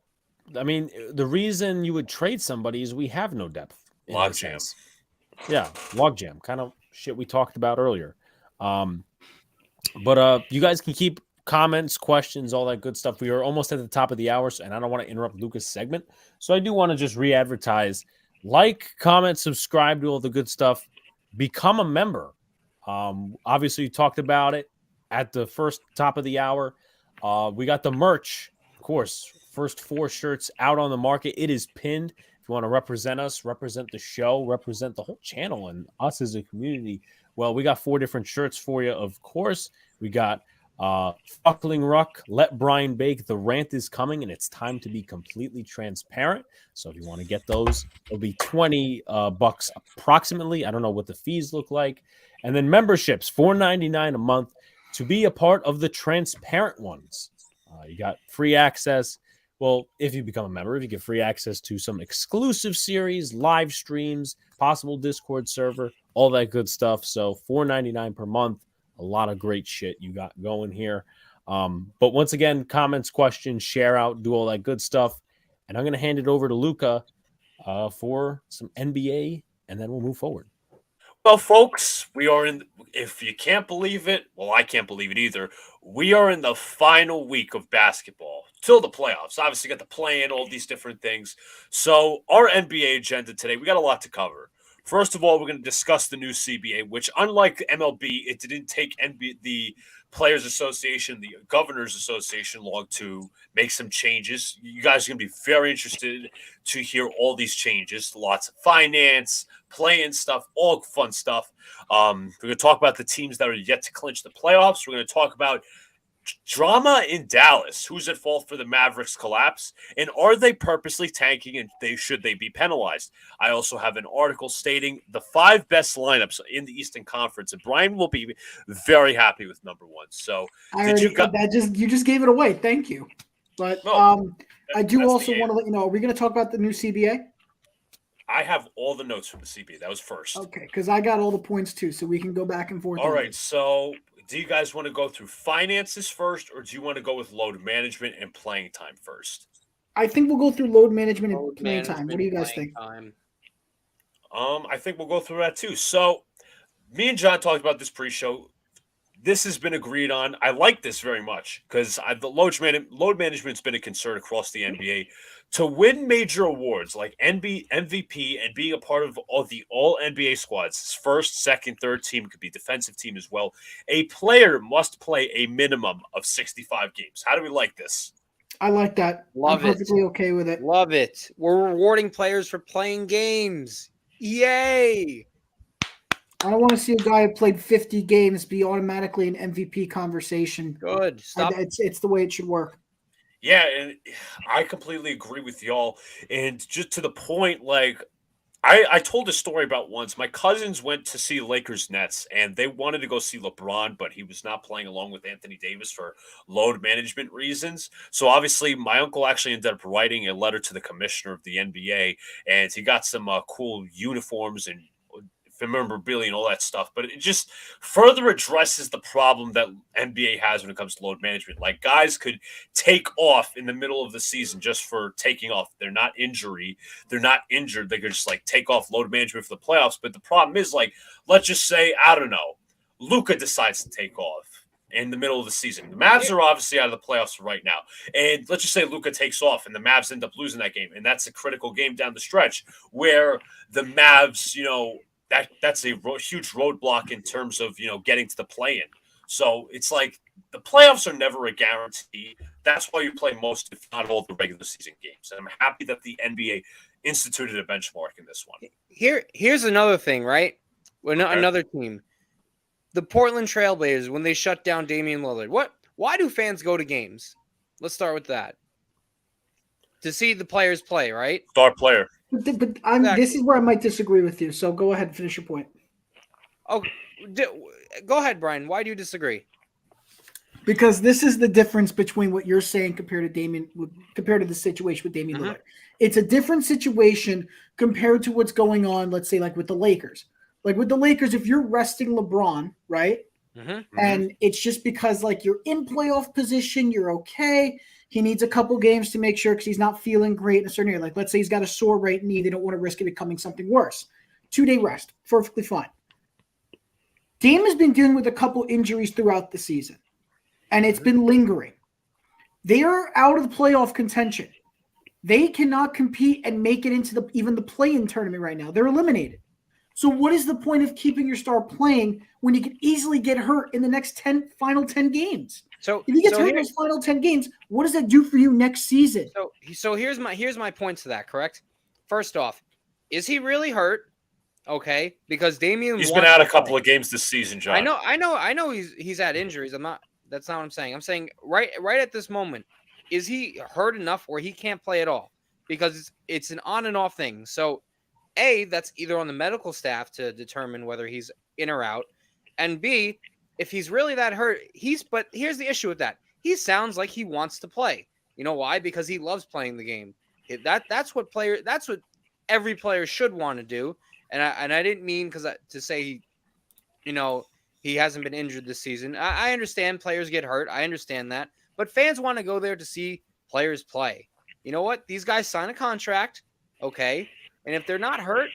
I mean, the reason you would trade somebody is we have no depth. in a Logjam. sense. Yeah, logjam, kind of shit we talked about earlier. But you guys can keep comments, questions, all that good stuff. We are almost at the top of the hour, and I don't want to interrupt Lucas' segment. So I do want to just re-advertise. Like, comment, subscribe to all the good stuff. Become a member. Obviously, you talked about it at the first top of the hour. We got the merch, of course. First 4 shirts out on the market. It is pinned. If you want to represent us, represent the show, represent the whole channel and us as a community, well, we got 4 different shirts for you, of course. We got Fuckling Ruck, Let Brian Bake, The Rant is Coming, and it's time to be completely transparent. So if you want to get those, it'll be $20 approximately. I don't know what the fees look like. And then memberships, $4.99 a month to be a part of the transparent ones. You got free access. Well, if you become a member, if you get free access to some exclusive series, live streams, possible Discord server, all that good stuff. So $4.99 per month. A lot of great shit you got going here. But once again, comments, questions, share out, do all that good stuff. And I'm going to hand it over to Luca for some NBA, and then we'll move forward. Well, folks, we are in. If you can't believe it, well, I can't believe it either. We are in the final week of basketball till the playoffs. Obviously, got the play-in, all these different things. So our NBA agenda today, we got a lot to cover. First of all, we're going to discuss the new CBA, which, unlike MLB, it didn't take the Players Association, the Governors Association long to make some changes. You guys are going to be very interested to hear all these changes. Lots of finance, playing stuff, all fun stuff. We're going to talk about the teams that are yet to clinch the playoffs. We're going to talk about drama in Dallas. Who's at fault for the Mavericks collapse? And are they purposely tanking, and should they be penalized? I also have an article stating the 5 best lineups in the Eastern Conference, and Brian will be very happy with number 1. So you just gave it away. Thank you. But I do also want to let you know, are we going to talk about the new CBA? I have all the notes from the CBA. That was first. Okay, because I got all the points too, so we can go back and forth. All right, so do you guys want to go through finances first, or do you want to go with load management and playing time first? I think we'll go through load management and playing time. What do you guys think? I think we'll go through that too. So me and John talked about this pre-show. This has been agreed on. I like this very much because the load management's been a concern across the NBA. To win major awards like MVP and being a part of all the All-NBA squads, first, second, third team, could be defensive team as well, a player must play a minimum of 65 games. How do we like this? I like that. Love I'm perfectly okay with it. Love it. We're rewarding players for playing games. Yay! I don't want to see a guy who played 50 games be automatically an MVP conversation. Good. Stop. It's the way it should work. Yeah, and I completely agree with y'all. And just to the point, like, I told a story about once. My cousins went to see Lakers Nets, and they wanted to go see LeBron, but he was not playing along with Anthony Davis for load management reasons. So obviously, my uncle actually ended up writing a letter to the commissioner of the NBA, and he got some cool uniforms and memorabilia and all that stuff, but it just further addresses the problem that NBA has when it comes to load management. Like, guys could take off in the middle of the season just for taking off. They're not injured. They could just like take off load management for the playoffs. But the problem is, like, let's just say, I don't know, Luka decides to take off in the middle of the season. The Mavs are obviously out of the playoffs right now. And let's just say Luka takes off and the Mavs end up losing that game. And that's a critical game down the stretch where the Mavs, that's a huge roadblock in terms of, getting to the play-in. So it's like the playoffs are never a guarantee. That's why you play most, if not all, the regular season games. And I'm happy that the NBA instituted a benchmark in this one. Here's another thing, right? Another team. The Portland Trailblazers, when they shut down Damian Lillard. Why do fans go to games? Let's start with that. To see the players play, right? Star player. But this is where I might disagree with you. So go ahead and finish your point. Oh, go ahead, Brian. Why do you disagree? Because this is the difference between what you're saying compared to the situation with Damian Lillard. It's a different situation compared to what's going on, let's say, like with the Lakers. Like with the Lakers, if you're resting LeBron, right? And it's just because like you're in playoff position, you're okay. He needs a couple games to make sure because he's not feeling great in a certain area. Like, let's say he's got a sore right knee. They don't want to risk it becoming something worse. 2-day rest. Perfectly fine. Dame has been dealing with a couple injuries throughout the season, and it's been lingering. They are out of the playoff contention. They cannot compete and make it into even the play-in tournament right now. They're eliminated. So what is the point of keeping your star playing when you can easily get hurt in the next final 10 games? So if you get hurt in those final 10 games, what does that do for you next season? So here's my point to that, correct? First off, is he really hurt? Okay, because Damian—he's been out a couple of games this season, John. I know. He's had injuries. That's not what I'm saying. I'm saying right at this moment, is he hurt enough where he can't play at all? Because it's an on and off thing. So, A, that's either on the medical staff to determine whether he's in or out, and B, if he's really that hurt, but here's the issue with that. He sounds like he wants to play. You know why? Because he loves playing the game. That's what every player should want to do. And I didn't mean to say he hasn't been injured this season. I understand players get hurt. I understand that. But fans want to go there to see players play. You know what? These guys sign a contract, okay? And if they're not hurt,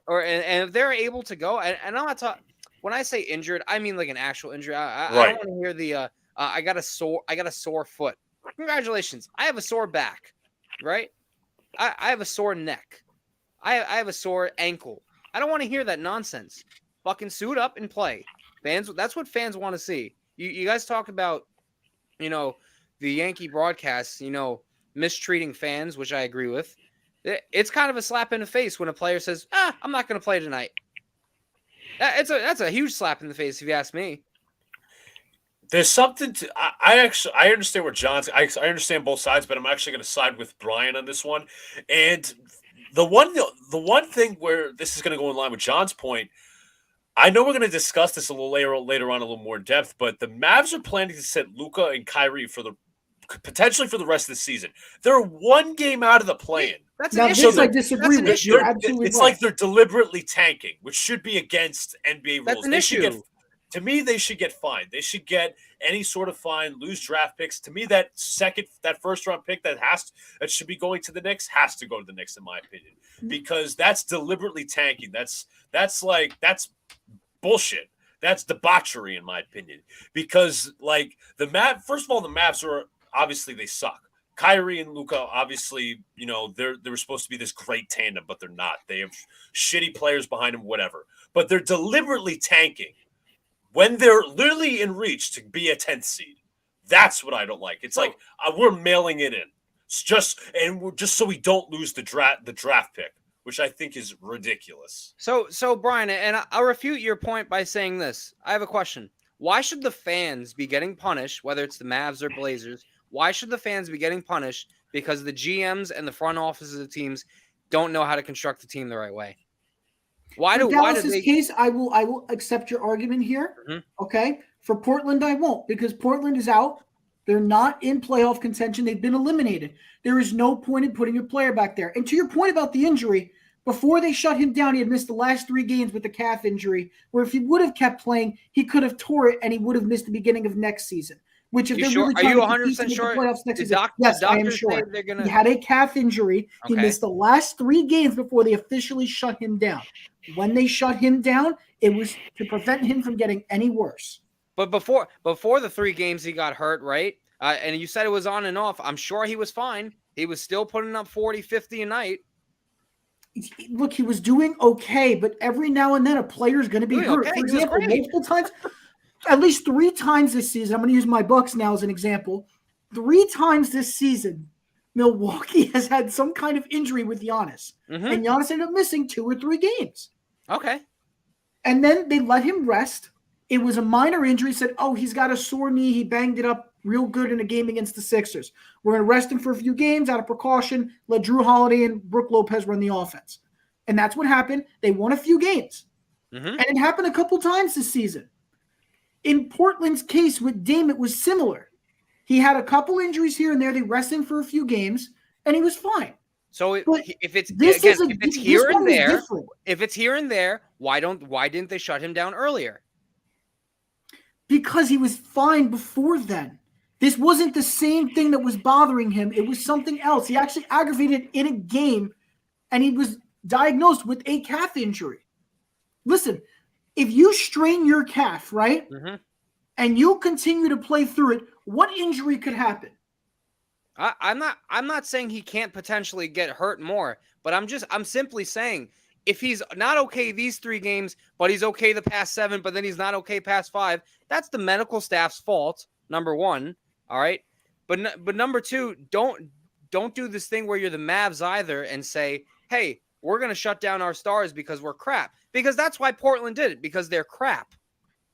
and if they're able to go, and I'm not talking. When I say injured, I mean like an actual injury. I don't want to hear the I got a sore foot. Congratulations. I have a sore back, right? I have a sore neck. I have a sore ankle. I don't want to hear that nonsense. Fucking suit up and play. Fans, that's what fans want to see. You guys talk about, the Yankee broadcasts, mistreating fans, which I agree with. It's kind of a slap in the face when a player says, I'm not going to play tonight. That's a huge slap in the face, if you ask me. There's something to I understand where John's I understand both sides, but I'm actually going to side with Brian on this one. And the one thing where this is going to go in line with John's point, I know we're going to discuss this a little later on, a little more in depth, but the Mavs are planning to sit Luka and Kyrie potentially for the rest of the season. They're one game out of the play-in. That's Now, an issue. this I disagree with. You're absolutely It's right. like they're deliberately tanking, which should be against NBA rules. That's an issue. To me, they should get fined. They should get any sort of fine, lose draft picks. To me, that first round pick that should be going to the Knicks has to go to the Knicks, in my opinion, because that's deliberately tanking. That's bullshit. That's debauchery, in my opinion, because first of all, the Mavs are obviously they suck. Kyrie and Luka, obviously, they were supposed to be this great tandem, but they're not. They have shitty players behind them, whatever. But they're deliberately tanking when they're literally in reach to be a 10th seed. That's what I don't like. It's like we're mailing it in. It's just so we don't lose the draft pick, which I think is ridiculous. So Brian, and I'll refute your point by saying this. I have a question. Why should the fans be getting punished, whether it's the Mavs or Blazers? Why should the fans be getting punished because the GMs and the front offices of the teams don't know how to construct the team the right way? For Dallas's case, I will accept your argument here. Mm-hmm. Okay. For Portland, I won't, because Portland is out. They're not in playoff contention. They've been eliminated. There is no point in putting your player back there. And to your point about the injury, before they shut him down, he had missed the last 3 games with the calf injury, where if he would have kept playing, he could have tore it and he would have missed the beginning of next season. Which if they're really trying to compete in the playoffs next season, yes, I am sure. He had a calf injury. Okay. He missed the last 3 games before they officially shut him down. When they shut him down, it was to prevent him from getting any worse. But before the 3 games he got hurt, right? And you said it was on and off. I'm sure he was fine. He was still putting up 40, 50 a night. Look, he was doing okay, but every now and then a player's going to be hurt. Okay. For example, multiple times, at least 3 times this season, I'm going to use my Bucks now as an example. 3 times this season, Milwaukee has had some kind of injury with Giannis. Mm-hmm. And Giannis ended up missing 2 or 3 games. Okay. And then they let him rest. It was a minor injury. Said, he's got a sore knee. He banged it up real good in a game against the Sixers. We're going to rest him for a few games out of precaution. Let Drew Holiday and Brook Lopez run the offense. And that's what happened. They won a few games. Mm-hmm. And it happened a couple times this season. In Portland's case with Dame, it was similar. He had a couple injuries here and there. They rested him for a few games, and he was fine. So if it's here and there, why didn't they shut him down earlier? Because he was fine before then. This wasn't the same thing that was bothering him. It was something else. He actually aggravated in a game, and he was diagnosed with a calf injury. Listen, if you strain your calf, right, mm-hmm. and you continue to play through it, what injury could happen? I'm not saying he can't potentially get hurt more, but I'm simply saying if he's not okay these 3 games, but he's okay the past 7, but then he's not okay past 5, that's the medical staff's fault. Number 1, all right, but number 2, don't do this thing where you're the Mavs either and say, hey, we're gonna shut down our stars because we're crap. Because that's why Portland did it, because they're crap.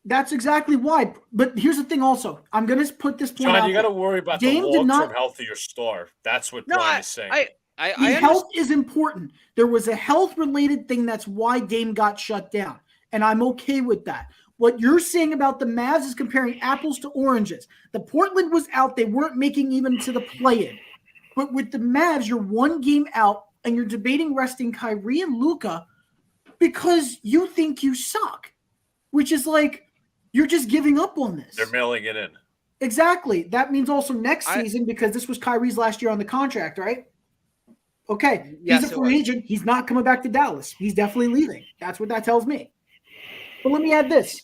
That's exactly why. But here's the thing also. I'm going to put this point out. John, you got to worry about the long-term health of your star. That's what Brian is saying. Health is important. There was a health-related thing. That's why Dame got shut down. And I'm okay with that. What you're saying about the Mavs is comparing apples to oranges. The Portland was out. They weren't making even to the play-in. But with the Mavs, you're 1 game out, and you're debating resting Kyrie and Luka because you think you suck, which is like, you're just giving up on this. They're mailing it in. Exactly. That means also next season, because this was Kyrie's last year on the contract, right? Okay. Yes, he's a free agent. He's not coming back to Dallas. He's definitely leaving. That's what that tells me. But let me add this.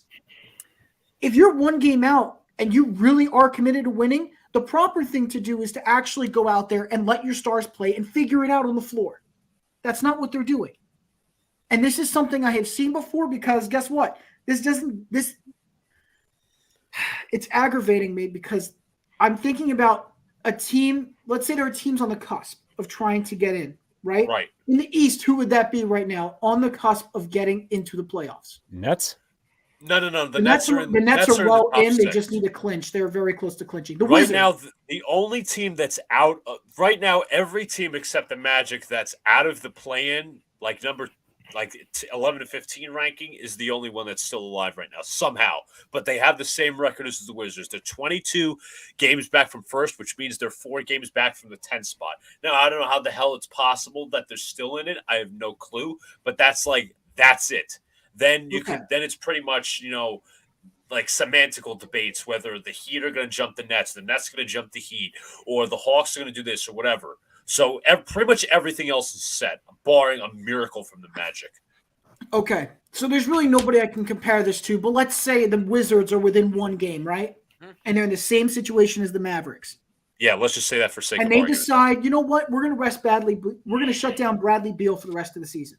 If you're 1 game out and you really are committed to winning, the proper thing to do is to actually go out there and let your stars play and figure it out on the floor. That's not what they're doing. And this is something I have seen before because guess what? It's aggravating me because I'm thinking about a team. Let's say there are teams on the cusp of trying to get in, right? Right. In the East, who would that be right now on the cusp of getting into the playoffs? Nets? No. The Nets Nets are in the Nets are the well top in. They six. just need to clinch. They're very close to clinching. The Right Wizards. now, the only team that's out right now, every team except the Magic that's out of the play-in, like 11 to 15 ranking, is the only one that's still alive right now somehow. But they have the same record as the Wizards. They're 22 games back from first, which means they're 4 games back from the 10th spot. Now, I don't know how the hell it's possible that they're still in it. I have no clue. But that's it. Then then it's pretty much, like semantical debates, whether the Heat are going to jump the Nets going to jump the Heat, or the Hawks are going to do this or whatever. So pretty much everything else is set, barring a miracle from the Magic. Okay, so there's really nobody I can compare this to, but let's say the Wizards are within 1 game, right? And they're in the same situation as the Mavericks. Yeah, let's just say that for sake of and they argument. decide, you know what, we're going to rest Bradley. We're going to shut down Bradley Beal for the rest of the season.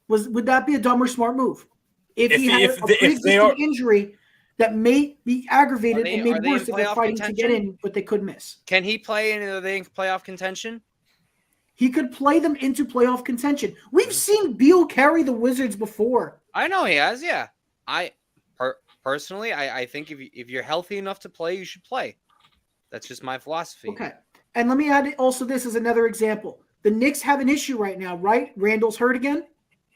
Would that be a dumb or smart move? If he had a pre-existing injury that may be aggravated and made worse if they're fighting to get in, but they could miss. Can he play in playoff contention? He could play them into playoff contention. We've seen Beal carry the Wizards before. I know he has, yeah. Personally, I think if you're healthy enough to play, you should play. That's just my philosophy. Okay. And let me add also this as another example. The Knicks have an issue right now, right? Randall's hurt again?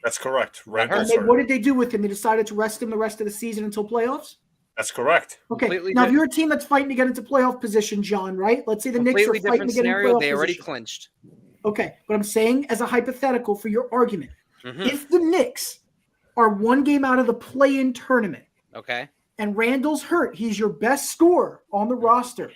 That's correct. What did they do with him? They decided to rest him the rest of the season until playoffs? That's correct. Okay. Now, if you're a team that's fighting to get into playoff position, John, right? Let's say the Knicks are fighting to get into playoff position. They already clinched. Okay. But I'm saying as a hypothetical for your argument, if the Knicks are 1 game out of the play-in tournament, okay, and Randall's hurt, he's your best scorer on the roster.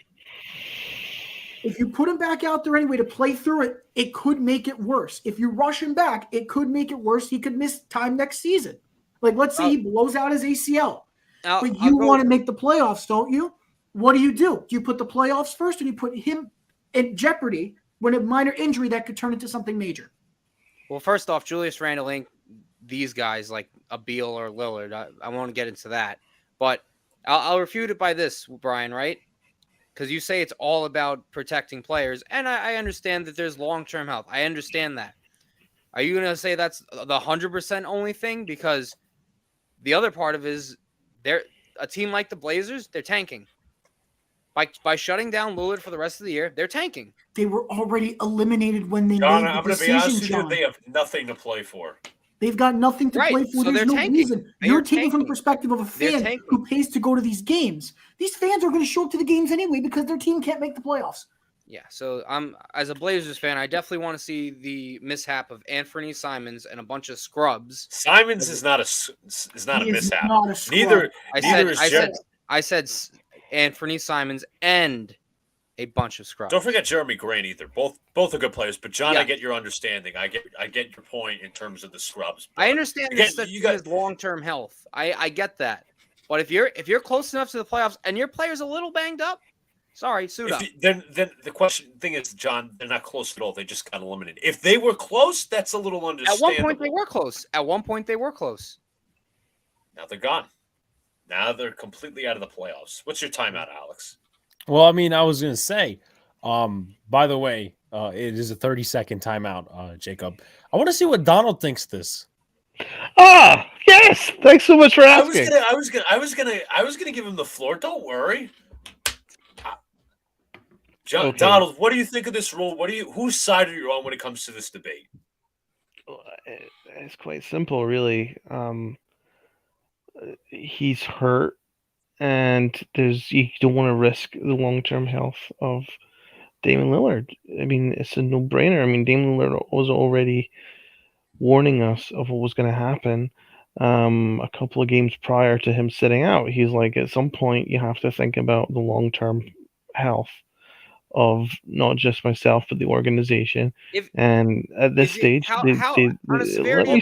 If you put him back out there anyway to play through it, it could make it worse. If you rush him back, it could make it worse. He could miss time next season. Like, let's say he blows out his ACL. But you want to make the playoffs, don't you? What do? Do you put the playoffs first, or do you put him in jeopardy when a minor injury that could turn into something major? Well, first off, Julius Randle ain't these guys like a Beal or Lillard. I won't get into that. But I'll refute it by this, Brian, right? Because you say it's all about protecting players, and I understand that there's long-term health. I understand that. Are you going to say that's the 100% only thing? Because the other part of it is a team like the Blazers, they're tanking. By shutting down Lillard for the rest of the year, they're tanking. They were already eliminated when they John, made the I'm going to be decision, honest with you, John. they have nothing to play for. They've got nothing to play for. So There's no tanking. reason. You're taking tanking. from the perspective of a fan who pays to go to these games. These fans are going to show up to the games anyway because their team can't make the playoffs. Yeah, so as a Blazers fan, I definitely want to see the mishap of Anthony Simons and a bunch of scrubs. Simons is not a mishap. Not a scrub. Neither is I said Anthony Simons and a bunch of scrubs. Don't forget Jeremy Grant either. Both are good players. But John, Yeah. I get your understanding. I get your point in terms of the scrubs. I understand you got his long-term health. I get that. But if you're close enough to the playoffs and your player's a little banged up, sorry, suit up. Then the thing is, John, they're not close at all. They just got eliminated. If they were close, that's a little At understandable. one point they were close. Now they're gone. Now they're completely out of the playoffs. What's your timeout, Alex? Well, I mean, I was going to say, by the way, it is a 30-second timeout, Jacob. I want to see what Donald thinks of this. Yes. Thanks so much for asking. I was gonna give him the floor. Don't worry. Okay. Donald, what do you think of this rule? Whose side are you on when it comes to this debate? It's quite simple, really. He's hurt, and you don't want to risk the long-term health of Damian Lillard. I mean, it's a no-brainer. I mean, Damian Lillard was already warning us of what was going to happen a couple of games prior to him sitting out. He's like, at some point, you have to think about the long-term health of not just myself, but the organization. And at this stage, let me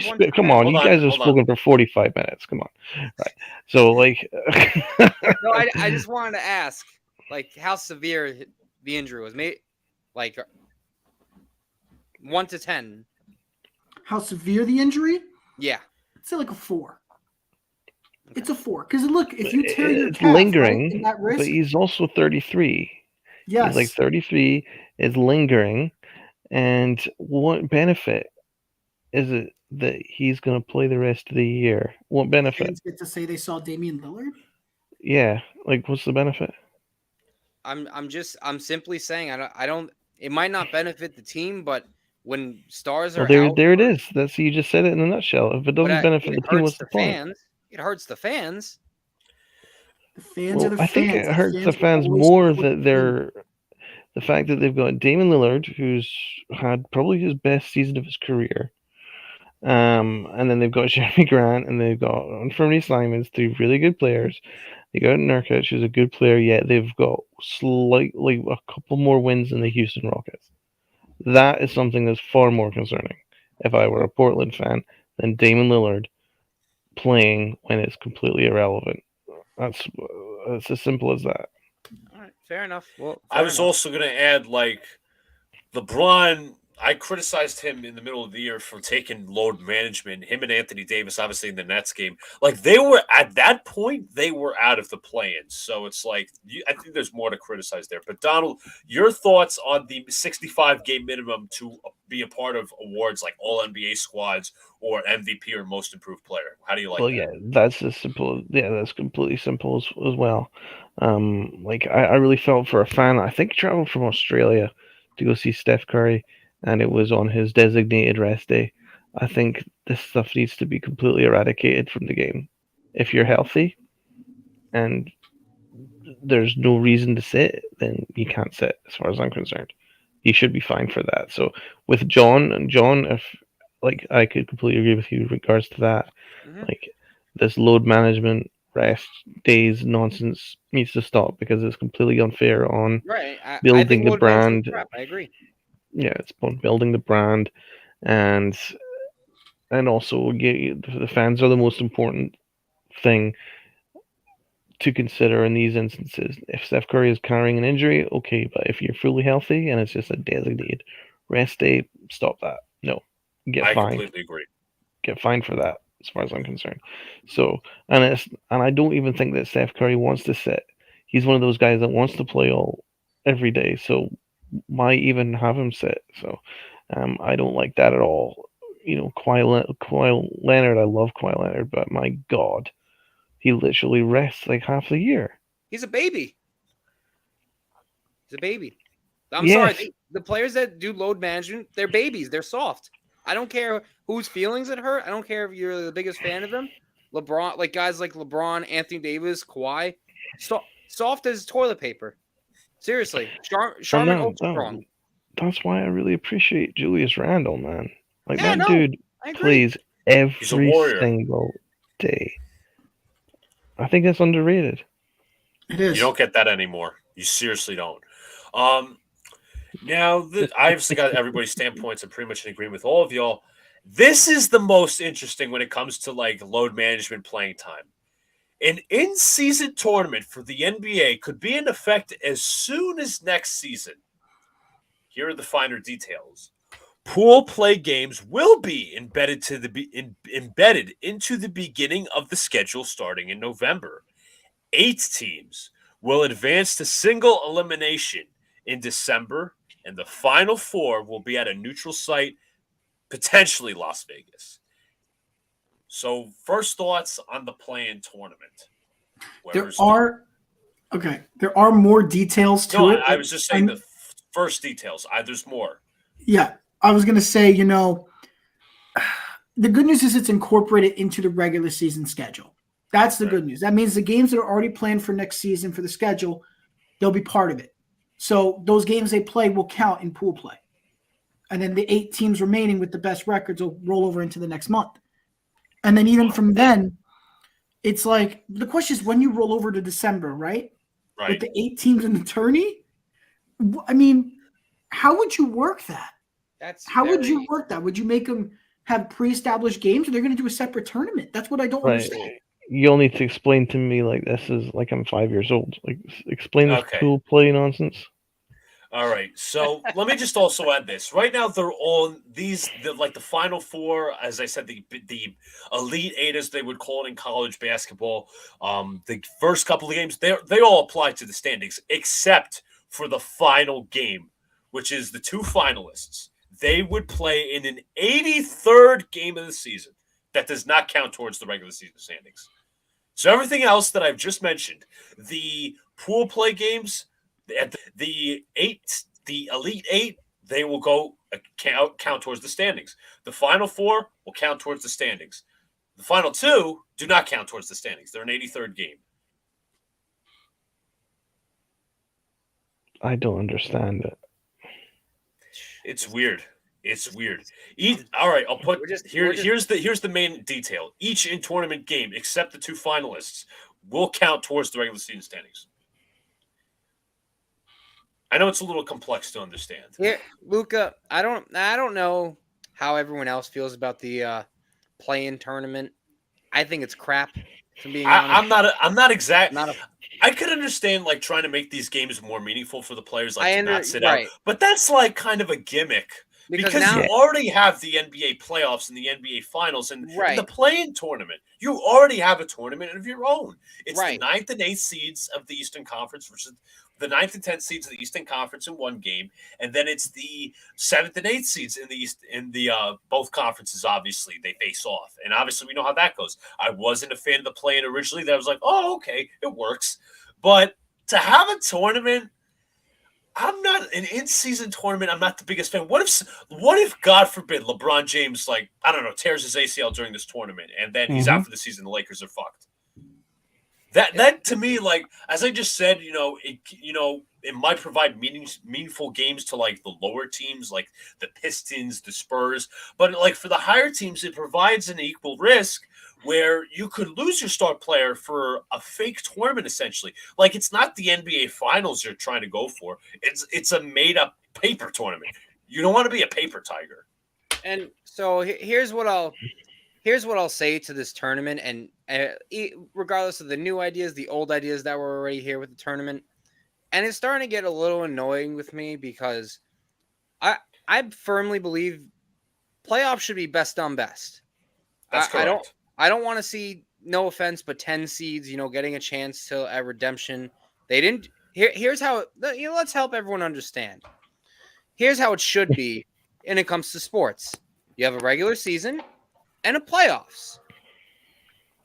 spit. Come on, you guys have spoken for 45 minutes. Come on. Right. So, like... No, I just wanted to ask, like, how severe the injury was. Maybe, like, 1 to 10. how severe the injury, Yeah. I'd say like a 4. It's a 4 because look, if you tear your It's calf, lingering, right, in that wrist, but he's also 33. yes, He's like 33. It's lingering, and what benefit is it that he's going to play the rest of the year? What benefit? fans get to say they saw Damian Lillard. Yeah, like what's the benefit? I'm simply saying I don't. It might not benefit the team, but when stars Well, are out, there it is. That's you just said it in a nutshell. If it but doesn't benefit it the team, hurts what's the the point? fans. It hurts the fans. The fans are the I think fans. it hurts the will fans always more support that the they're the fact that they've got Damian Lillard, who's had probably his best season of his career. And then they've got Jeremy Grant, and they've got Anthony Simons, 3 really good players. They got Nurkic, who's a good player, yet they've got slightly a couple more wins than the Houston Rockets. That is something that's far more concerning. If I were a Portland fan, than Damian Lillard playing when it's completely irrelevant. That's as simple as that. All right, fair enough. Well, I was also going to add, like, LeBron, I criticized him in the middle of the year for taking load management. Him and Anthony Davis, obviously, in the Nets game. Like, they were, at that point, they were out of the play-in. So it's like, I think there's more to criticize there. But, Donald, your thoughts on the 65-game minimum to be a part of awards like All-NBA squads or MVP or Most Improved Player? How do you like that? Yeah, that's as simple. Yeah, that's completely simple as well. Like, I really felt for a fan. I think he traveled from Australia to go see Steph Curry, and it was on his designated rest day. I think this stuff needs to be completely eradicated from the game. If you're healthy and there's no reason to sit, then you can't sit, as far as I'm concerned. You should be fine for that. So with John, if like I could completely agree with you in regards to that. Like this load management, rest days nonsense needs to stop because it's completely unfair on building the brand. I agree. Yeah, it's on building the brand, and also the fans are the most important thing to consider in these instances. If Steph Curry is carrying an injury, okay, but if you're fully healthy and it's just a designated rest day, stop that. No, get fined. I completely agree. Get fined for that, as far as I'm concerned. So, and I don't even think that Steph Curry wants to sit. He's one of those guys that wants to play every day. So why even have him sit? So I don't like that at all. You know, Kawhi Leonard, I love Kawhi Leonard, but my God, he literally rests like half the year. He's a baby. He's a baby. I'm sorry. The players that do load management, they're babies. They're soft. I don't care whose feelings it hurt. I don't care if you're the biggest fan of them. LeBron, like guys like LeBron, Anthony Davis, Kawhi, soft as toilet paper. Seriously, Charmin ultra strong. That's why I really appreciate Julius Randle, man. Like that dude plays every single day. I think that's underrated. It is. You don't get that anymore. You seriously don't. Now, I obviously got everybody's standpoints and pretty much in agreement with all of y'all. This is the most interesting when it comes to like load management playing time. An in-season tournament for the NBA could be in effect as soon as next season. Here are the finer details. Pool play games will be embedded into the beginning of the schedule starting in November. 8 teams will advance to single elimination in December, and the final 4 will be at a neutral site, potentially Las Vegas. So, first thoughts on the play-in tournament. There are more details to it. I was just saying the first details. There's more. Yeah, I was going to say, the good news is it's incorporated into the regular season schedule. That's the good news. That means the games that are already planned for next season for the schedule, they'll be part of it. So those games they play will count in pool play. And then the 8 teams remaining with the best records will roll over into the next month. And then even from then, it's like the question is when you roll over to December, right? Right. With the 8 teams in the tourney? I mean, how would you work that? Would you work that? Would you make them have pre-established games, or they're going to do a separate tournament? That's what I don't understand. You'll need to explain to me like this is like I'm 5 years old. Like explain this pool play nonsense. All right, so let me just also add this. Right now, they're on the Final Four, as I said, the Elite Eight, as they would call it in college basketball. The first couple of games, they all apply to the standings, except for the final game, which is the two finalists. They would play in an 83rd game of the season. That does not count towards the regular season standings. So everything else that I've just mentioned, the pool play games, the Elite Eight, they will go count towards the standings. The Final Four will count towards the standings. The Final Two do not count towards the standings. They're an 83rd game. I don't understand it. It's weird. It's weird. All right, I'll put here's the main detail. Each in-tournament game, except the two finalists, will count towards the regular season standings. I know it's a little complex to understand. Here, Luca, I don't know how everyone else feels about the play-in tournament. I think it's crap. From being honest, I'm not exact. I could understand like trying to make these games more meaningful for the players, like to not sit out. But that's like kind of a gimmick. Because now, you already have the NBA playoffs and the NBA finals and the play-in tournament. You already have a tournament of your own. It's the 9th and 8th seeds of the Eastern Conference versus the 9th and 10th seeds of the Eastern Conference in one game, and then it's the 7th and 8th seeds in the East in the both conferences. Obviously, they face off, and obviously we know how that goes. I wasn't a fan of the play-in originally. That was like, oh, okay, it works, but to have a tournament. I'm not an in-season tournament. I'm not the biggest fan. What if God forbid LeBron James, like, I don't know, tears his ACL during this tournament and then he's out for the season, the Lakers are fucked. That to me, like, as I just said, it might provide meaningful games to like the lower teams, like the Pistons, the Spurs, but like for the higher teams, it provides an equal risk where you could lose your star player for a fake tournament, essentially. Like, it's not the NBA Finals you're trying to go for. It's a made-up paper tournament. You don't want to be a paper tiger. And so here's what I'll say to this tournament, and regardless of the new ideas, the old ideas that were already here with the tournament, and it's starting to get a little annoying with me because I firmly believe playoffs should be best on best. That's correct. I don't want to see, no offense, but 10 seeds, getting a chance to a redemption. They didn't. Here's how. Let's help everyone understand. Here's how it should be when it comes to sports. You have a regular season and a playoffs.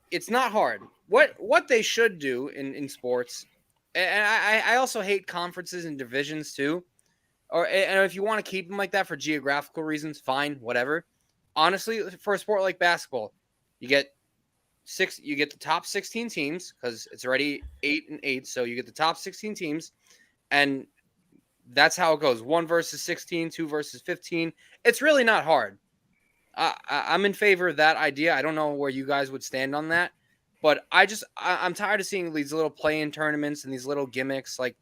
It's not hard. What they should do in sports, and I also hate conferences and divisions too. And if you want to keep them like that for geographical reasons, fine, whatever. Honestly, for a sport like basketball, you get the top 16 teams because it's already 8 and 8, so you get the top 16 teams, and that's how it goes: 1 versus 16, 2 versus 15. It's really not hard. I'm in favor of that idea. I don't know where you guys would stand on that, but I'm tired of seeing these little play-in tournaments and these little gimmicks. Like,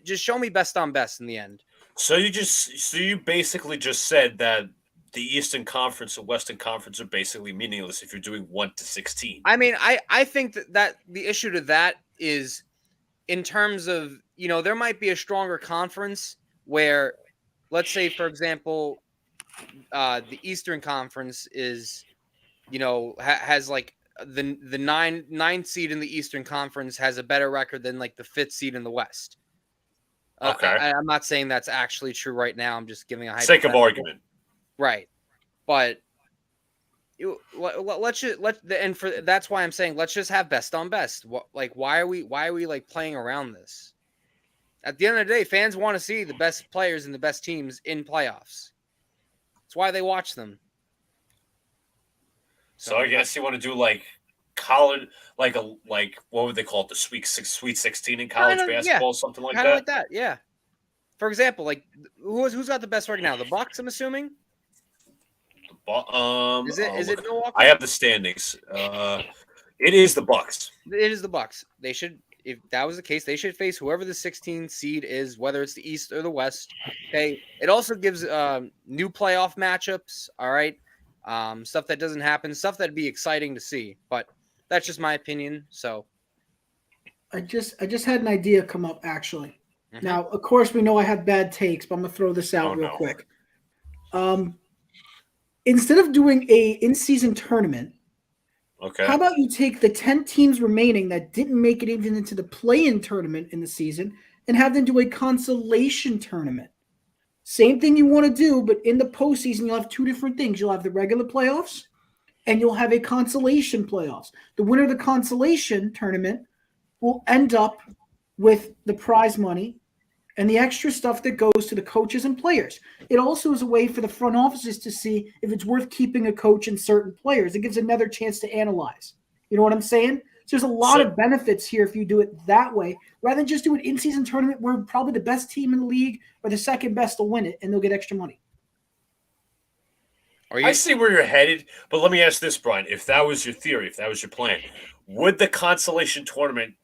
just show me best on best in the end. So you basically just said that the Eastern Conference and Western Conference are basically meaningless if you're doing 1 to 16. I mean, I think that the issue to that is in terms of, there might be a stronger conference where, let's say, for example, the Eastern Conference is, has like the ninth seed in the Eastern Conference has a better record than like the 5th seed in the West. Okay. I'm not saying that's actually true right now. I'm just giving a sake of argument. Right. But that's why I'm saying let's just have best on best. Why are we like playing around this? At the end of the day, fans want to see the best players and the best teams in playoffs. That's why they watch them. So I guess you want to do like college, like what would they call it? The Sweet 16 in college basketball, something like that. Kind of like that, yeah. For example, like who's got the best record now? The Bucks, I'm assuming. Is it Milwaukee? I have the standings. It is the Bucks. It is the Bucks. They should, if that was the case, they should face whoever the 16 seed is, whether it's the East or the West. Okay. It also gives new playoff matchups. All right. Stuff that doesn't happen, stuff that'd be exciting to see. But that's just my opinion. So I just had an idea come up actually. Now, of course, we know I have bad takes, but I'm gonna throw this out real no. quick. Instead of doing a in-season tournament, Okay. how about you take the 10 teams remaining that didn't make it even into the play-in tournament in the season and have them do a consolation tournament? Same thing you want to do, but in the postseason, you'll have two different things. You'll have the regular playoffs and you'll have a consolation playoffs. The winner of the consolation tournament will end up with the prize money and the extra stuff that goes to the coaches and players. It also is a way for the front offices to see if it's worth keeping a coach and certain players. It gives another chance to analyze. You know what I'm saying? So there's a lot of benefits here if you do it that way, rather than just do an in-season tournament where probably the best team in the league or the second best will win it, and they'll get extra money. I see where you're headed, but let me ask this, Brian. If that was your theory, if that was your plan, would the consolation tournament,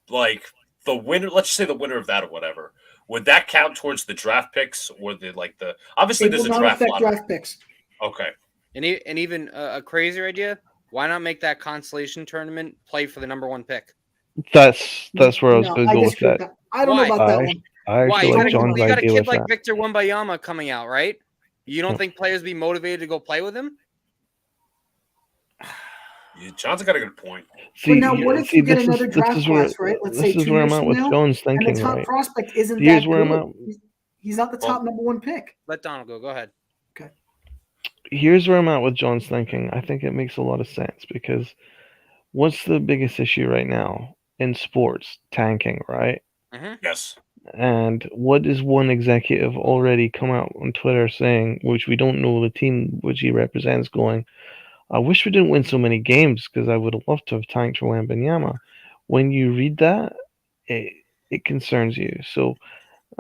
like the winner, let's just say the winner of that or whatever, would that count towards the draft picks or obviously there's a draft lottery. Draft picks. Okay. And even a crazier idea, why not make that consolation tournament play for the number 1 pick? That's where I was going to go with that. I don't know about that one. I Why? actually You like John's got a idea kid with like that. Victor Wembanyama coming out, right? You don't think players be motivated to go play with him? John's got a good point. But now, what if you get another draft class, right? Let's say 2 years where I'm at from with now, John's thinking, and the top right? prospect isn't Here's that where good. I'm at. He's not the top number 1 pick. Let Donald go. Go ahead. Okay. Here's where I'm at with John's thinking. I think it makes a lot of sense because what's the biggest issue right now in sports? Tanking, right? Yes. And what is one executive already come out on Twitter saying, which we don't know the team which he represents, going, I wish we didn't win so many games because I would have loved to have tanked for Wembanyama. When you read that, it concerns you. So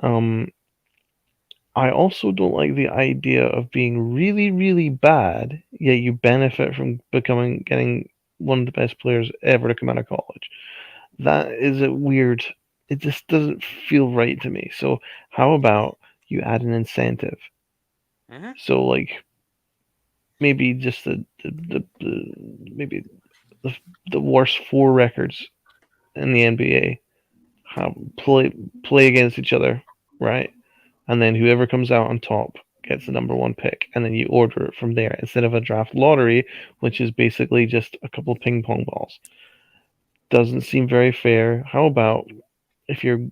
I also don't like the idea of being really, really bad, yet you benefit from getting one of the best players ever to come out of college. That is a weird. It just doesn't feel right to me. So how about you add an incentive? So like maybe just the worst 4 records in the NBA play against each other, right? And then whoever comes out on top gets the number 1 pick, and then you order it from there instead of a draft lottery, which is basically just a couple of ping pong balls. Doesn't seem very fair. How about if you're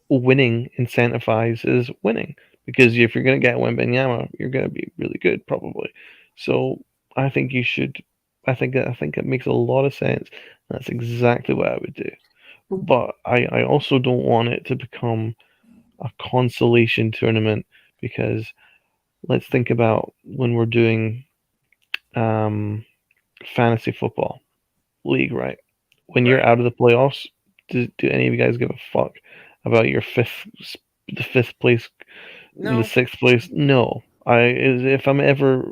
winning incentivizes winning? Because if you're going to get Wembanyama, you're going to be really good probably. So I think you should. I think it makes a lot of sense. That's exactly what I would do. But I also don't want it to become a consolation tournament because let's think about when we're doing fantasy football league, right? When you're out of the playoffs, do any of you guys give a fuck about your the 5th place in the 6th place? No. If I'm ever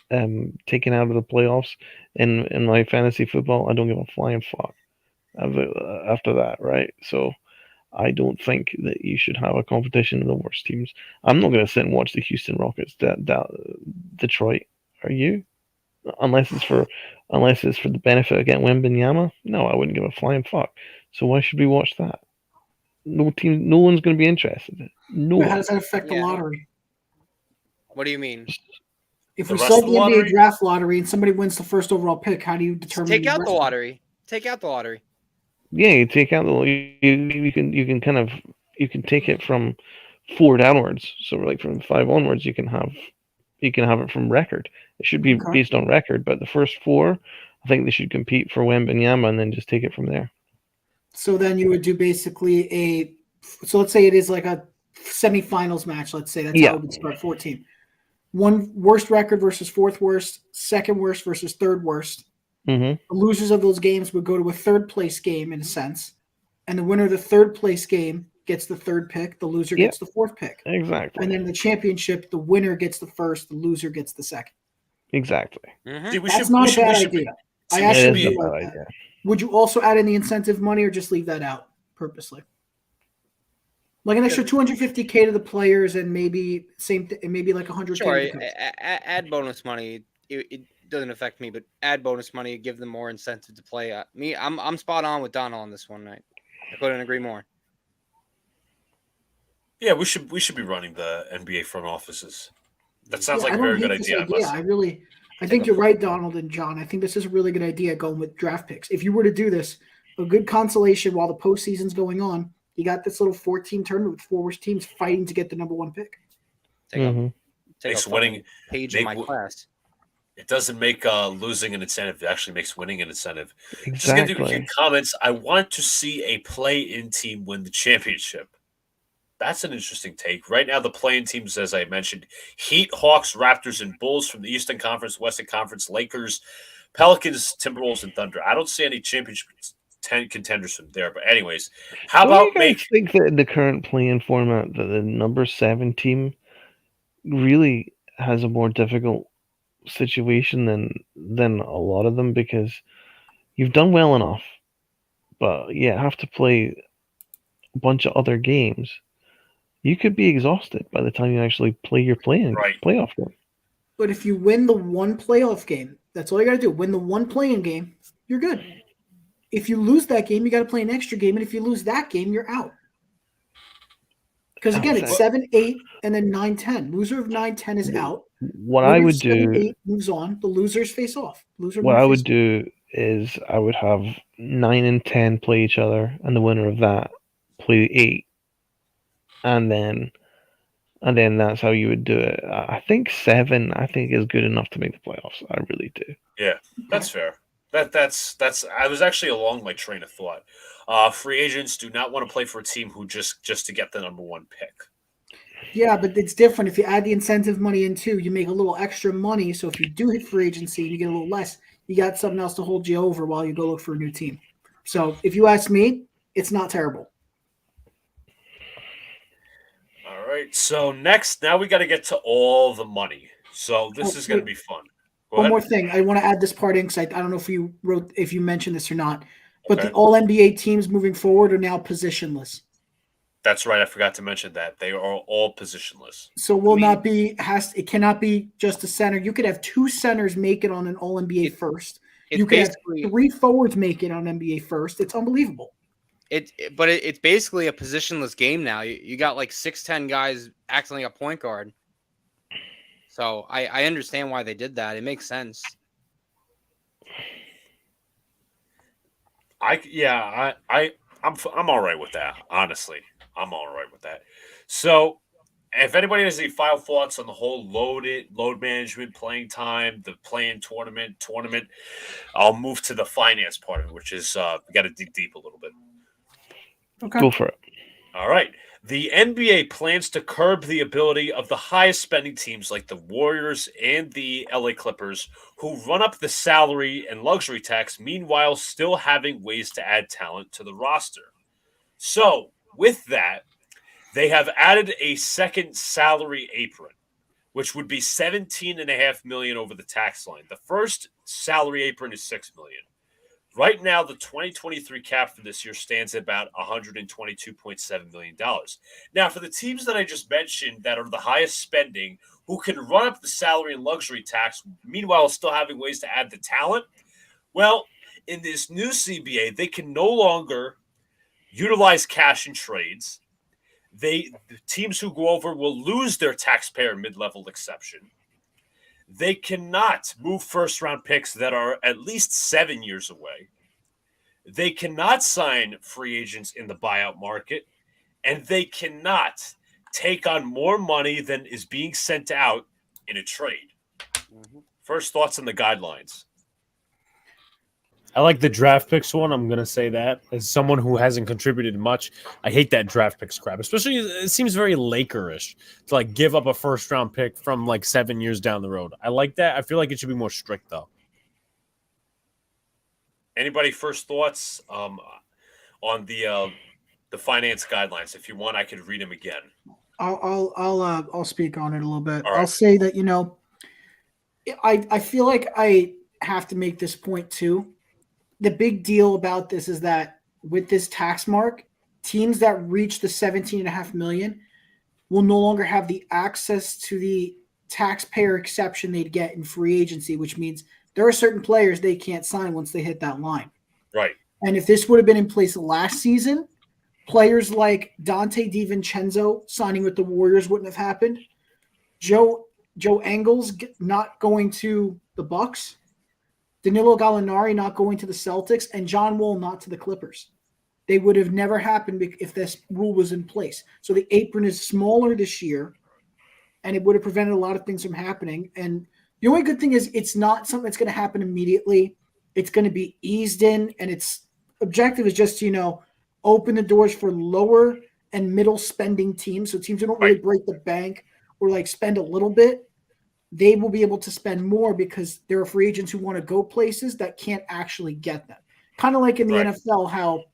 taken out of the playoffs in my fantasy football, I don't give a flying fuck after that, right? So I don't think that you should have a competition of the worst teams. I'm not going to sit and watch the Houston Rockets, Detroit. Are you? Unless it's for the benefit of getting Wembanyama. No, I wouldn't give a flying fuck. So why should we watch that? No one's going to be interested. No. How does that affect the lottery? What do you mean? If we start the NBA draft lottery and somebody wins the 1st overall pick, how do you determine? Take out the lottery. Take out the lottery. Yeah, you take out the you can take it from 4 downwards. So like from 5 onwards, you can have it from record. It should be based on record, but the first 4, I think they should compete for Wembanyama and then just take it from there. So then you would do basically so let's say it is like a semifinals match. Let's say that's how it would start 14. 1 worst record versus 4th worst, 2nd worst versus 3rd worst. The losers of those games would go to a 3rd place game in a sense, and the winner of the 3rd place game gets the 3rd pick. The loser gets the 4th pick. Exactly. And then the championship, the winner gets the 1st, the loser gets the 2nd. Exactly. That's not a bad idea. I actually do like that. Would you also add in the incentive money or just leave that out purposely? Like an extra $250K to the players and maybe maybe like $100K. Sure, add bonus money. It doesn't affect me, but add bonus money, give them more incentive to play. I'm spot on with Donald on this one night. I couldn't agree more. Yeah, we should be running the NBA front offices. That sounds like I a don't very good hate this idea. idea. I think you're right, Donald and John. I think this is a really good idea going with draft picks. If you were to do this, a good consolation while the postseason's going on, you got this little 14 tournament with 4 worst teams fighting to get the number 1 pick. Take Makes a winning page in my class. It doesn't make losing an incentive. It actually makes winning an incentive. Exactly. Just going to do a few comments. I want to see a play-in team win the championship. That's an interesting take. Right now, the play-in teams, as I mentioned, Heat, Hawks, Raptors, and Bulls from the Eastern Conference, Western Conference, Lakers, Pelicans, Timberwolves, and Thunder. I don't see any championship contenders from there. But anyways, how about you guys think that in the current play-in format that the number 7 team really has a more difficult situation than a lot of them, because you've done well enough, but you have to play a bunch of other games. You could be exhausted by the time you actually play your playoff game. But if you win the one playoff game, that's all you got to do. Win the one play-in game, you're good. If you lose that game, you got to play an extra game, and if you lose that game, you're out. Because again, it's 7-8 and then 9-10. Loser of 9-10 is out. What I would do 7-8 moves on. The losers face off. What I would do is I would have 9 and 10 play each other, and the winner of that play 8, and then that's how you would do it. I think 7. I think is good enough to make the playoffs. I really do. Yeah, that's fair. That's. I was actually along my train of thought. Free agents do not want to play for a team who just to get the number 1 pick. Yeah, but it's different. If you add the incentive money in too, you make a little extra money. So if you do hit free agency and you get a little less, you got something else to hold you over while you go look for a new team. So if you ask me, it's not terrible. All right. So now we got to get to all the money. So this is going to be fun. One more thing. I want to add this part in because I don't know if you mentioned this or not, but the all NBA teams moving forward are now positionless. That's right. I forgot to mention that. They are all positionless. So it cannot be just a center. You could have 2 centers make it on an all NBA first. You could have 3 forwards make it on NBA first. It's unbelievable. But it's basically a positionless game now. You got like 6'10" guys acting like a point guard. So I understand why they did that. It makes sense. I'm all right with that. Honestly, I'm all right with that. So, if anybody has any final thoughts on the whole load management, playing time, the playing tournament, I'll move to the finance part of it, which is we got to dig deep a little bit. Okay. Go for it. All right. The NBA plans to curb the ability of the highest spending teams like the Warriors and the LA Clippers, who run up the salary and luxury tax, meanwhile still having ways to add talent to the roster. So, with that, they have added a second salary apron, which would be $17.5 million over the tax line. The first salary apron is $6 million. Right now, the 2023 cap for this year stands at about $122.7 million. Now, for the teams that I just mentioned that are the highest spending, who can run up the salary and luxury tax, meanwhile still having ways to add the talent, well, in this new CBA, they can no longer utilize cash in trades. The teams who go over will lose their taxpayer mid-level exception. They cannot move first-round picks that are at least 7 years away. They cannot sign free agents in the buyout market. And they cannot take on more money than is being sent out in a trade. Mm-hmm. First thoughts on the guidelines. I like the draft picks one. I'm going to say that. As someone who hasn't contributed much, I hate that draft picks crap. Especially, it seems very Lakerish to like give up a first-round pick from like 7 years down the road. I like that. I feel like it should be more strict, though. Anybody first thoughts on the finance guidelines? If you want, I could read them again. I'll speak on it a little bit. All right. I'll say that, I feel like I have to make this point too. The big deal about this is that with this tax mark, teams that reach the $17.5 million will no longer have the access to the taxpayer exception they'd get in free agency, which means there are certain players they can't sign once they hit that line. Right. And if this would have been in place last season, Players like Dante DiVincenzo signing with the Warriors wouldn't have happened. Joe Engels not going to the Bucks. Danilo Gallinari not going to the Celtics, and John Wall not to the Clippers. They would have never happened if this rule was in place. So the apron is smaller this year, and it would have prevented a lot of things from happening. And the only good thing is it's not something that's going to happen immediately. It's going to be eased in, and its objective is just to, open the doors for lower and middle spending teams. So teams who don't really break the bank or like spend a little bit, they will be able to spend more because there are free agents who want to go places that can't actually get them. Kind of like in the NFL, how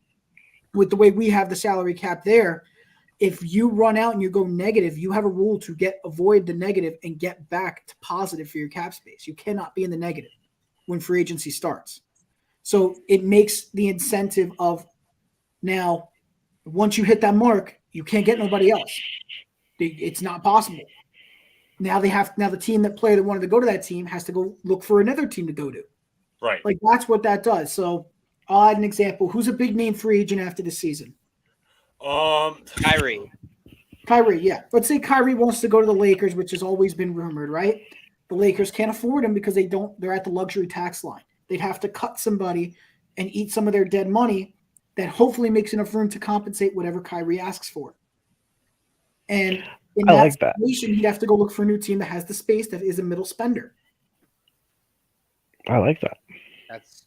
with the way we have the salary cap there, if you run out and you go negative, you have a rule to avoid the negative and get back to positive for your cap space. You cannot be in the negative when free agency starts. So it makes the incentive of now, once you hit that mark, you can't get nobody else. It's not possible. Now the team that wanted to go to that team has to go look for another team to go to. Right. Like that's what that does. So I'll add an example. Who's a big name free agent after the season? Kyrie, yeah. Let's say Kyrie wants to go to the Lakers, which has always been rumored, right? The Lakers can't afford him because they're at the luxury tax line. They'd have to cut somebody and eat some of their dead money that hopefully makes enough room to compensate whatever Kyrie asks for. And in that situation, he'd have to go look for a new team that has the space that is a middle spender. I like that. That's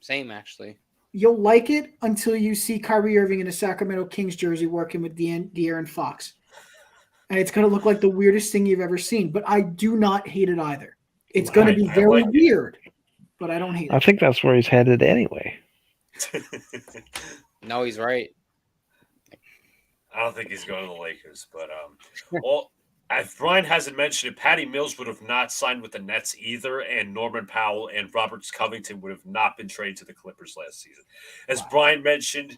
same actually. You'll like it until you see Kyrie Irving in a Sacramento Kings jersey working with De'Aaron Fox. And it's going to look like the weirdest thing you've ever seen. But I do not hate it either. It's going to be very weird, but I don't hate it. I think that's where he's headed anyway. No, he's right. I don't think he's going to the Lakers, but well, as Brian hasn't mentioned it, Patty Mills would have not signed with the Nets either, and Norman Powell and Robert Covington would have not been traded to the Clippers last season. As Brian mentioned,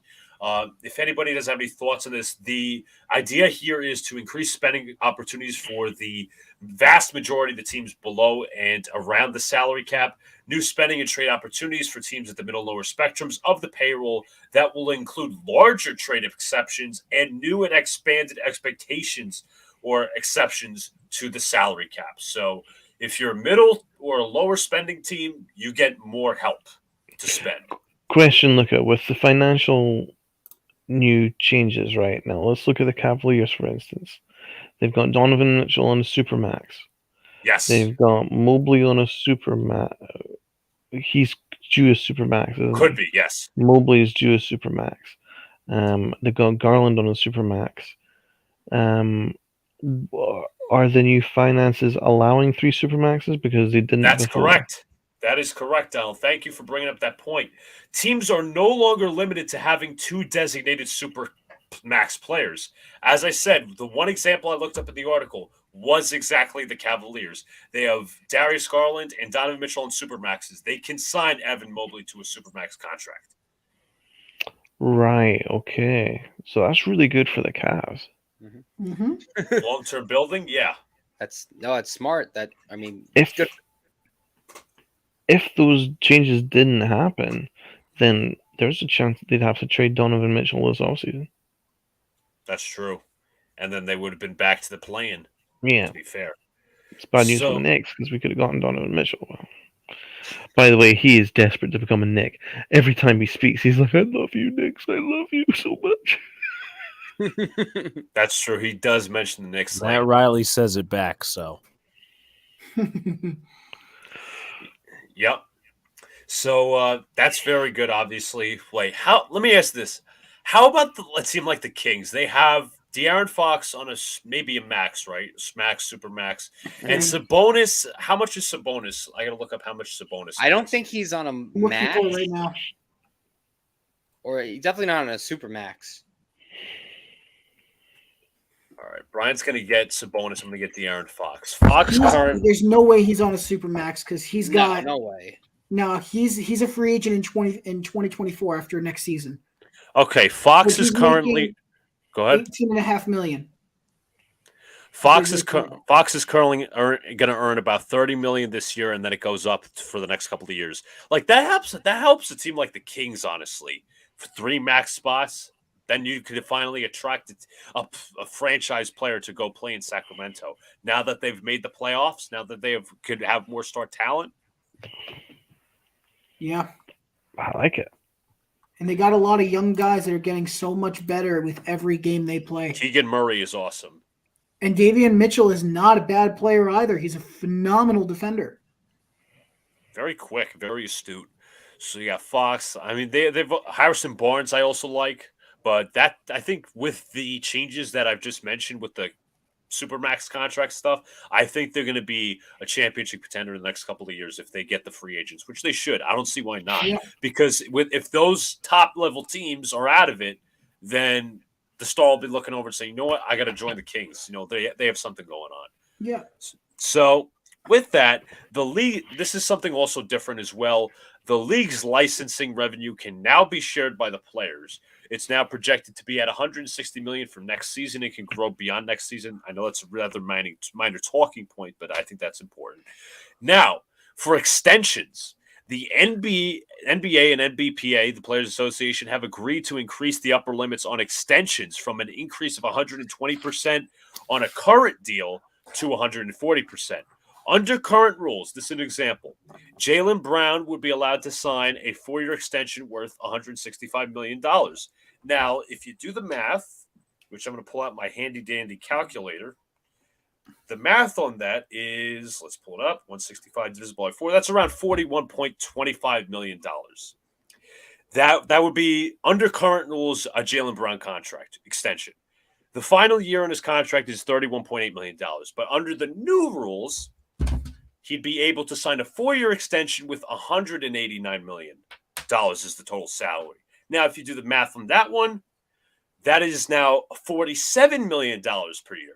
if anybody doesn't have any thoughts on this, the idea here is to increase spending opportunities for the vast majority of the teams below and around the salary cap, new spending and trade opportunities for teams at the middle and lower spectrums of the payroll that will include larger trade exceptions and new and expanded expectations or exceptions to the salary cap. So if you're a middle or a lower spending team, you get more help to spend. Question, Luca, with the financial new changes right now, let's look at the Cavaliers, for instance. They've got Donovan Mitchell on a supermax. Yes. They've got Mobley on a supermax. He's due a supermax. Could be, yes. Mobley is due a supermax. They've got Garland on a supermax. Are the new finances allowing 3 supermaxes because they didn't? That's before? correct. That is correct, Donald. Thank you for bringing up that point. Teams are no longer limited to having 2 designated super max players. As I said, the one example I looked up in the article was exactly the Cavaliers. They have Darius Garland and Donovan Mitchell on supermaxes. They can sign Evan Mobley to a supermax contract. Right. Okay. So that's really good for the Cavs. Long-term building, yeah. That's smart. If those changes didn't happen, then there's a chance that they'd have to trade Donovan Mitchell this offseason. That's true. And then they would have been back to the play-in. Yeah. To be fair. It's bad news for the Knicks because we could have gotten Donovan Mitchell. Well, by the way, he is desperate to become a Knick. Every time he speaks, he's like, I love you, Knicks. I love you so much. That's true. He does mention the Knicks. Matt Riley says it back, so. Yep. So that's very good, obviously. Wait, let me ask this. How about let's see, like the Kings? They have De'Aaron Fox on maybe a max, right? Max, super max. And Sabonis, how much is Sabonis? I got to look up how much Sabonis I don't think he's on a max. Right now. Or he's definitely not on a super max. All right, Brian's going to get Sabonis. I'm going to get De'Aaron Fox. There's no way he's on a super max because he's got no way. No, he's a free agent in 2024 after next season. Okay, Fox is currently. Go ahead. $18.5 million. Fox is currently going to earn about $30 million this year, and then it goes up for the next couple of years. Like that helps. That helps a team like the Kings, honestly, for 3 max spots. Then you could finally attract a franchise player to go play in Sacramento. Now that they've made the playoffs, now that could have more star talent. Yeah. I like it. And they got a lot of young guys that are getting so much better with every game they play. Keegan Murray is awesome. And Davion Mitchell is not a bad player either. He's a phenomenal defender. Very quick, very astute. So you got Fox. I mean, they've Harrison Barnes I also like. But that, I think, with the changes that I've just mentioned with the Supermax contract stuff, I think they're going to be a championship contender in the next couple of years if they get the free agents, which they should. I don't see why not. Yeah. Because if those top-level teams are out of it, then the Star will be looking over and saying, you know what, I got to join the Kings. They have something going on. Yeah. So with that, the league, this is something also different as well. The league's licensing revenue can now be shared by the players. It's now projected to be at $160 million for next season. It can grow beyond next season. I know that's a rather minor talking point, but I think that's important. Now, for extensions, the NBA and NBPA, the Players Association, have agreed to increase the upper limits on extensions from an increase of 120% on a current deal to 140%. Under current rules, this is an example. Jaylen Brown would be allowed to sign a 4-year extension worth $165 million. Now, if you do the math, which I'm going to pull out my handy-dandy calculator, the math on that is, let's pull it up, 165 divisible by 4. That's around $41.25 million. That would be, under current rules, a Jaylen Brown contract extension. The final year on his contract is $31.8 million. But under the new rules, he'd be able to sign a 4-year extension with $189 million is the total salary. Now, if you do the math on that one, that is now $47 million per year.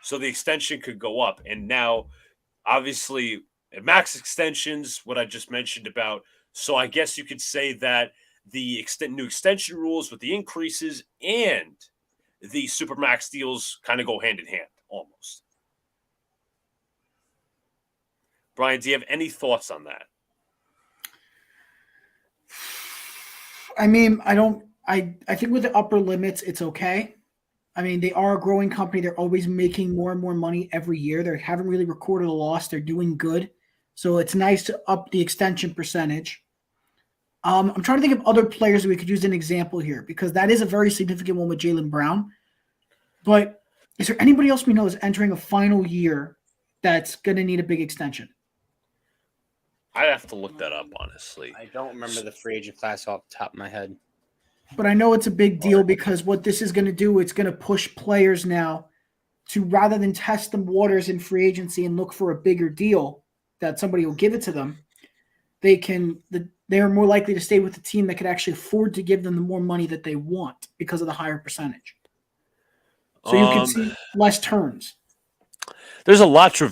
So the extension could go up. And now, obviously, max extensions, what I just mentioned about. So I guess you could say that the new extension rules with the increases and the Supermax deals kind of go hand in hand almost. Brian, do you have any thoughts on that? I mean, I think with the upper limits, it's okay. I mean, they are a growing company. They're always making more and more money every year. They haven't really recorded a loss. They're doing good. So it's nice to up the extension percentage. I'm trying to think of other players that we could use an example here because that is a very significant one with Jaylen Brown. But is there anybody else we know is entering a final year that's going to need a big extension? I'd have to look that up, honestly. I don't remember the free agent class off the top of my head. But I know it's a big deal because what this is going to do, it's going to push players now to, rather than test the waters in free agency and look for a bigger deal that somebody will give it to them, they're more likely to stay with the team that could actually afford to give them the more money that they want because of the higher percentage. So you can see less turns. There's a lot to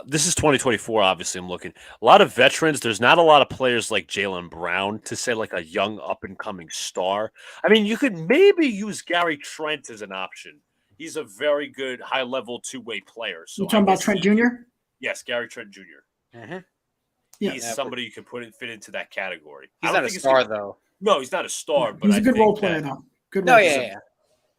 this is 2024, obviously, I'm looking. A lot of veterans. There's not a lot of players like Jaylen Brown to say like a young up-and-coming star. I mean, you could maybe use Gary Trent as an option. He's a very good high-level two-way player. So you talking about Trent Jr.? Yes, Gary Trent Jr. Mm-hmm. He's somebody you could fit into that category. He's not a star, though. No, he's not a star. But he's a good role player, though. Good role player. Yeah.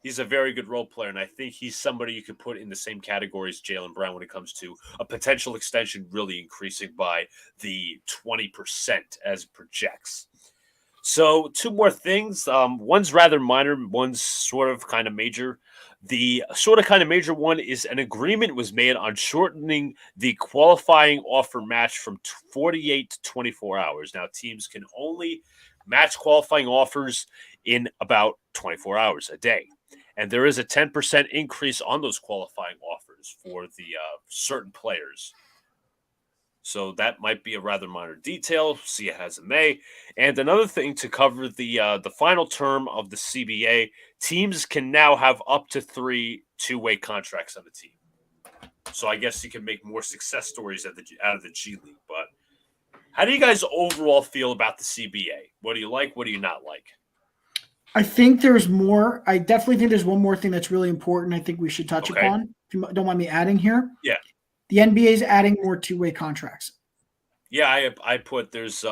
He's a very good role player, and I think he's somebody you could put in the same category as Jaylen Brown when it comes to a potential extension really increasing by the 20% as it projects. So 2 more things. One's rather minor, one's sort of kind of major. The sort of kind of major one is an agreement was made on shortening the qualifying offer match from 48 to 24 hours. Now, teams can only match qualifying offers in about 24 hours a day. And there is a 10% increase on those qualifying offers for the certain players. So that might be a rather minor detail. See it as it may. And another thing to cover the final term of the CBA, teams can now have up to 3 two-way contracts on the team. So I guess you can make more success stories out of the G League. But how do you guys overall feel about the CBA? What do you like? What do you not like? I think there's more. I definitely think there's one more thing that's really important I think we should touch upon. If you don't mind me adding here. Yeah. The NBA is adding more two-way contracts. Yeah, I put there's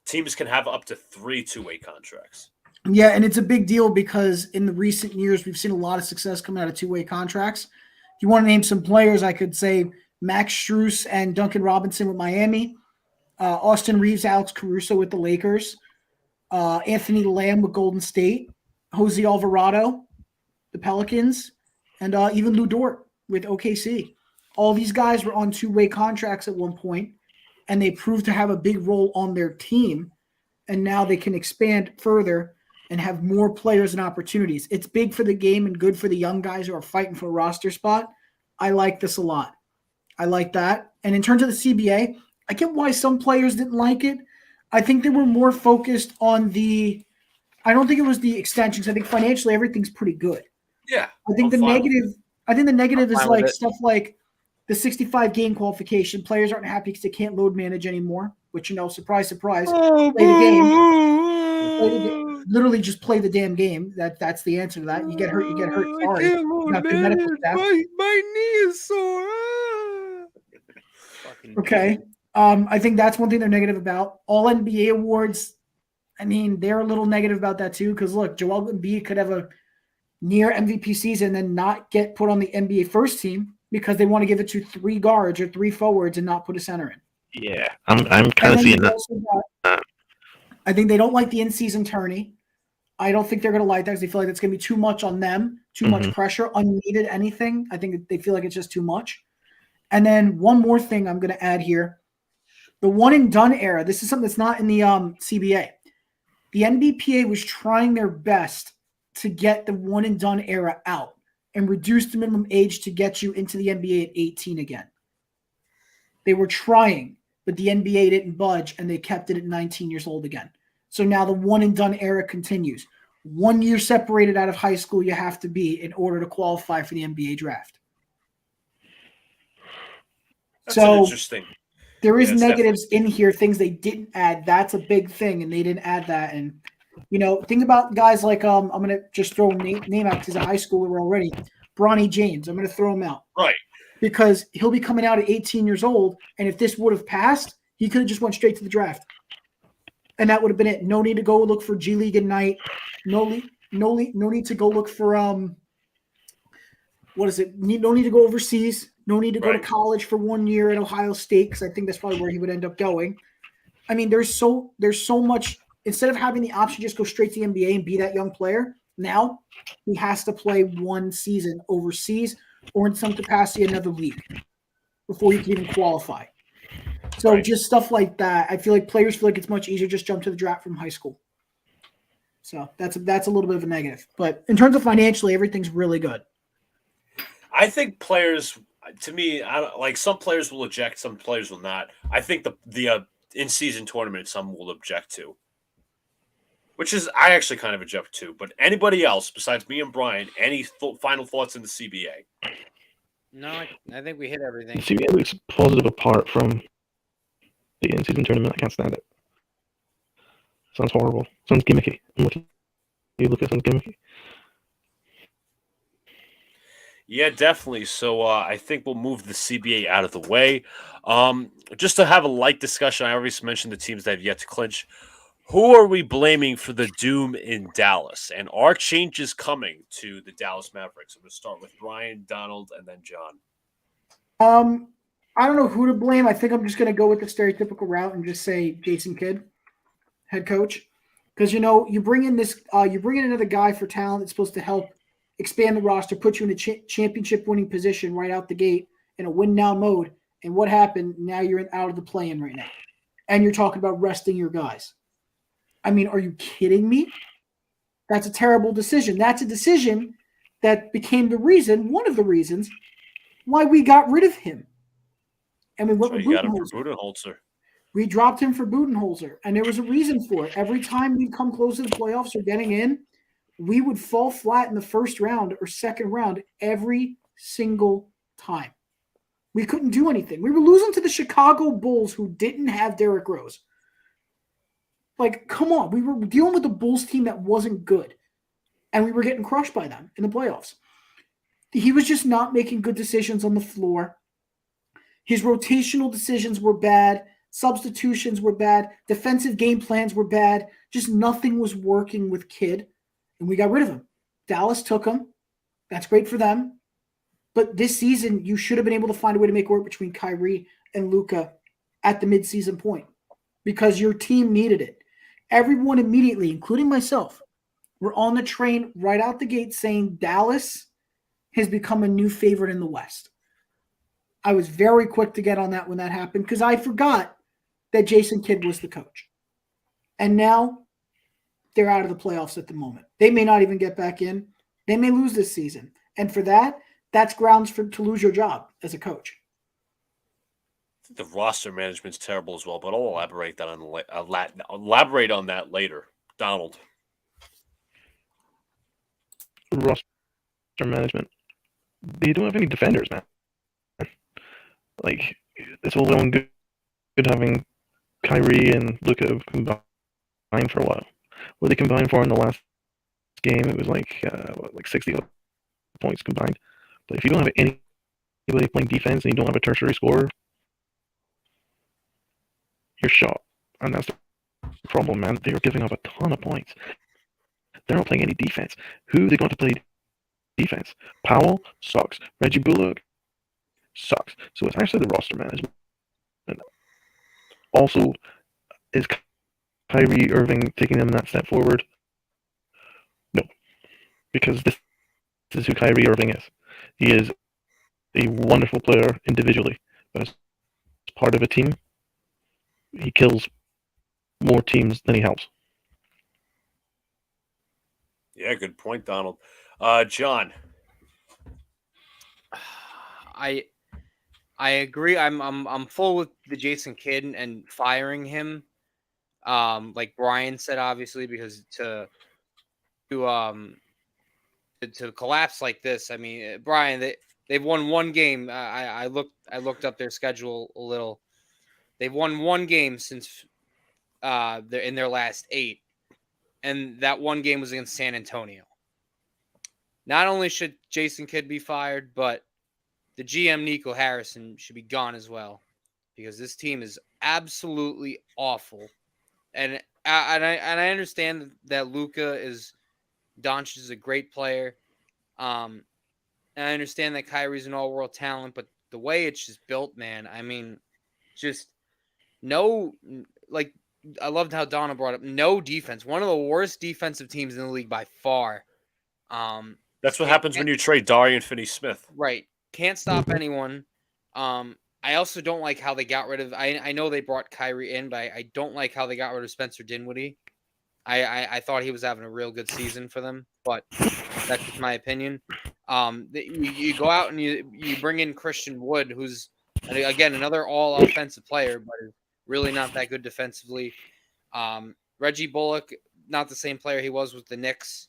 teams can have up to 3 two-way contracts. Yeah, and it's a big deal because in the recent years, we've seen a lot of success coming out of two-way contracts. If you want to name some players, I could say Max Strus and Duncan Robinson with Miami, Austin Reeves, Alex Caruso with the Lakers, Anthony Lamb with Golden State, Jose Alvarado, the Pelicans, and even Lou Dort with OKC. All these guys were on two-way contracts at one point, and they proved to have a big role on their team, and now they can expand further and have more players and opportunities. It's big for the game and good for the young guys who are fighting for a roster spot. I like this a lot. I like that. And in terms of the CBA, I get why some players didn't like it. I think they were more focused on I don't think it was the extensions. I think financially everything's pretty good. Yeah. I think the negative is like stuff like the 65 game qualification. Players aren't happy because they can't load manage anymore, which, surprise, surprise, play the game. Literally just play the damn game. That's the answer to that. You get hurt. Sorry. Not good medical staff. My knee is sore. Okay. I think that's one thing they're negative about. All NBA awards, they're a little negative about that too, because look, Joel Embiid could have a near MVP season and then not get put on the NBA first team because they want to give it to 3 guards or 3 forwards and not put a center in. Yeah, I'm kind of seeing that. I think they don't like the in-season tourney. I don't think they're going to like that because they feel like it's going to be too much on them, too much pressure, unneeded anything. I think they feel like it's just too much. And then one more thing I'm going to add here. The one-and-done era, this is something that's not in the CBA. The NBPA was trying their best to get the one-and-done era out and reduce the minimum age to get you into the NBA at 18 again. They were trying, but the NBA didn't budge, and they kept it at 19 years old again. So now the one-and-done era continues. 1 year separated out of high school you have to be in order to qualify for the NBA draft. That's so interesting. There is negatives in here, things they didn't add. That's a big thing, and they didn't add that. And, think about guys like I'm going to just throw a name out because he's a high schooler already. Bronny James. I'm going to throw him out. Right. Because he'll be coming out at 18 years old, and if this would have passed, he could have just went straight to the draft. And that would have been it. No need to go look for G League Ignite. No need to go look for No need to go overseas. No need to go to college for 1 year at Ohio State, because I think that's probably where he would end up going. There's so much. Instead of having the option to just go straight to the NBA and be that young player, now he has to play 1 season overseas or in some capacity another league before he can even qualify. So just stuff like that. I feel like players feel like it's much easier to just jump to the draft from high school. So that's a little bit of a negative. But in terms of financially, everything's really good. I think players, to me, some players will eject, some players will not. I think the in-season tournament some will object to, which is I actually kind of object to. But anybody else besides me and Brian, any final thoughts in the CBA? No, I think we hit everything. The CBA looks positive apart from the in-season tournament. I can't stand it. Sounds horrible. Sounds gimmicky. You look at it, sounds gimmicky. Yeah, definitely. So I think we'll move the CBA out of the way. Just to have a light discussion, I already mentioned the teams that have yet to clinch. Who are we blaming for the doom in Dallas? And are changes coming to the Dallas Mavericks? I'm going to start with Brian, Donald, and then John. I don't know who to blame. I think I'm just going to go with the stereotypical route and just say Jason Kidd, head coach. Because, you bring in another guy for talent that's supposed to help expand the roster, put you in a championship winning position right out the gate in a win now mode. And what happened? Now you're out of the play-in right now. And you're talking about resting your guys. Are you kidding me? That's a terrible decision. That's a decision that became one of the reasons why we got rid of him. And we went with Budenholzer. We dropped him for Budenholzer. And there was a reason for it. Every time we'd come close to the playoffs or getting in, we would fall flat in the first round or second round every single time. We couldn't do anything. We were losing to the Chicago Bulls, who didn't have Derrick Rose. Come on. We were dealing with a Bulls team that wasn't good, and we were getting crushed by them in the playoffs. He was just not making good decisions on the floor. His rotational decisions were bad. Substitutions were bad. Defensive game plans were bad. Just nothing was working with Kidd, and we got rid of him. Dallas took him. That's great for them. But this season, you should have been able to find a way to make it work between Kyrie and Luka at the midseason point because your team needed it. Everyone immediately, including myself, were on the train right out the gate saying Dallas has become a new favorite in the West. I was very quick to get on that when that happened because I forgot that Jason Kidd was the coach. And now they're out of the playoffs at the moment. They may not even get back in. They may lose this season. And for that, that's grounds to lose your job as a coach. The roster management's terrible as well, but I'll elaborate on that later. Donald. Roster management. They don't have any defenders, man. Like, it's all well and good having Kyrie and Luka combined for a while. What they combined for in the last game, it was like 60 points combined. But if you don't have anybody playing defense and you don't have a tertiary scorer, you're shot. And that's the problem, man. They are giving up a ton of points. They're not playing any defense. Who are they going to play defense? Powell sucks. Reggie Bullock sucks. So it's actually the roster management. Also, is Kyrie Irving taking them that step forward? No. Because this is who Kyrie Irving is. He is a wonderful player individually, but as part of a team, he kills more teams than he helps. Yeah, good point, Donald. John. I agree. I'm full with the Jason Kidd and firing him. Like Brian said, obviously, because to collapse like this. I mean, Brian, they've won one game. I looked up their schedule a little. They've won one game since they're in their last 8, and that one game was against San Antonio. Not only should Jason Kidd be fired, but the GM Nico Harrison should be gone as well, because this team is absolutely awful. And I understand that Luka Doncic is a great player. And I understand that Kyrie's an all-world talent, but the way it's just built, man, I mean, just no, like, I loved how Donna brought up no defense. One of the worst defensive teams in the league by far. That's what happens when you trade Darian Finney-Smith. Right. Can't stop anyone. I also don't like how they got rid of. I know they brought Kyrie in, but I don't like how they got rid of Spencer Dinwiddie. I thought he was having a real good season for them, but that's just my opinion. You go out and you bring in Christian Wood, who's again another all offensive player, but is really not that good defensively. Reggie Bullock, not the same player he was with the Knicks.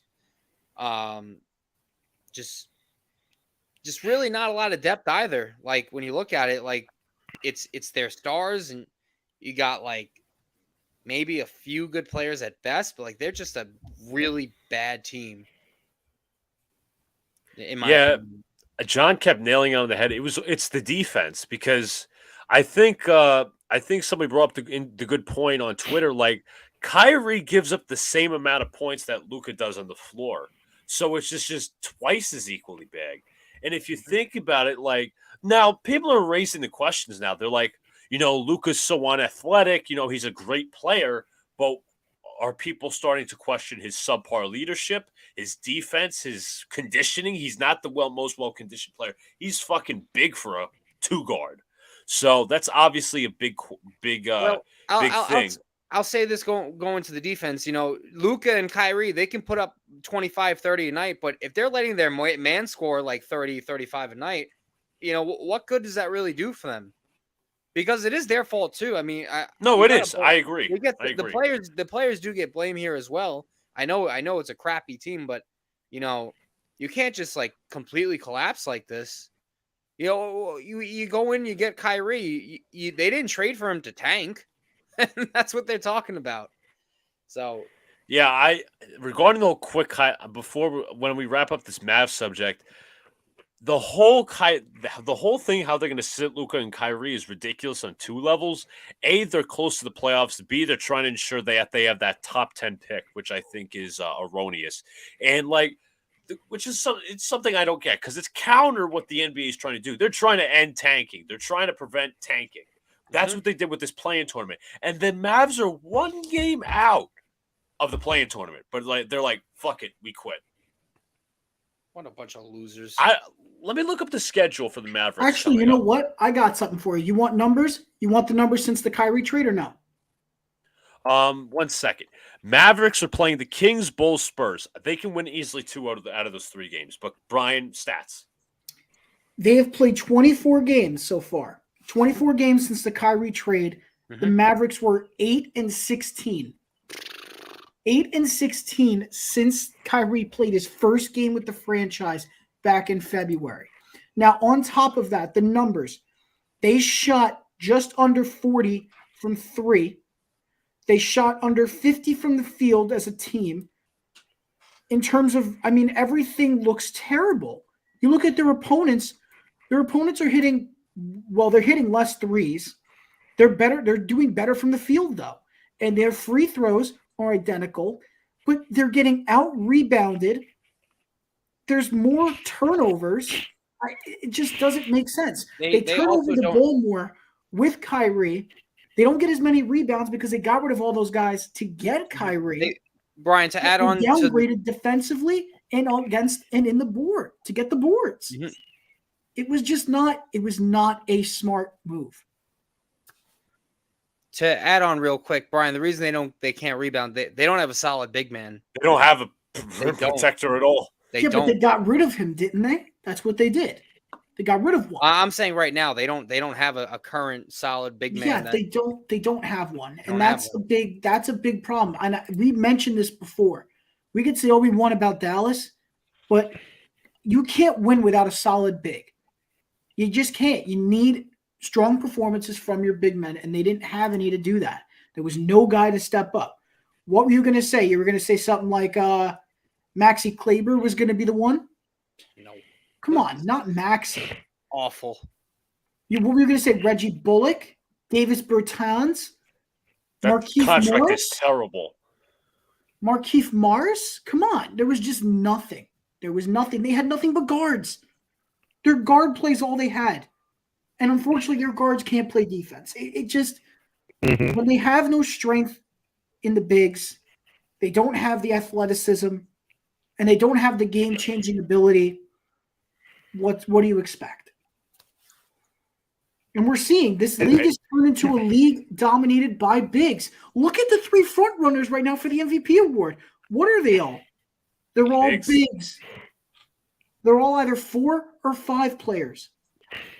Just really not a lot of depth either. Like when you look at it, like it's their stars, and you got like maybe a few good players at best, but like they're just a really bad team. In my opinion. John kept nailing it on the head. It's the defense, because I think somebody brought up the good point on Twitter. Like Kyrie gives up the same amount of points that Luka does on the floor, so it's just twice as equally big. And if you think about it, like now people are raising the questions now. They're like, Luka's so unathletic. He's a great player, but are people starting to question his subpar leadership, his defense, his conditioning? He's not the most well-conditioned player. He's fucking big for a 2-guard. So that's obviously a big thing. I'll say this going to the defense. Luka and Kyrie, they can put up 25, 30 a night, but if they're letting their man score like 30, 35 a night, what good does that really do for them? Because it is their fault too. I mean, it is. I agree. The players do get blame here as well. I know it's a crappy team, but you can't just like completely collapse like this. You go in, you get Kyrie. They didn't trade for him to tank. That's what they're talking about. So yeah, regarding the quick when we wrap up this Mavs subject, the whole thing, how they're going to sit Luka and Kyrie is ridiculous on two levels. A, they're close to the playoffs. B, they're trying to ensure that they have that top 10 pick, which I think is erroneous. And which is it's something I don't get because it's counter what the NBA is trying to do. They're trying to end tanking. They're trying to prevent tanking. That's what they did with this play-in tournament. And the Mavs are one game out of the play-in tournament, but they're like, fuck it, we quit. What a bunch of losers. Let me look up the schedule for the Mavericks. Actually, you know what? I got something for you. You want numbers? You want the numbers since the Kyrie trade or no? 1 second. Mavericks are playing the Kings, Bulls, Spurs. They can win easily 2 out of those 3 games. But Brian, stats. They have played 24 games so far. 24 games since the Kyrie trade. The Mavericks were 8-16. 8-16 since Kyrie played his first game with the franchise back in February. Now, on top of that, the numbers. They shot just under 40 from 3. They shot under 50 from the field as a team. In terms of, everything looks terrible. You look at their opponents are hitting, they're hitting less threes. They're doing better from the field, though. And their free throws are identical, but they're getting out-rebounded. There's more turnovers. It just doesn't make sense. They turn over the ball more with Kyrie. They don't get as many rebounds because they got rid of all those guys to get Kyrie. Brian, to add on, downgraded defensively and in the board to get the boards. It was not a smart move. To add on real quick, Brian, the reason they can't rebound, they don't have a solid big man. They don't have a protector at all. But they got rid of him, didn't they? That's what they did. They got rid of one. I'm saying right now they don't have a current solid big man. Yeah, they don't have one, and that's a big problem. And we mentioned this before. We could say all we want about Dallas, but you can't win without a solid big. You just can't. You need strong performances from your big men, and they didn't have any to do that. There was no guy to step up. What were you going to say? You were going to say something like Maxi Kleber was going to be the one? No. Come on, not Maxi. Awful. What were you going to say? Reggie Bullock? Davis Bertans? Markieff contract Morris? Is terrible. Markieff Morris? Come on. There was just nothing. There was nothing. They had nothing but guards. Their guard plays all they had. And unfortunately, their guards can't play defense. It just when they have no strength in the bigs, they don't have the athleticism, and they don't have the game-changing ability. What do you expect? And we're seeing this league is turned into a league dominated by bigs. Look at the 3 front runners right now for the MVP award. What are they all? They're all bigs. They're all either 4 or 5 players.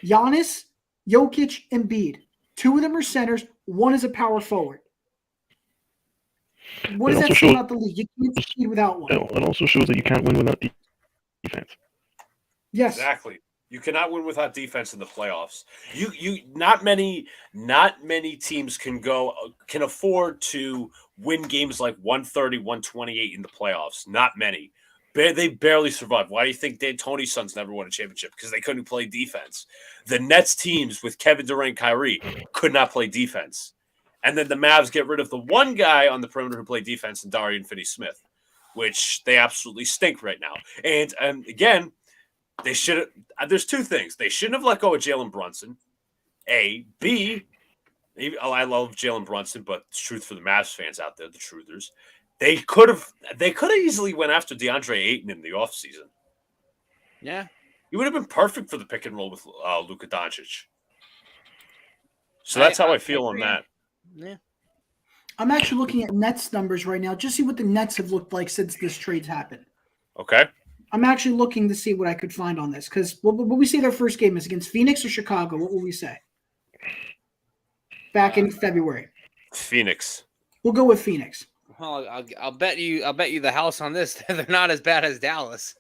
Giannis, Jokic, and Embiid. 2 of them are centers. 1 is a power forward. What does that say about the league? You can't succeed without one. It also shows that you can't win without defense. Yes, exactly. You cannot win without defense in the playoffs. Not many teams can afford to win games like 130, 128 in the playoffs. Not many. They barely survived. Why do you think D'Antoni's Suns never won a championship? Because they couldn't play defense. The Nets teams with Kevin Durant and Kyrie could not play defense. And then the Mavs get rid of the one guy on the perimeter who played defense, and Darian Finney-Smith, which they absolutely stink right now. And again, they should have. There's 2 things. They shouldn't have let go of Jalen Brunson. A. B. I love Jalen Brunson, but the truth for the Mavs fans out there, the truthers, they could have easily went after DeAndre Ayton in the offseason. Yeah. He would have been perfect for the pick and roll with Luka Doncic. So that's how I feel on that. Yeah. I'm actually looking at Nets numbers right now, just see what the Nets have looked like since this trade's happened. Okay. I'm actually looking to see what I could find on this, because what we say their first game is against Phoenix or Chicago? What will we say? Back in February. Phoenix. We'll go with Phoenix. Well, I'll bet you the house on this. They're not as bad as Dallas.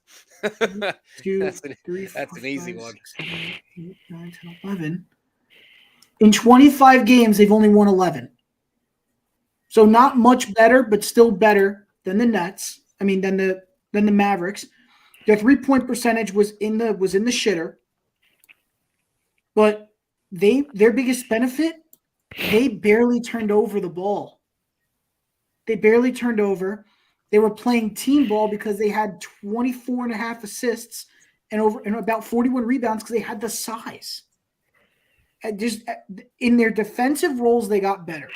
2, that's 3, 4, an easy 5, one. 6, 7, 8, 9, 10, 11. In 25 games, they've only won 11. So not much better, but still better than the Nets. Than the Mavericks. Their 3-point percentage was in the shitter. But their biggest benefit, they barely turned over the ball. They barely turned over. They were playing team ball because they had 24 and a half assists and about 41 rebounds because they had the size. And just in their defensive roles, they got better.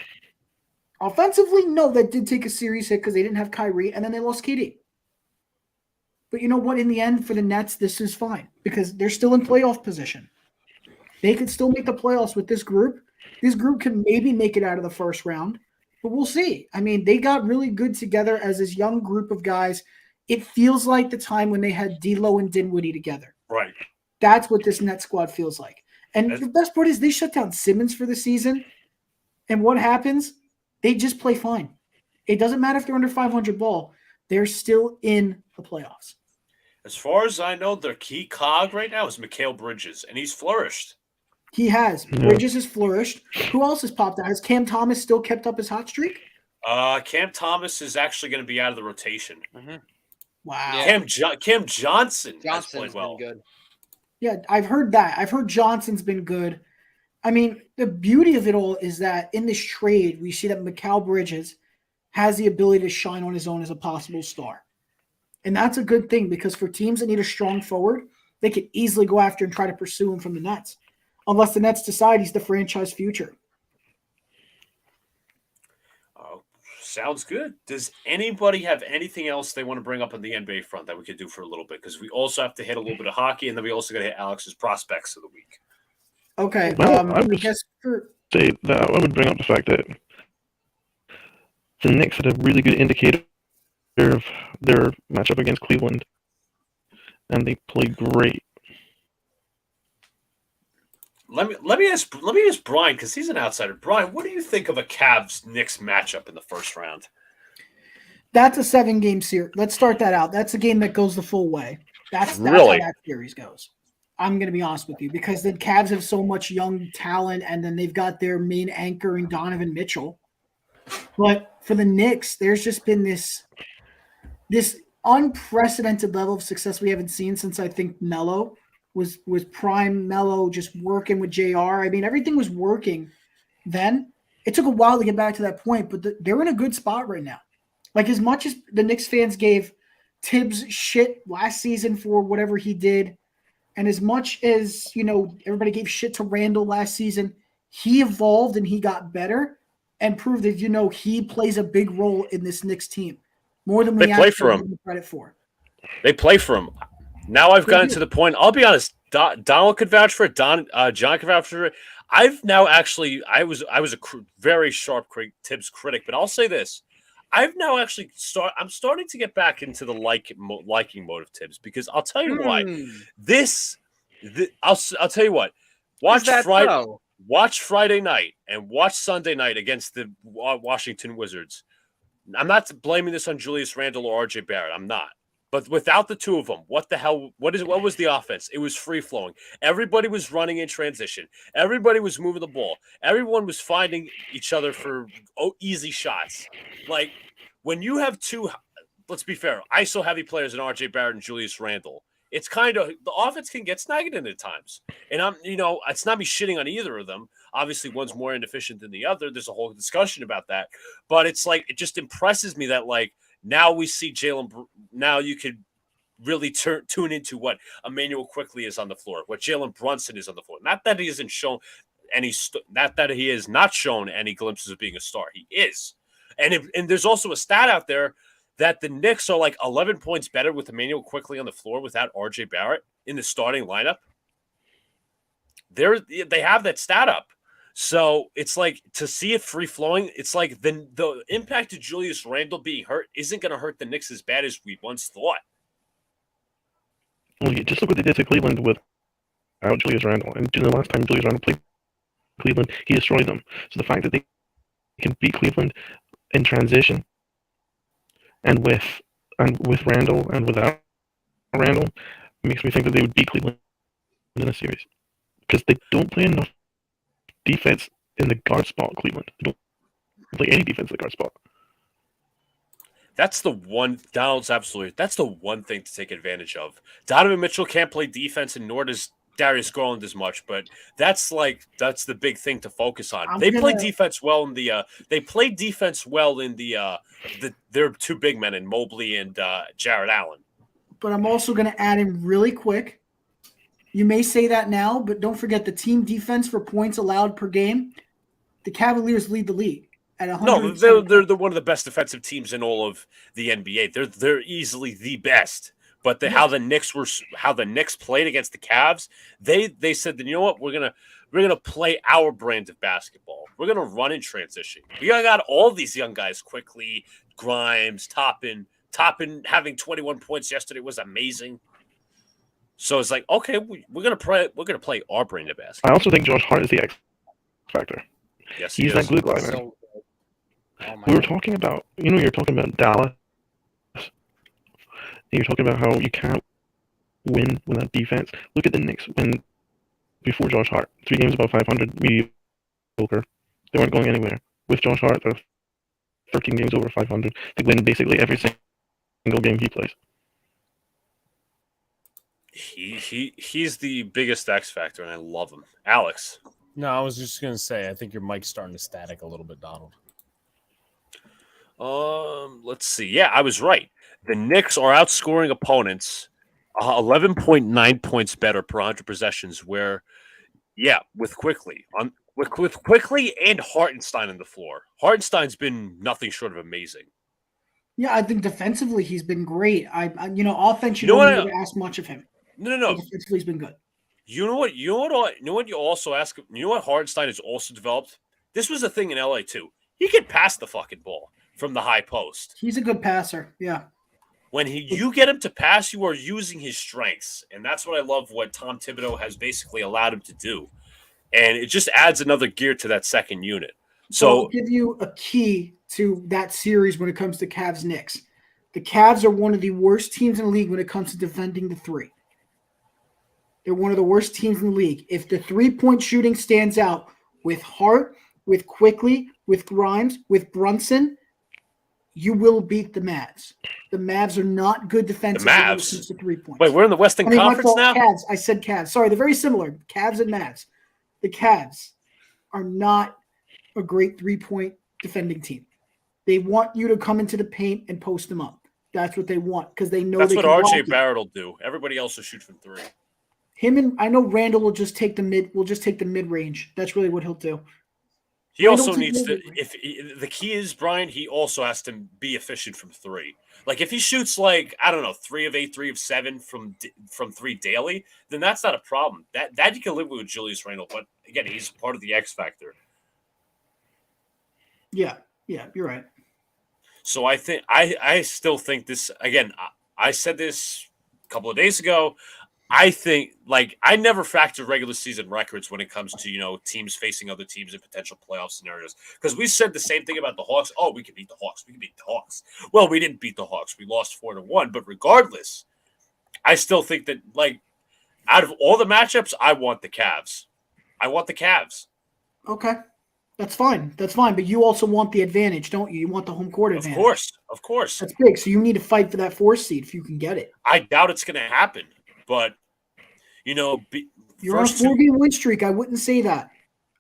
Offensively, no, that did take a serious hit because they didn't have Kyrie, and then they lost KD. But you know what? In the end, for the Nets, this is fine because they're still in playoff position. They could still make the playoffs with this group. This group can maybe make it out of the first round, but we'll see. I mean, they got really good together as this young group of guys. It feels like the time when they had D'Lo and Dinwiddie together. Right. That's what this Net squad feels like. And the best part is they shut down Simmons for the season. And what happens? They just play fine. It doesn't matter if they're under 500 ball. They're still in the playoffs. As far as I know, their key cog right now is Mikal Bridges, and he's flourished. He has. Bridges has flourished. Who else has popped out? Has Cam Thomas still kept up his hot streak? Cam Thomas is actually going to be out of the rotation. Mm-hmm. Wow. Yeah. Cam Johnson has Johnson's played well. been good. Yeah, I've heard that. I've heard Johnson's been good. I mean, the beauty of it all is that in this trade, we see that Mikal Bridges has the ability to shine on his own as a possible star. And that's a good thing because for teams that need a strong forward, they could easily go after and try to pursue him from the Nets. Unless the Nets decide he's the franchise future. Sounds good. Does anybody have anything else they want to bring up on the NBA front that we could do for a little bit? Because we also have to hit a little bit of hockey, and then we also got to hit Alex's prospects of the week. Okay. Well, I I would guess say that I would bring up the fact that the Knicks had a really good indicator of their matchup against Cleveland, and they played great. Let me ask Brian because he's an outsider. Brian, what do you think of a Cavs-Knicks matchup in the first round? that's a 7-game series. Let's start that out. That's a game that goes the full way. That's Really? how that series goes. I'm going to be honest with you because the Cavs have so much young talent, and then they've got their main anchor in Donovan Mitchell. But for the Knicks, there's just been this unprecedented level of success we haven't seen since I think Melo was prime Melo, just working with JR. I mean, everything was working then. It took a while to get back to that point, but they're in a good spot right now. Like, as much as the Knicks fans gave Tibbs shit last season for whatever he did, and as much as, everybody gave shit to Randall last season, he evolved and he got better and proved that, he plays a big role in this Knicks team. More than we for him. give him credit for. They play for him. Now I've gotten to the point. I'll be honest. Donald could vouch for it. John could vouch for it. I've now actually. I was a very sharp Tibbs critic, but I'll say this: I've now actually I'm starting to get back into the liking mode of Tibbs because I'll tell you why. I'll tell you what. Watch Friday night and watch Sunday night against the Washington Wizards. I'm not blaming this on Julius Randle or RJ Barrett. I'm not. But without the two of them, what the hell? What was the offense? It was free flowing. Everybody was running in transition. Everybody was moving the ball. Everyone was finding each other for easy shots. Like when you have two, let's be fair, ISO heavy players in RJ Barrett and Julius Randle. It's kind of the offense can get snagged in at times. And it's not me shitting on either of them. Obviously, one's more inefficient than the other. There's a whole discussion about that. But it's like it just impresses me that now we see Jalen. Now you could really tune into what Emmanuel Quickly is on the floor, what Jalen Brunson is on the floor. Not that he hasn't shown any. Not that he has not shown any glimpses of being a star. He is, and there's also a stat out there that the Knicks are 11 points better with Emmanuel Quickly on the floor without RJ Barrett in the starting lineup. They have that stat up. So it's to see it free flowing. It's like the impact of Julius Randle being hurt isn't going to hurt the Knicks as bad as we once thought. Well, just look what they did to Cleveland without Julius Randle. And the last time Julius Randle played Cleveland, he destroyed them. So the fact that they can beat Cleveland in transition and with Randle and without Randle makes me think that they would beat Cleveland in a series because they don't play enough defense in the guard spot. Cleveland, they don't play any defense in the guard spot. That's the one. Donald's absolutely. That's the one thing to take advantage of. Donovan Mitchell can't play defense, and nor does Darius Garland as much. But that's the big thing to focus on. They play defense well in the. They play defense well in their two big men in Mobley and Jared Allen. But I'm also going to add in really quick. You may say that now, but don't forget the team defense for points allowed per game. The Cavaliers lead the league at 100. No, they're one of the best defensive teams in all of the NBA. They're easily the best. But how the Knicks played against the Cavs, they said that, you know what, we're gonna play our brand of basketball. We're gonna run in transition. We got all these young guys quickly. Grimes, Toppin having 21 points yesterday was amazing. So it's like, okay, we're gonna play our brand of basketball. I also think Josh Hart is the X factor. Yes, he's that glue guy, man. So, You're talking about Dallas. And you're talking about how you can't win without defense. Look at the Knicks before Josh Hart. 3 games above 500, mediocre. They weren't going anywhere. With Josh Hart, they're 13 games over 500. They win basically every single game he plays. He's the biggest X factor, and I love him. Alex. No, I was just gonna say I think your mic's starting to static a little bit, Donald. Let's see. Yeah, I was right. The Knicks are outscoring opponents 11.9 points better per 100 possessions. With Quickly and Hartenstein on the floor. Hartenstein's been nothing short of amazing. Yeah, I think defensively he's been great. Offense you know don't what need to ask much of him. No. But defensively he's been good. You know what you also ask. You know what Hartenstein has also developed. This was a thing in LA too. He can pass the fucking ball from the high post. He's a good passer. Yeah. When you get him to pass, you are using his strengths, and that's what I love. What Tom Thibodeau has basically allowed him to do, and it just adds another gear to that second unit. So I'll give you a key to that series when it comes to Cavs Knicks. The Cavs are one of the worst teams in the league when it comes to defending the three. They're one of the worst teams in the league. If the 3-point shooting stands out with Hart, with Quickly, with Grimes, with Brunson, you will beat the Mavs. The Mavs are not good defensively when it comes to 3 points. Wait, we're in the Western Conference now? Cavs. I said Cavs. Sorry, they're very similar. Cavs and Mavs. The Cavs are not a great 3-point defending team. They want you to come into the paint and post them up. That's what they want because they know that's they what can RJ block Barrett will do. Everybody else will shoot from 3. I know Randall will just take the mid range. That's really what he'll do. He also needs to. If the key is Brian, he also has to be efficient from 3. Like if he shoots 3 of 8, 3 of 7 from 3 daily, then that's not a problem. That you can live with Julius Randle. But again, he's part of the X factor. Yeah, you're right. So I still think this again. I said this a couple of days ago. I think I never factor regular season records when it comes to, teams facing other teams in potential playoff scenarios. Because we said the same thing about the Hawks. Oh, we can beat the Hawks. Well, we didn't beat the Hawks. We lost 4-1. But regardless, I still think that out of all the matchups, I want the Cavs. Okay. That's fine. But you also want the advantage, don't you? You want the home court advantage. Of course. That's big. So you need to fight for that 4th seed if you can get it. I doubt it's going to happen. But, you're on a 4-game win streak. I wouldn't say that.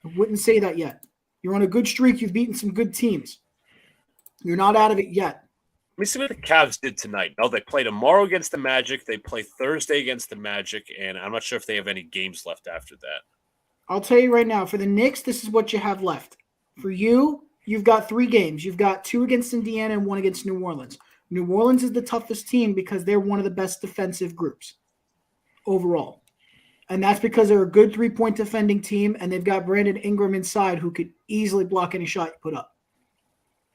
Yet. You're on a good streak. You've beaten some good teams. You're not out of it yet. Let me see what the Cavs did tonight. No, they play tomorrow against the Magic. They play Thursday against the Magic, and I'm not sure if they have any games left after that. I'll tell you right now, for the Knicks, this is what you have left. For you, you've got 3 games. You've got 2 against Indiana and 1 against New Orleans. New Orleans is the toughest team because they're one of the best defensive groups overall. And that's because they're a good 3-point defending team, and they've got Brandon Ingram inside who could easily block any shot you put up.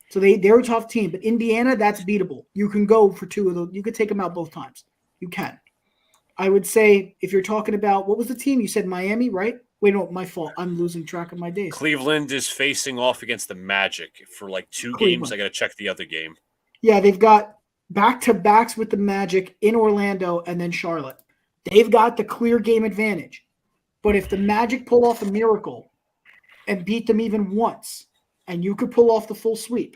So they're a tough team. But Indiana, that's beatable. You can go for 2 of those. You could take them out both times. You can. I would say if you're talking about – what was the team? You said Miami, right? Wait, no, my fault. I'm losing track of my days. Cleveland is facing off against the Magic for 2 games. I got to check the other game. Yeah, they've got back-to-backs with the Magic in Orlando and then Charlotte. They've got the clear game advantage. But if the Magic pull off a miracle and beat them even once, and you could pull off the full sweep,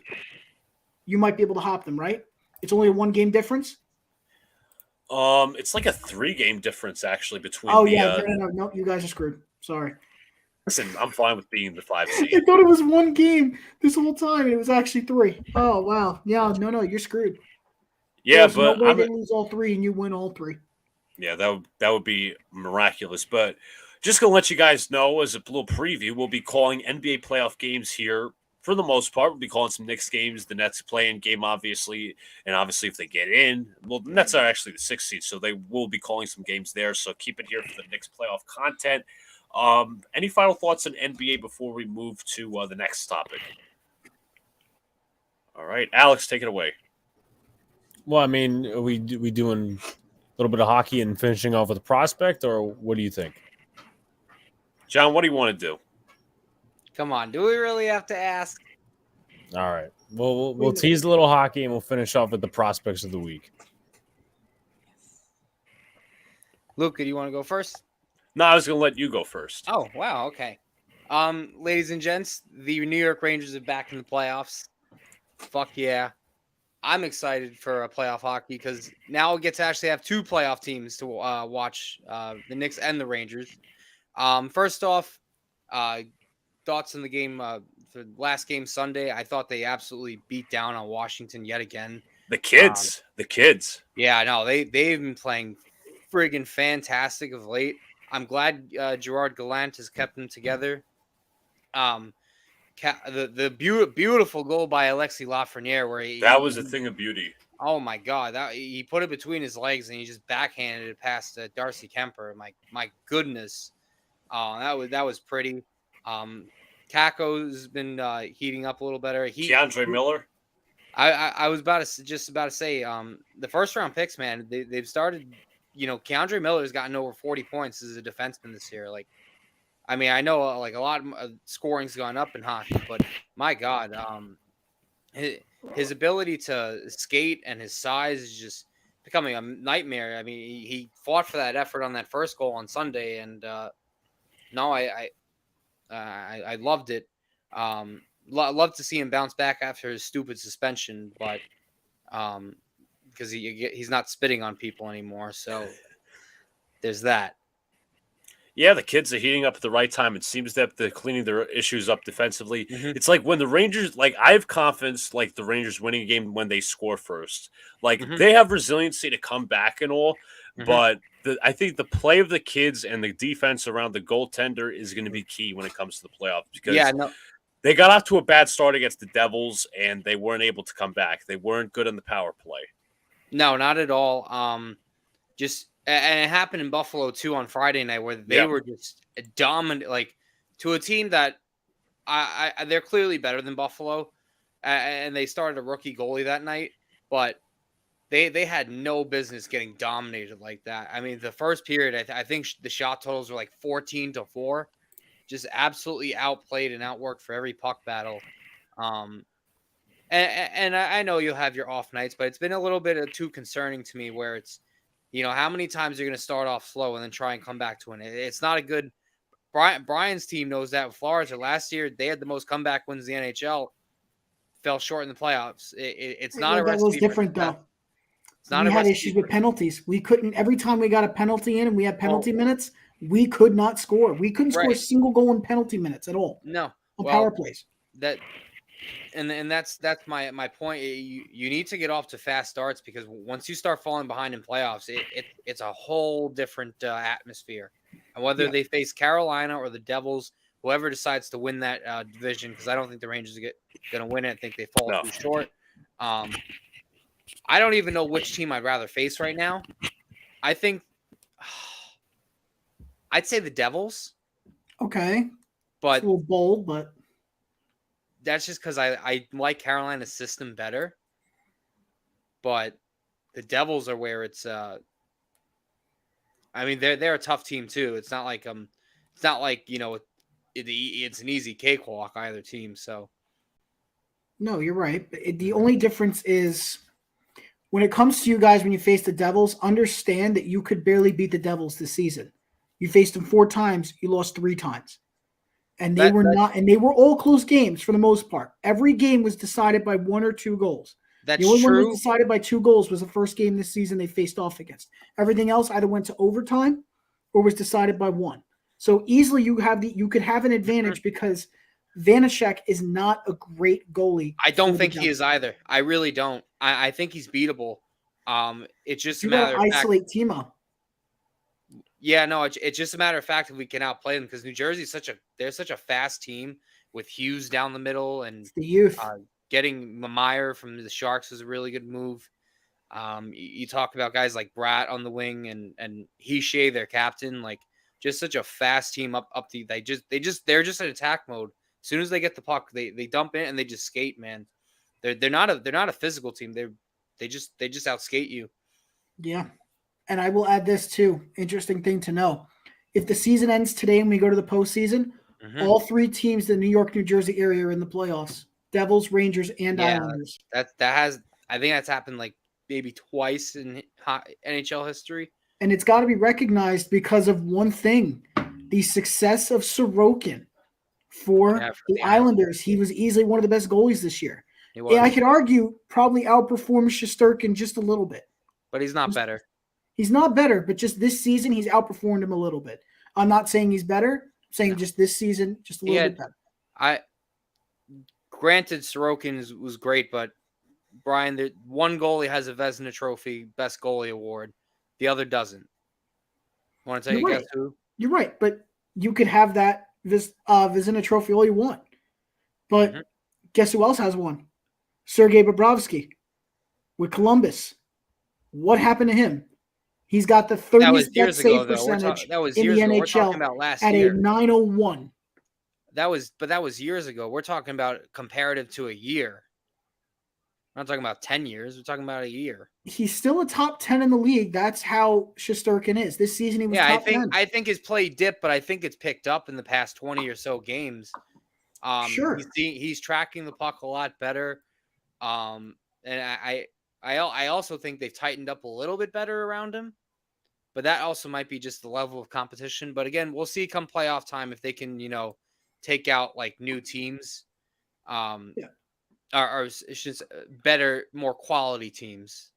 you might be able to hop them, right? It's only a 1-game difference? It's like a 3-game difference actually between Oh, the. yeah. No, you guys are screwed. Sorry. Listen, I'm fine with being the 5 seed. I thought it was 1 game this whole time, and it was actually 3. Oh, wow. Yeah, no, you're screwed. Yeah, There's but no way they lose all 3 and you win all 3. yeah, that would be miraculous. But just gonna let you guys know as a little preview, we'll be calling NBA playoff games here for the most part. We'll be calling some Knicks games, the Nets play-in game, obviously, and obviously if they get in, well, the Nets are actually the 6th seed, so they will be calling some games there. So keep it here for the Knicks playoff content. Any final thoughts on NBA before we move to the next topic? All right, Alex, take it away. Well, I mean, are we doing a little bit of hockey and finishing off with a prospect, or what do you think? John, what do you want to do? Come on, do we really have to ask? All right. We'll tease a little hockey and we'll finish off with the prospects of the week. Luca, do you want to go first? No, I was going to let you go first. Oh, wow, okay. Ladies and gents, the New York Rangers are back in the playoffs. Fuck yeah. I'm excited for playoff hockey because now we get to actually have 2 playoff teams to watch, the Knicks and the Rangers. First off, thoughts on the game, the last game Sunday. I thought they absolutely beat down on Washington yet again. The kids. Yeah, no, they've been playing friggin' fantastic of late. I'm glad Gerard Gallant has kept them together. The beautiful goal by Alexis Lafreniere where that was a thing of beauty. Oh my God, he put it between his legs and he just backhanded it past Darcy Kemper. My goodness, that was pretty. Kako's been heating up a little better. DeAndre Miller. I was about to say the first round picks, man. They've started. Keandre Miller's gotten over 40 points as a defenseman this year. Like, I mean, I know like a lot of scoring's gone up in hockey, but my God, his ability to skate and his size is just becoming a nightmare. I mean, he fought for that effort on that first goal on Sunday, and no, I loved it. Love to see him bounce back after his stupid suspension, but because he's not spitting on people anymore. So there's that. Yeah, the kids are heating up at the right time. It seems that they're cleaning their issues up defensively. Mm-hmm. It's like when the Rangers, like I have confidence, like the Rangers winning a game when they score first. Like they have resiliency to come back and all, but I think the play of the kids and the defense around the goaltender is going to be key when it comes to the playoffs because they got off to a bad start against the Devils and they weren't able to come back. They weren't good on the power play. No, not at all. And it happened in Buffalo too on Friday night where they were just dominant, like to a team that they're clearly better than Buffalo, and they started a rookie goalie that night, but they had no business getting dominated like that. I mean, the first period, I think the shot totals were like 14-4, just absolutely outplayed and outworked for every puck battle. And I know you'll have your off nights, but it's been a little bit too concerning to me where it's, how many times you're going to start off slow and then try and come back to it. It's not a good – Brian's team knows that. Florida, last year, they had the most comeback wins in the NHL, fell short in the playoffs. It's not a recipe. That was different, though. It's not we had issues with penalties. We couldn't – every time we got a penalty in and we had penalty minutes, we could not score. We couldn't score a single goal in penalty minutes at all. No. On power plays. And that's my point. You need to get off to fast starts because once you start falling behind in playoffs, it's a whole different atmosphere. And whether they face Carolina or the Devils, whoever decides to win that division, because I don't think the Rangers are going to win it. I think they fall too short. I don't even know which team I'd rather face right now. I think I'd say the Devils. Okay. But it's a little bold, but that's just because I like Carolina's system better. But the Devils are where it's I mean they're a tough team too. It's not like it's an easy cakewalk either team. So no, you're right. The only difference is when it comes to you guys when you face the Devils, understand that you could barely beat the Devils this season. You faced them 4 times, you lost 3 times. And they were all close games for the most part. Every game was decided by 1 or 2 goals. That's The only one that true. was decided by 2 goals was the first game this season they faced off against. Everything else either went to overtime or was decided by 1. So easily you could have an advantage because Vanacek is not a great goalie. I don't for the think he Devils. is either. I really don't. I think he's beatable. It's just a You got matter to of fact. isolate Timo. Yeah, no, it's just a matter of fact that we can outplay them because New Jersey's they're such a fast team with Hughes down the middle and It's the youth. getting Meyer from the Sharks was a really good move. You talk about guys like Bratt on the wing and Hichet, their captain, like just such a fast team up the. They're just in attack mode. As soon as they get the puck, they dump in and they just skate, man. They're not a physical team. They just outskate you. Yeah. And I will add this too. Interesting thing to know. If the season ends today and we go to the postseason, all 3 teams in the New York, New Jersey area are in the playoffs. Devils, Rangers, and Islanders. I think that's happened like maybe twice in NHL history. And it's got to be recognized because of one thing, the success of Sorokin for the Islanders. He was easily one of the best goalies this year. And I could argue probably outperformed Shesterkin just a little bit. But he's not better. He's not better, but just this season, he's outperformed him a little bit. I'm not saying he's better. I'm saying just this season, just a little bit better. Granted, Sorokin was great, but Brian, one goalie has a Vezina Trophy Best Goalie Award. The other doesn't. Want to take a guess who? You're right, but you could have that Vezina Trophy all you want. But guess who else has one? Sergei Bobrovsky with Columbus. What happened to him? He's got the 30th best save percentage that was in years the ago. NHL We're talking about last at year. a 901. That was years ago. We're talking about comparative to a year. We're not talking about 10 years. We're talking about a year. He's still a top 10 in the league. That's how Shesterkin is. This season he was top 10. I think his play dipped, but I think it's picked up in the past 20 or so games. Sure. He's tracking the puck a lot better. And I also think they've tightened up a little bit better around him. But that also might be just the level of competition. But again, we'll see come playoff time if they can, take out like new teams. Or it's just better, more quality teams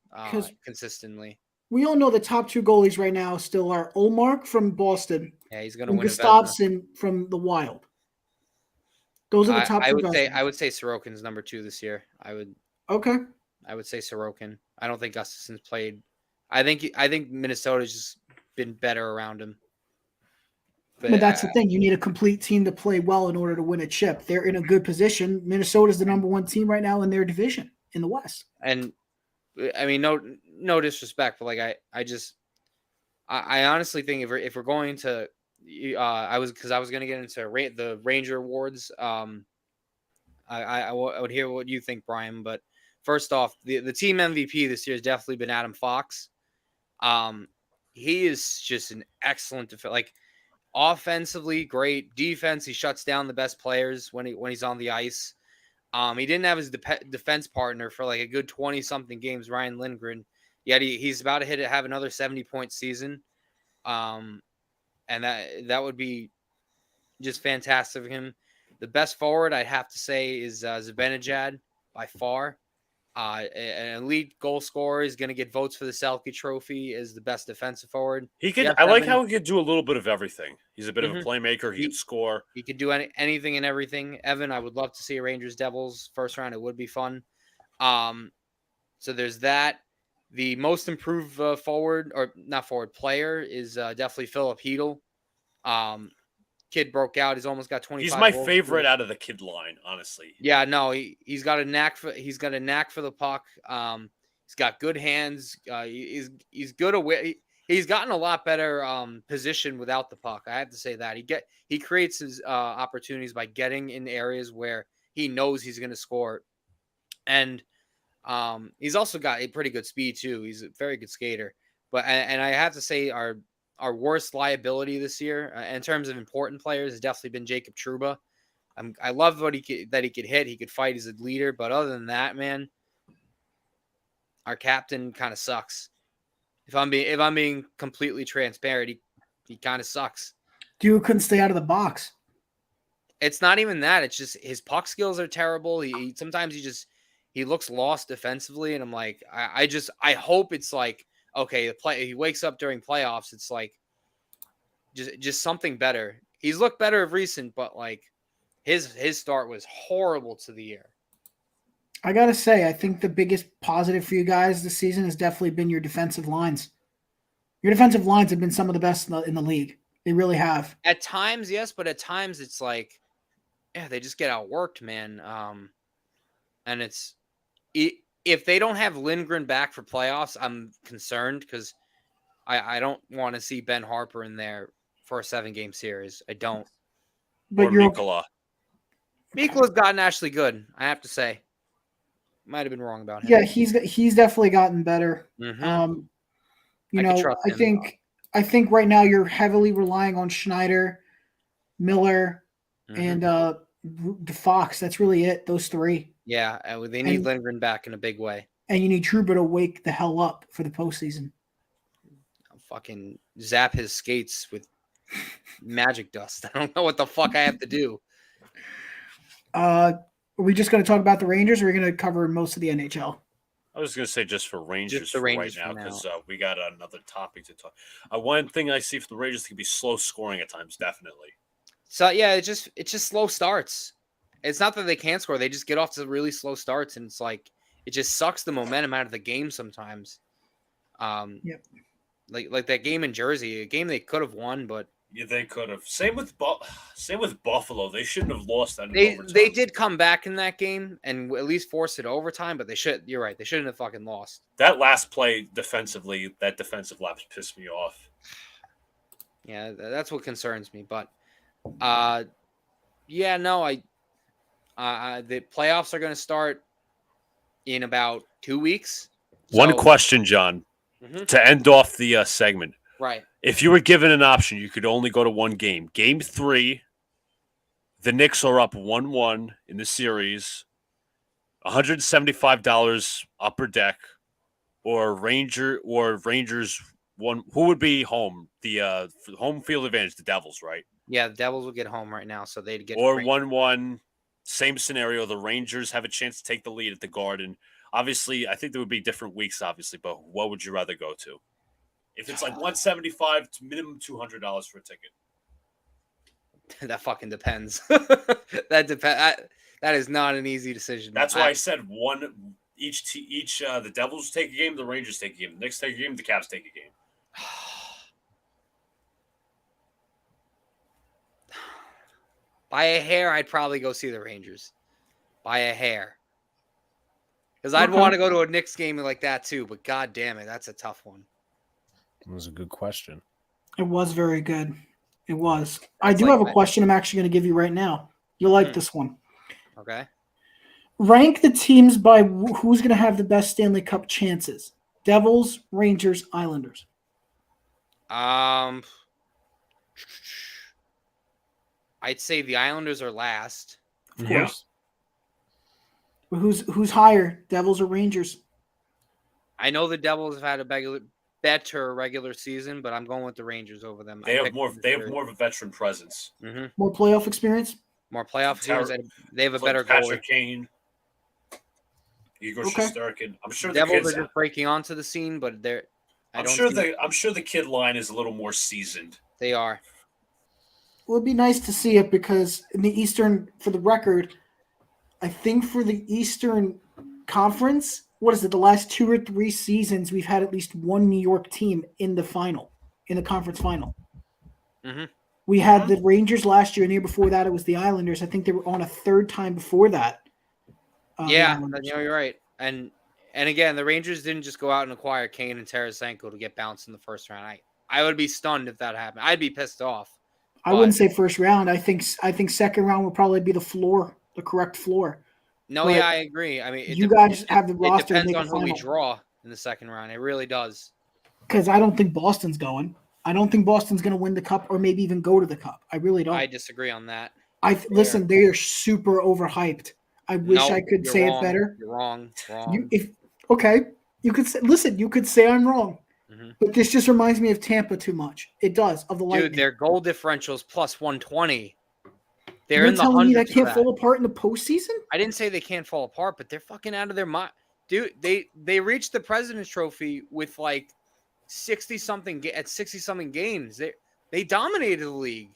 consistently. We all know the top 2 goalies right now still are Olmark from Boston. Yeah, he's going to win. Gustafsson from the Wild. Those are the top 2 guys. I would say Sorokin's number 2 this year. I would say Sorokin. I don't think Gustafsson's played. I think Minnesota's just been better around him. But that's the thing. You need a complete team to play well in order to win a chip. They're in a good position. Minnesota's the number 1 team right now in their division in the West. And I mean, no disrespect, but like I honestly think if we're going to, I was going to get into the Ranger Awards. I would hear what you think, Brian. But first off, the team MVP this year has definitely been Adam Fox. He is just an excellent defense. Like offensively, great defense. He shuts down the best players when he's on the ice. He didn't have his defense partner for like a good 20-something games, Ryan Lindgren. Yet he's about to have another 70-point season. And that would be just fantastic of him. The best forward I'd have to say is Zibanejad by far. An elite goal scorer is going to get votes for the Selke Trophy as the best defensive forward. He could. I like how he could do a little bit of everything. He's a bit of a playmaker. He could score. He could do anything and everything. Evan, I would love to see a Rangers Devils first round. It would be fun. So there's that. The most improved player is definitely Philip Hedl. Kid broke out. He's almost got 25. He's my favorite out of the kid line, honestly. Yeah, no, he's got a knack for the puck. He's got good hands. He's good away. He's gotten a lot better position without the puck. I have to say that he creates his opportunities by getting in areas where he knows he's going to score, and he's also got a pretty good speed too. He's a very good skater. But and I have to say our worst liability this year in terms of important players has definitely been Jacob Trouba. I love that he could hit. He could fight. He's a leader. But other than that, man, our captain kind of sucks. If I'm being completely transparent, he kind of sucks. Dude couldn't stay out of the box. It's not even that. It's just his puck skills are terrible. Sometimes he he looks lost defensively, and I'm like, I hope it's like, okay, he wakes up during playoffs, it's like just something better. He's looked better of recent, but like his start was horrible to the year. I gotta say, I think the biggest positive for you guys this season has definitely been your defensive lines. Your defensive lines have been some of the best in the league. They really have. At times, yes, but at times it's like, yeah, they just get outworked, man. And if they don't have Lindgren back for playoffs, I'm concerned because I don't want to see Ben Harper in there for a 7-game series. I don't. But or Mikkola. Mikkola's gotten actually good, I have to say. Might have been wrong about him. Yeah, he's definitely gotten better. Mm-hmm. I think right now you're heavily relying on Schneider, Miller, and Fox. That's really it. Those three. Yeah, they need Lindgren back in a big way. And you need Trouba to wake the hell up for the postseason. I'll fucking zap his skates with magic dust. I don't know what the fuck I have to do. Are we just going to talk about the Rangers, or are we going to cover most of the NHL? I was going to say just for Rangers, Just the Rangers right now for because we got another topic to talk. One thing I see for the Rangers can be slow scoring at times, definitely. So yeah, it's just slow starts. It's not that they can't score; they just get off to really slow starts, and it's like it just sucks the momentum out of the game sometimes. Yep. Like that game in Jersey, a game they could have won, but Yeah, they could have. Same with Buffalo. They shouldn't have lost that. They did come back in that game and at least force it overtime, but they should. You're right. They shouldn't have fucking lost. That last play defensively, that defensive lapse pissed me off. Yeah, that's what concerns me. But, yeah, no, the playoffs are going to start in about 2 weeks. One question, John, to end off the segment. Right. If you were given an option, you could only go to one game. Game 3, the Knicks are up 1-1 in the series, $175 upper deck, or Rangers one. Who would be home? The home field advantage, the Devils, right? Yeah, the Devils will get home right now, so they'd get or 1-1. Same scenario. The Rangers have a chance to take the lead at the Garden. Obviously, I think there would be different weeks, obviously, but what would you rather go to? If it's like $175 to minimum $200 for a ticket. That fucking depends. That depends. That is not an easy decision. That's why I said one each. The Devils take a game, the Rangers take a game, the Knicks take a game, the Caps take a game. By a hair, I'd probably go see the Rangers. By a hair. Because I'd want to go to a Knicks game like that too, but god damn it, that's a tough one. It was a good question. It was very good. It was. I do have a question I'm actually going to give you right now. You'll like this one. Okay. Rank the teams by who's going to have the best Stanley Cup chances. Devils, Rangers, Islanders. I'd say the Islanders are last. Of course. But who's higher, Devils or Rangers? I know the Devils have had a better regular season, but I'm going with the Rangers over them. They have more of a veteran presence. Mm-hmm. More playoff experience? More playoff experience. They have a better goalie. Patrick Kane. Igor Shesterkin. I'm sure the Devils kids are just breaking onto the scene, but they're. I'm sure the kid line is a little more seasoned. They are. Well, it'd be nice to see it because in the Eastern, for the record, I think for the Eastern Conference, what is it? The last 2 or 3 seasons, we've had at least one New York team in the final, in the conference final. Mm-hmm. We had the Rangers last year, and the year before that, it was the Islanders. I think they were on a third time before that. Yeah, you're right. And again, the Rangers didn't just go out and acquire Kane and Tarasenko to get bounced in the first round. I would be stunned if that happened. I'd be pissed off. I wouldn't say first round. I think second round would probably be the floor, the correct floor. No, but yeah, I agree. I mean, you guys have the roster. It depends on who we draw in the second round. It really does. Because I don't think Boston's going. I don't think Boston's going to win the cup or maybe even go to the cup. I really don't. I disagree on that. Listen, they are super overhyped. I wish I could say it better. You're wrong. You could say. Listen, you could say I'm wrong. Mm-hmm. But this just reminds me of Tampa too much. It does, of the Lightning. Dude, their goal differential is plus 120. They're You're in the telling me that hundreds for can't fall apart in the postseason? I didn't say they can't fall apart, but they're fucking out of their mind. Dude, they reached the President's Trophy with like 60-something games. They dominated the league.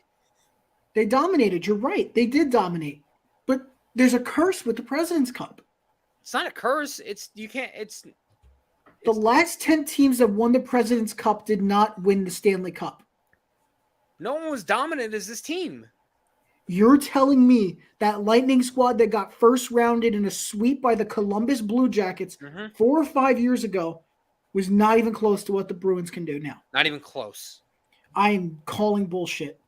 They dominated. You're right. They did dominate. But there's a curse with the President's Cup. It's not a curse. The last 10 teams that won the President's Cup did not win the Stanley Cup. No one was dominant as this team. You're telling me that Lightning squad that got first rounded in a sweep by the Columbus Blue Jackets 4 or 5 years ago was not even close to what the Bruins can do now? Not even close. I am calling bullshit.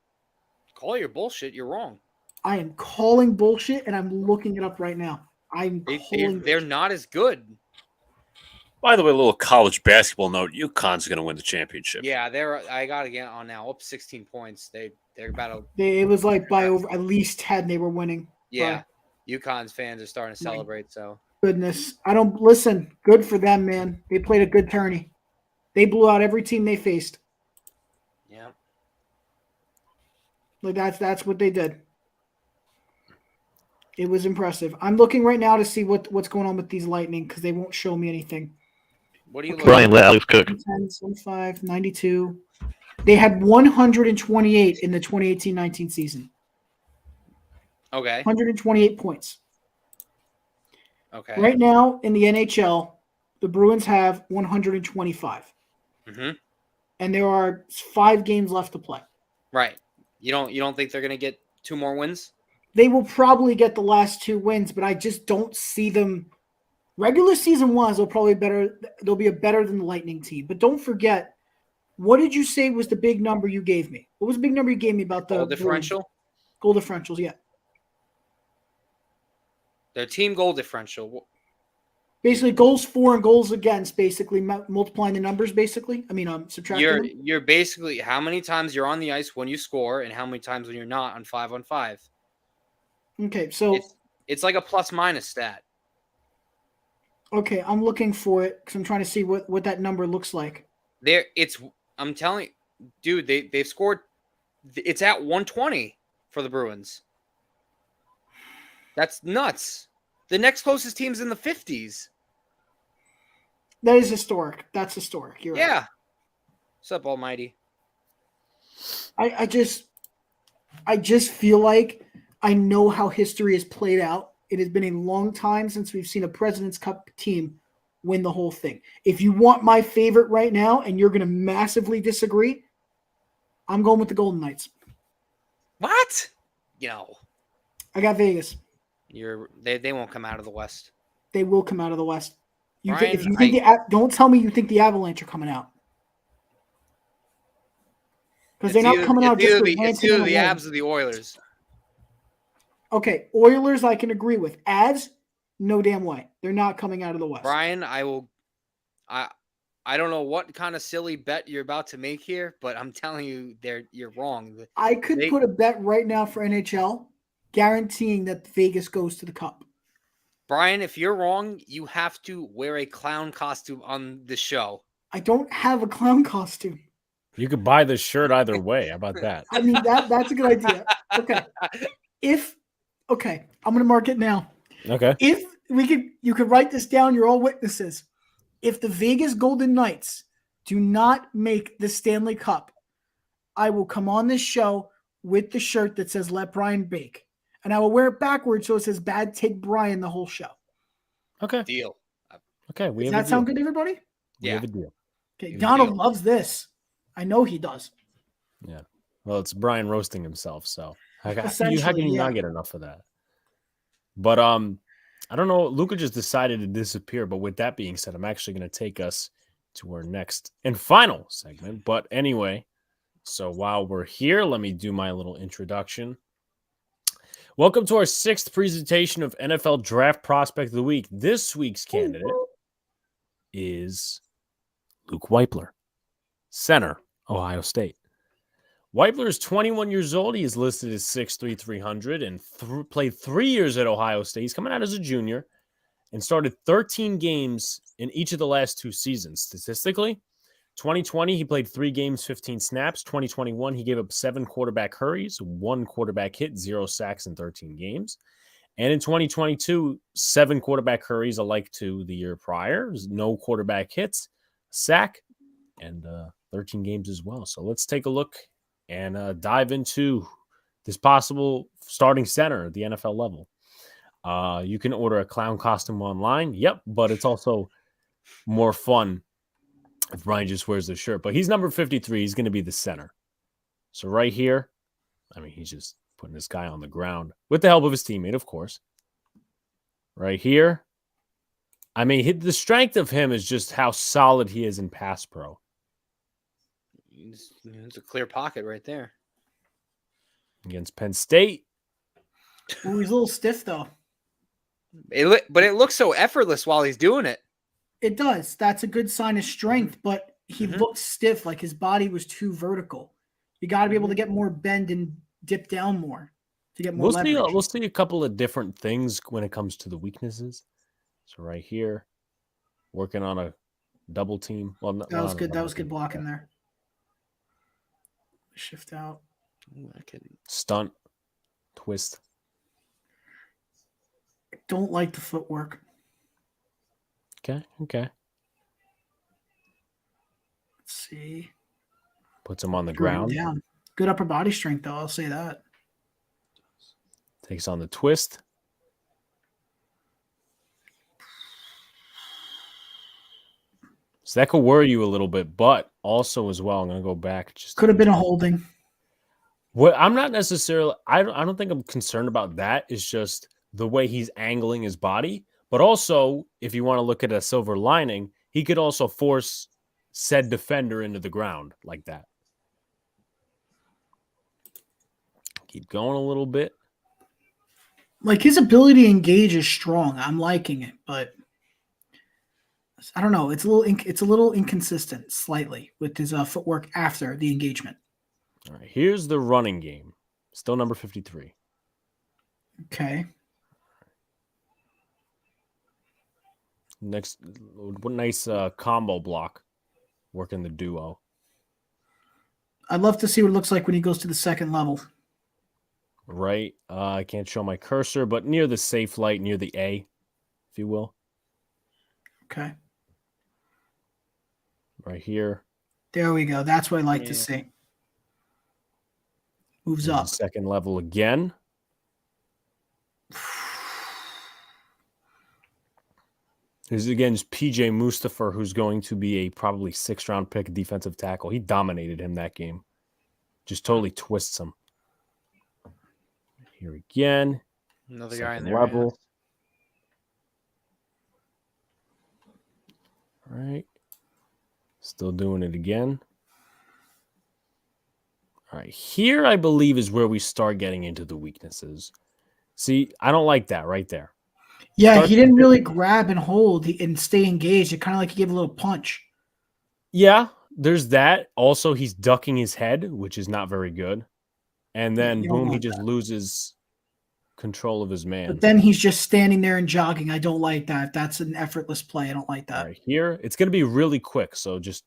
Call your bullshit. You're wrong. I am calling bullshit, and I'm looking it up right now. They're not as good. By the way, a little college basketball note: UConn's going to win the championship. Yeah, I got to get on now. Up 16 points. They're about to. It was like by over at least 10 they were winning. Yeah, UConn's fans are starting to celebrate. So goodness, I don't listen. Good for them, man. They played a good tourney. They blew out every team they faced. Yeah, like that's what they did. It was impressive. I'm looking right now to see what's going on with these Lightning because they won't show me anything. What do you look Brian, let Alex cook. 10, 25, 92. They had 128 in the 2018-19 season. Okay. 128 points. Okay. Right now in the NHL, the Bruins have 125. And there are 5 games left to play. Right. You don't think they're going to get 2 more wins? They will probably get the last 2 wins, but I just don't see them. Regular season wise, they'll be a better than the Lightning team. But don't forget, what did you say was the big number you gave me? What was the big number you gave me about the goal differential? Goal differentials, yeah. Their team goal differential. Basically, goals for and goals against, basically multiplying the numbers, basically. I mean, subtracting them. You're basically how many times you're on the ice when you score and how many times when you're not on 5-on-5. Okay, so it's like a plus minus stat. Okay, I'm looking for it because I'm trying to see what that number looks like. I'm telling you, dude, they've scored. It's at 120 for the Bruins. That's nuts. The next closest team's in the 50s. That is historic. That's historic. You're Yeah. right. What's up, Almighty? I just feel like I know how history has played out. It has been a long time since we've seen a President's Cup team win the whole thing. If you want my favorite right now and you're going to massively disagree, I'm going with the Golden Knights. What? I got Vegas. They won't come out of the West. They will come out of the West. Brian, Don't tell me you think the Avalanche are coming out. Because they're not coming out just with It's either the Avs or the Oilers. Okay, Oilers I can agree with. Avs, no damn way. They're not coming out of the West. Brian, I don't know what kind of silly bet you're about to make here, but I'm telling you, you're wrong. I could put a bet right now for NHL, guaranteeing that Vegas goes to the Cup. Brian, if you're wrong, you have to wear a clown costume on the show. I don't have a clown costume. You could buy this shirt either way. How about that? I mean, that's a good idea. Okay. I'm going to mark it now. Okay. If you could write this down, you're all witnesses. If the Vegas Golden Knights do not make the Stanley Cup, I will come on this show with the shirt that says "Let Brian Bake," and I will wear it backwards so it says "Bad Take Brian" the whole show. Okay. Deal. Okay. Does that sound good to everybody? We have a deal. Okay. Donald loves this. I know he does. Yeah. Well, it's Brian roasting himself, so how can Essentially, you not get enough of that? But I don't know. Luca just decided to disappear. But with that being said, I'm actually going to take us to our next and final segment. But anyway, so while we're here, let me do my little introduction. Welcome to our 6th presentation of NFL Draft Prospect of the Week. This week's candidate is Luke Weipler, center, Ohio State. Weipler is 21 years old. He is listed as 6'3", 300, and played 3 years at Ohio State. He's coming out as a junior and started 13 games in each of the last 2 seasons. Statistically, 2020, he played 3 games, 15 snaps. 2021, he gave up 7 quarterback hurries, 1 quarterback hit, 0 sacks in 13 games. And in 2022, 7 quarterback hurries, alike to the year prior. No quarterback hits, sack, and 13 games as well. So let's take a look and dive into this possible starting center at the NFL level. You can order a clown costume online. Yep, but it's also more fun if Brian just wears the shirt. But he's number 53. He's going to be the center. So right here, I mean, he's just putting this guy on the ground with the help of his teammate, of course. Right here. I mean, the strength of him is just how solid he is in pass pro. It's a clear pocket right there. Against Penn State. Ooh, he's a little stiff, though. But it looks so effortless while he's doing it. It does. That's a good sign of strength, but he looked stiff, like his body was too vertical. You got to be able to get more bend and dip down more to get more leverage. We'll see a couple of different things when it comes to the weaknesses. So right here, working on a double team. Well, that was good. That was good blocking there. Shift out. Ooh, I can stunt, twist. I don't like the footwork. Okay. Let's see. Puts him on the ground. Down. Good upper body strength, though. I'll say that. Takes on the twist. So that could worry you a little bit, but also as well, I'm going to go back. Just could have been a holding. What I'm not necessarily, I don't think I'm concerned about that. It's just the way he's angling his body. But also, if you want to look at a silver lining, he could also force said defender into the ground like that. Keep going a little bit. Like his ability to engage is strong. I'm liking it, but I don't know. It's a little inconsistent, slightly, with his footwork after the engagement. All right, here's the running game. Still number 53. Okay. Next, nice combo block. Working the duo. I'd love to see what it looks like when he goes to the second level. Right. I can't show my cursor, but near the safe light, near the A, if you will. Okay. Right here. There we go. That's what I like to see. Moves up. Second level again. This is against PJ Mustafa, who's going to be a probably 6th-round pick defensive tackle. He dominated him that game. Just totally twists him. Here again. Another second guy in there. level. All right. Still doing it again. All right. Here, I believe, is where we start getting into the weaknesses. See, I don't like that right there. Yeah, he didn't really grab and hold and stay engaged. It kind of like he gave a little punch. Yeah, there's that. Also, he's ducking his head, which is not very good. And then, boom, he just loses control of his man. But then he's just standing there and jogging. I don't like that. That's an effortless play. I don't like that. All right, here, it's going to be really quick. So just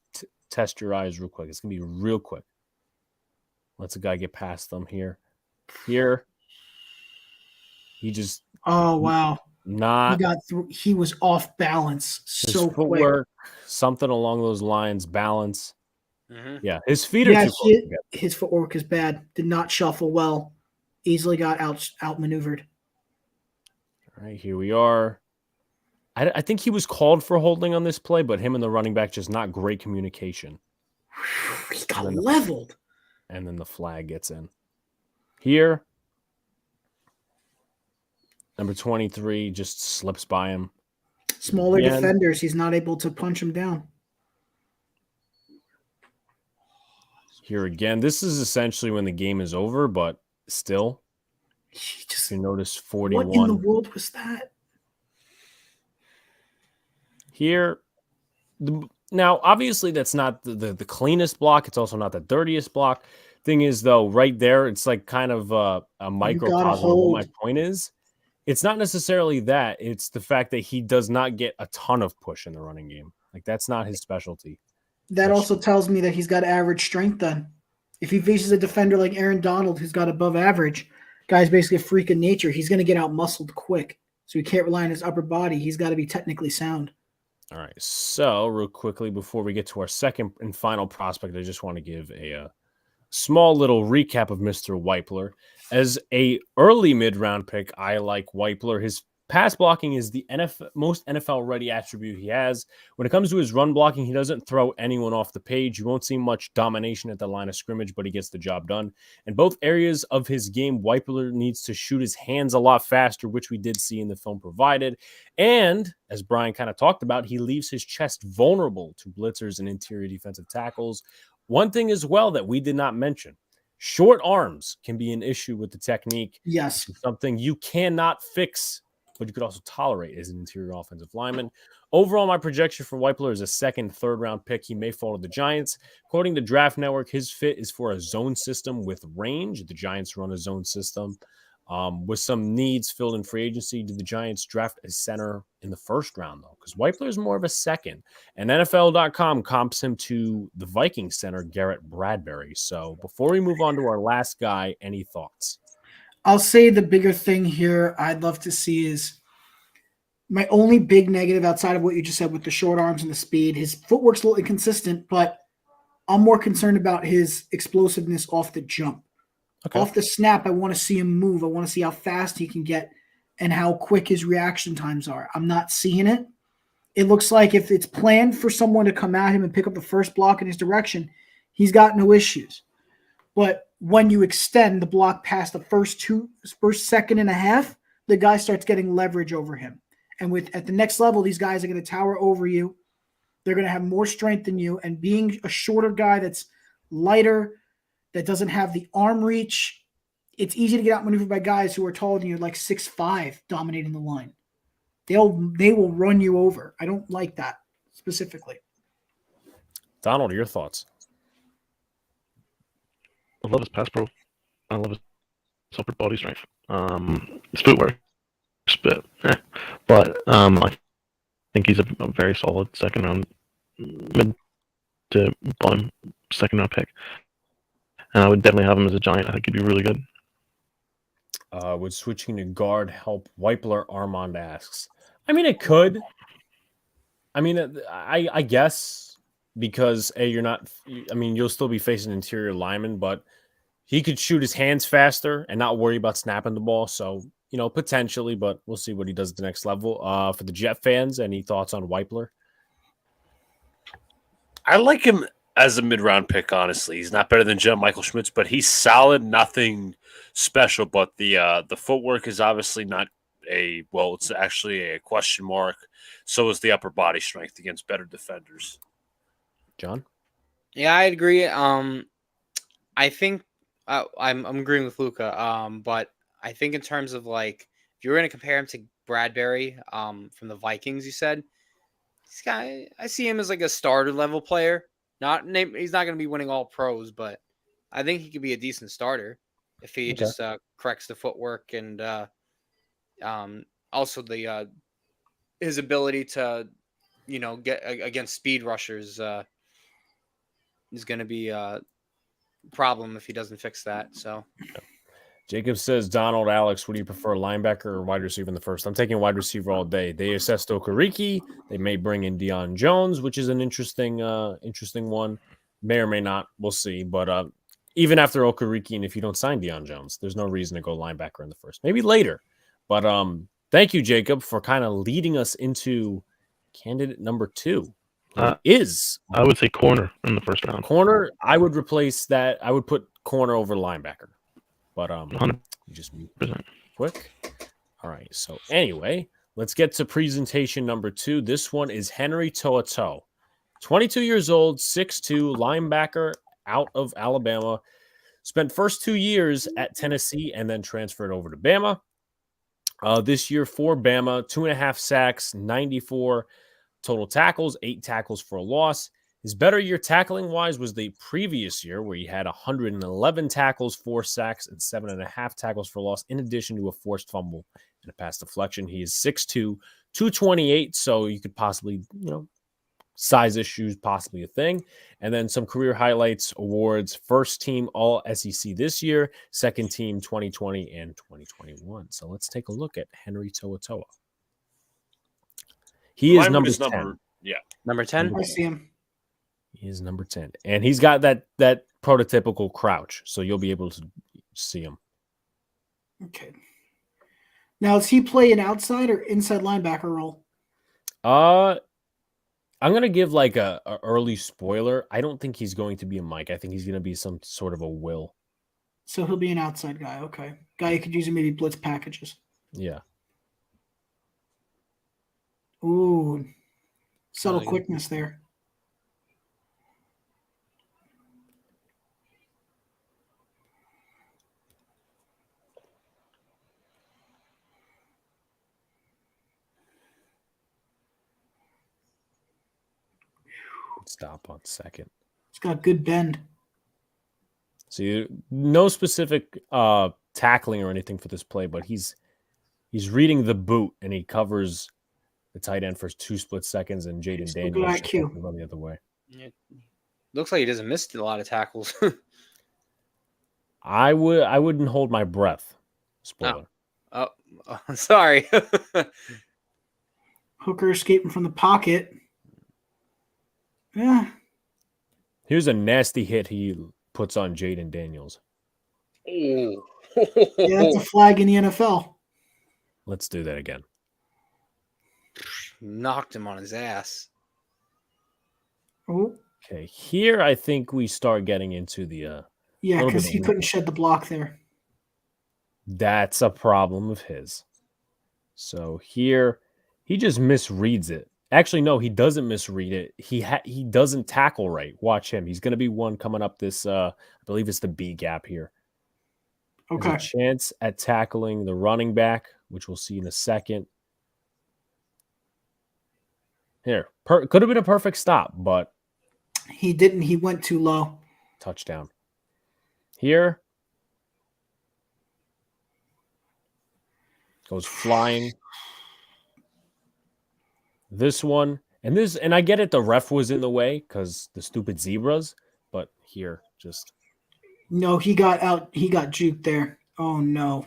test your eyes real quick. It's going to be real quick. Lets a guy get past them here. Here, he just... Oh, wow. Not he got through. He was off balance so footwork, quick. Something along those lines. Balance. Mm-hmm. Yeah, his feet are too close together. His footwork is bad. Did not shuffle well. Easily got outmaneuvered. All right, here we are. I think he was called for holding on this play, but him and the running back just not great communication. He got leveled. And then the flag gets in. Here. Number 23 just slips by him. Smaller defenders, he's not able to punch him down. Here again, this is essentially when the game is over, but still. You notice 41. What in the world was that? Here. Now, obviously, that's not the cleanest block. It's also not the dirtiest block. Thing is, though, right there, it's like kind of a microcosm of what my point is. It's not necessarily that. It's the fact that he does not get a ton of push in the running game. Like, that's not his specialty. That also tells me that he's got average strength then. If he faces a defender like Aaron Donald, who's got above average, guy's basically a freak of nature, he's going to get out muscled quick. So he can't rely on his upper body. He's got to be technically sound. All right. So real quickly, before we get to our second and final prospect, I just want to give a small little recap of Mr. Weipler. As a early mid-round pick, I like Weipler. His pass blocking is the most NFL-ready attribute he has. When it comes to his run blocking, he doesn't throw anyone off the page. You won't see much domination at the line of scrimmage, but he gets the job done. In both areas of his game, Weipler needs to shoot his hands a lot faster, which we did see in the film provided. And, as Brian kind of talked about, he leaves his chest vulnerable to blitzers and interior defensive tackles. One thing as well that we did not mention, short arms can be an issue with the technique. Yes. Something you cannot fix, but you could also tolerate as an interior offensive lineman. Overall, my projection for Weipler is a second, third-round pick. He may fall to the Giants. According to Draft Network, his fit is for a zone system with range. The Giants run a zone system. With some needs filled in free agency, do the Giants draft a center in the first round, though? Because Weipler is more of a second. And NFL.com comps him to the Vikings center, Garrett Bradbury. So before we move on to our last guy, any thoughts? I'll say the bigger thing here I'd love to see is my only big negative outside of what you just said with the short arms and the speed. His footwork's a little inconsistent, but I'm more concerned about his explosiveness off the jump. Okay. Off the snap, I want to see him move. I want to see how fast he can get and how quick his reaction times are. I'm not seeing it. It looks like if it's planned for someone to come at him and pick up the first block in his direction, he's got no issues. But when you extend the block past the first second and a half, the guy starts getting leverage over him. And at the next level, these guys are going to tower over you. They're going to have more strength than you. And being a shorter guy that's lighter, that doesn't have the arm reach, it's easy to get outmaneuvered by guys who are taller than you, like 6'5", dominating the line. They will run you over. I don't like that specifically. Donald, your thoughts? I love his pass pro. I love his upper body strength. His footwork, but I think he's a very solid second round, mid to bottom second round pick. And I would definitely have him as a Giant. I think he'd be really good. Would switching to guard help? Weipler Armand asks. I mean, it could. I mean, I guess because you'll still be facing interior linemen, but he could shoot his hands faster and not worry about snapping the ball. So, potentially, but we'll see what he does at the next level. For the Jet fans, any thoughts on Weipler? I like him as a mid-round pick, honestly. He's not better than Michael Schmitz, but he's solid, nothing special. But the footwork is obviously not it's actually a question mark. So is the upper body strength against better defenders. John? Yeah, I agree. I think I'm agreeing with Luca. But I think in terms of if you're going to compare him to Bradbury from the Vikings, you said, this guy, I see him as a starter level player. He's not going to be winning all pros, but I think he could be a decent starter if he just corrects the footwork and also his ability to get against speed rushers is going to be a problem if he doesn't fix that. So Jacob says, Donald, Alex, what do you prefer, linebacker or wide receiver in the first? I'm taking wide receiver all day. They assessed Okereke. They may bring in Deion Jones, which is an interesting one. May or may not. We'll see. But even after Okereke, and if you don't sign Deion Jones, there's no reason to go linebacker in the first. Maybe later. But thank you, Jacob, for kind of leading us into candidate number 2. I would say corner in the first round. Corner, I would replace that. I would put corner over linebacker. But just quick. All right. So anyway, let's get to presentation number 2. This one is Henry To'oTo'o, 22 years old, 6'2", linebacker out of Alabama. Spent first 2 years at Tennessee and then transferred over to Bama. This year for Bama, 2.5 sacks, 94 total tackles, 8 tackles for a loss. His better year tackling-wise was the previous year where he had 111 tackles, 4 sacks, and 7.5 tackles for loss, in addition to a forced fumble and a pass deflection. He is 6'2", 228, so you could possibly, size issues possibly a thing. And then some career highlights awards: first team All SEC this year, second team 2020 and 2021. So let's take a look at Henry To'oTo'o. He is Remind me number his 10. Yeah. Number 10. I see him. He is number 10. And he's got that prototypical crouch, so you'll be able to see him. Okay. Now, does he play an outside or inside linebacker role? I'm gonna give like a early spoiler. I don't think he's going to be a Mike. I think he's gonna be some sort of a Will. So he'll be an outside guy. Okay. Guy you could use in maybe blitz packages. Yeah. Ooh. Subtle quickness there. Stop on second. He's got good bend. So no specific tackling or anything for this play, but he's reading the boot and he covers the tight end for 2 split seconds, and Jaden Still Daniels good IQ. run the other way. Looks like he doesn't miss a lot of tackles. I wouldn't hold my breath. Spoiler. Oh, sorry. Hooker escaping from the pocket. Yeah. Here's a nasty hit he puts on Jaden Daniels. Yeah, that's a flag in the NFL. Let's do that again. Knocked him on his ass. Oh. Okay, here I think we start getting into the Yeah, little because bit he of- couldn't shed the block there. That's a problem of his. So here he just misreads it. Actually, no, he doesn't misread it. He doesn't tackle right. Watch him. He's going to be one coming up this, I believe it's the B gap here. There's Okay. a chance at tackling the running back, which we'll see in a second. Here, could have been a perfect stop, but He didn't. He went too low. touchdown. Here goes flying. This one, and I get it, the ref was in the way because the stupid zebras, but here, just No, he got out. He got juked there. Oh, no.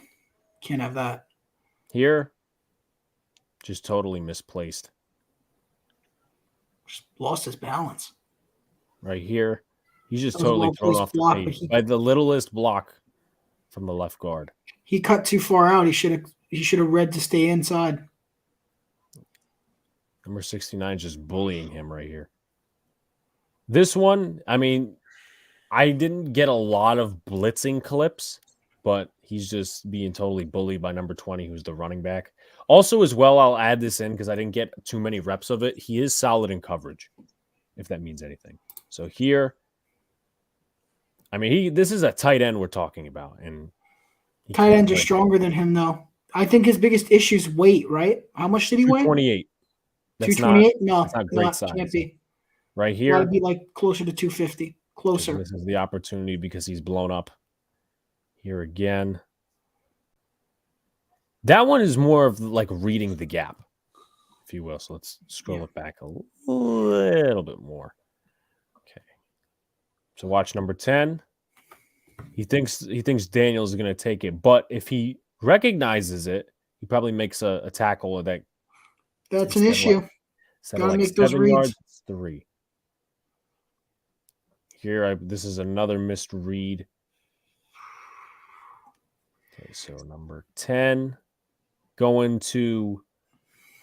Can't have that. here, just totally misplaced. Just lost his balance. Right here, he's just That was a totally thrown well-placed off the block, but page by the littlest block from the left guard. He cut too far out. He should have read to stay inside. Number 69 is just bullying him right here. This one, I mean, I didn't get a lot of blitzing clips, but he's just being totally bullied by number 20, who's the running back. Also, as well, I'll add this in because I didn't get too many reps of it. He is solid in coverage, if that means anything. So here, I mean, this is a tight end we're talking about, and Tight ends are stronger than him, though. I think his biggest issue is weight, right? How much did he weigh? 228. That's 228? No, that's not great size. Can't be. Right Got here, to be like closer to 250. Closer. this is the opportunity because he's blown up. Here again. That one is more of like reading the gap, if you will. So let's scroll it back a little bit more. Okay. So watch number 10. He thinks Daniels is going to take it, but if he recognizes it, he probably makes a tackle that. That's an issue. Gotta make those 7 reads. yards, it's 3. Here, this is another missed read. Okay, so number 10 going to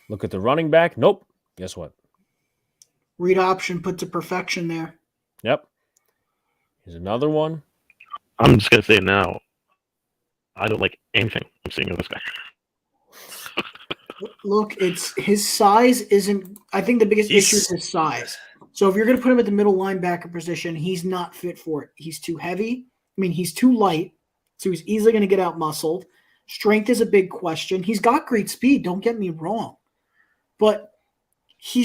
look at the running back. Nope. Guess what? Read option put to perfection there. Yep. Here's another one. I'm just gonna say now, I don't like anything I'm seeing of this guy. Look, it's his size isn't. I think the biggest issue is his size. So if you're going to put him at the middle linebacker position, he's not fit for it. He's too heavy. I mean, he's too light, so he's easily going to get out muscled. Strength is a big question. He's got great speed. Don't get me wrong, but he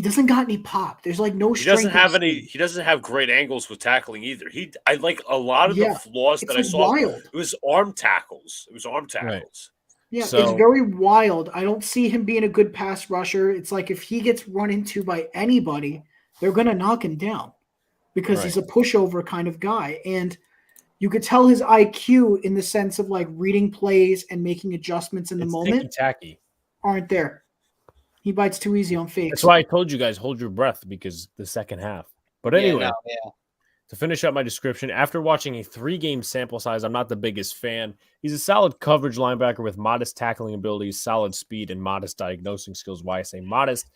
doesn't got any pop. There's like no He strength. doesn't have any. He doesn't have great angles with tackling either. I like a lot of the flaws that I saw. Wild. It was arm tackles. Yeah, So- it's very wild. I don't see him being a good pass rusher. It's like if he gets run into by anybody, they're going to knock him down because he's a pushover kind of guy. And you could tell his IQ in the sense of like reading plays and making adjustments in the moment tacky. aren't there. He bites too easy on fakes. That's why I told you guys hold your breath because the second half. But anyway, to finish up my description, after watching a 3-game sample size, I'm not the biggest fan. He's a solid coverage linebacker with modest tackling abilities, solid speed, and modest diagnosing skills. Why I say modest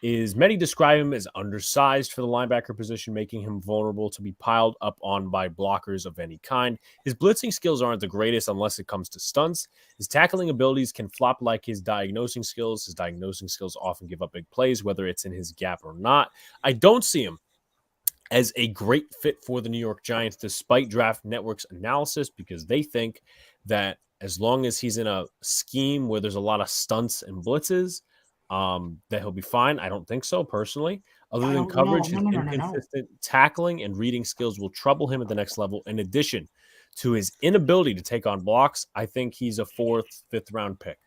is many describe him as undersized for the linebacker position, making him vulnerable to be piled up on by blockers of any kind. His blitzing skills aren't the greatest unless it comes to stunts. His tackling abilities can flop like his diagnosing skills. His diagnosing skills often give up big plays, whether it's in his gap or not. I don't see him as a great fit for the New York Giants, despite Draft Network's analysis, because they think that as long as he's in a scheme where there's a lot of stunts and blitzes, that he'll be fine. I don't think so, personally. Other than coverage, his inconsistent tackling and reading skills will trouble him at the next level. In addition to his inability to take on blocks, I think he's a 4th, 5th round pick.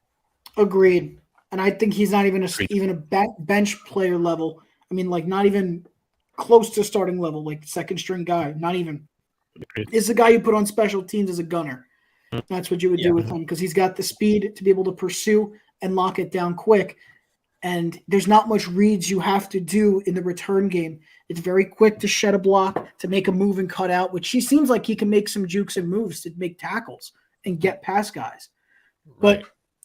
Agreed. And I think he's not even a bench player level. I mean, like not even close to starting level, like second string guy. Not even. Is the guy you put on special teams as a gunner. That's what you would do with him because he's got the speed to be able to pursue and lock it down quick. And there's not much reads you have to do in the return game. It's very quick to shed a block, to make a move and cut out, which he seems like he can make some jukes and moves to make tackles and get past guys. But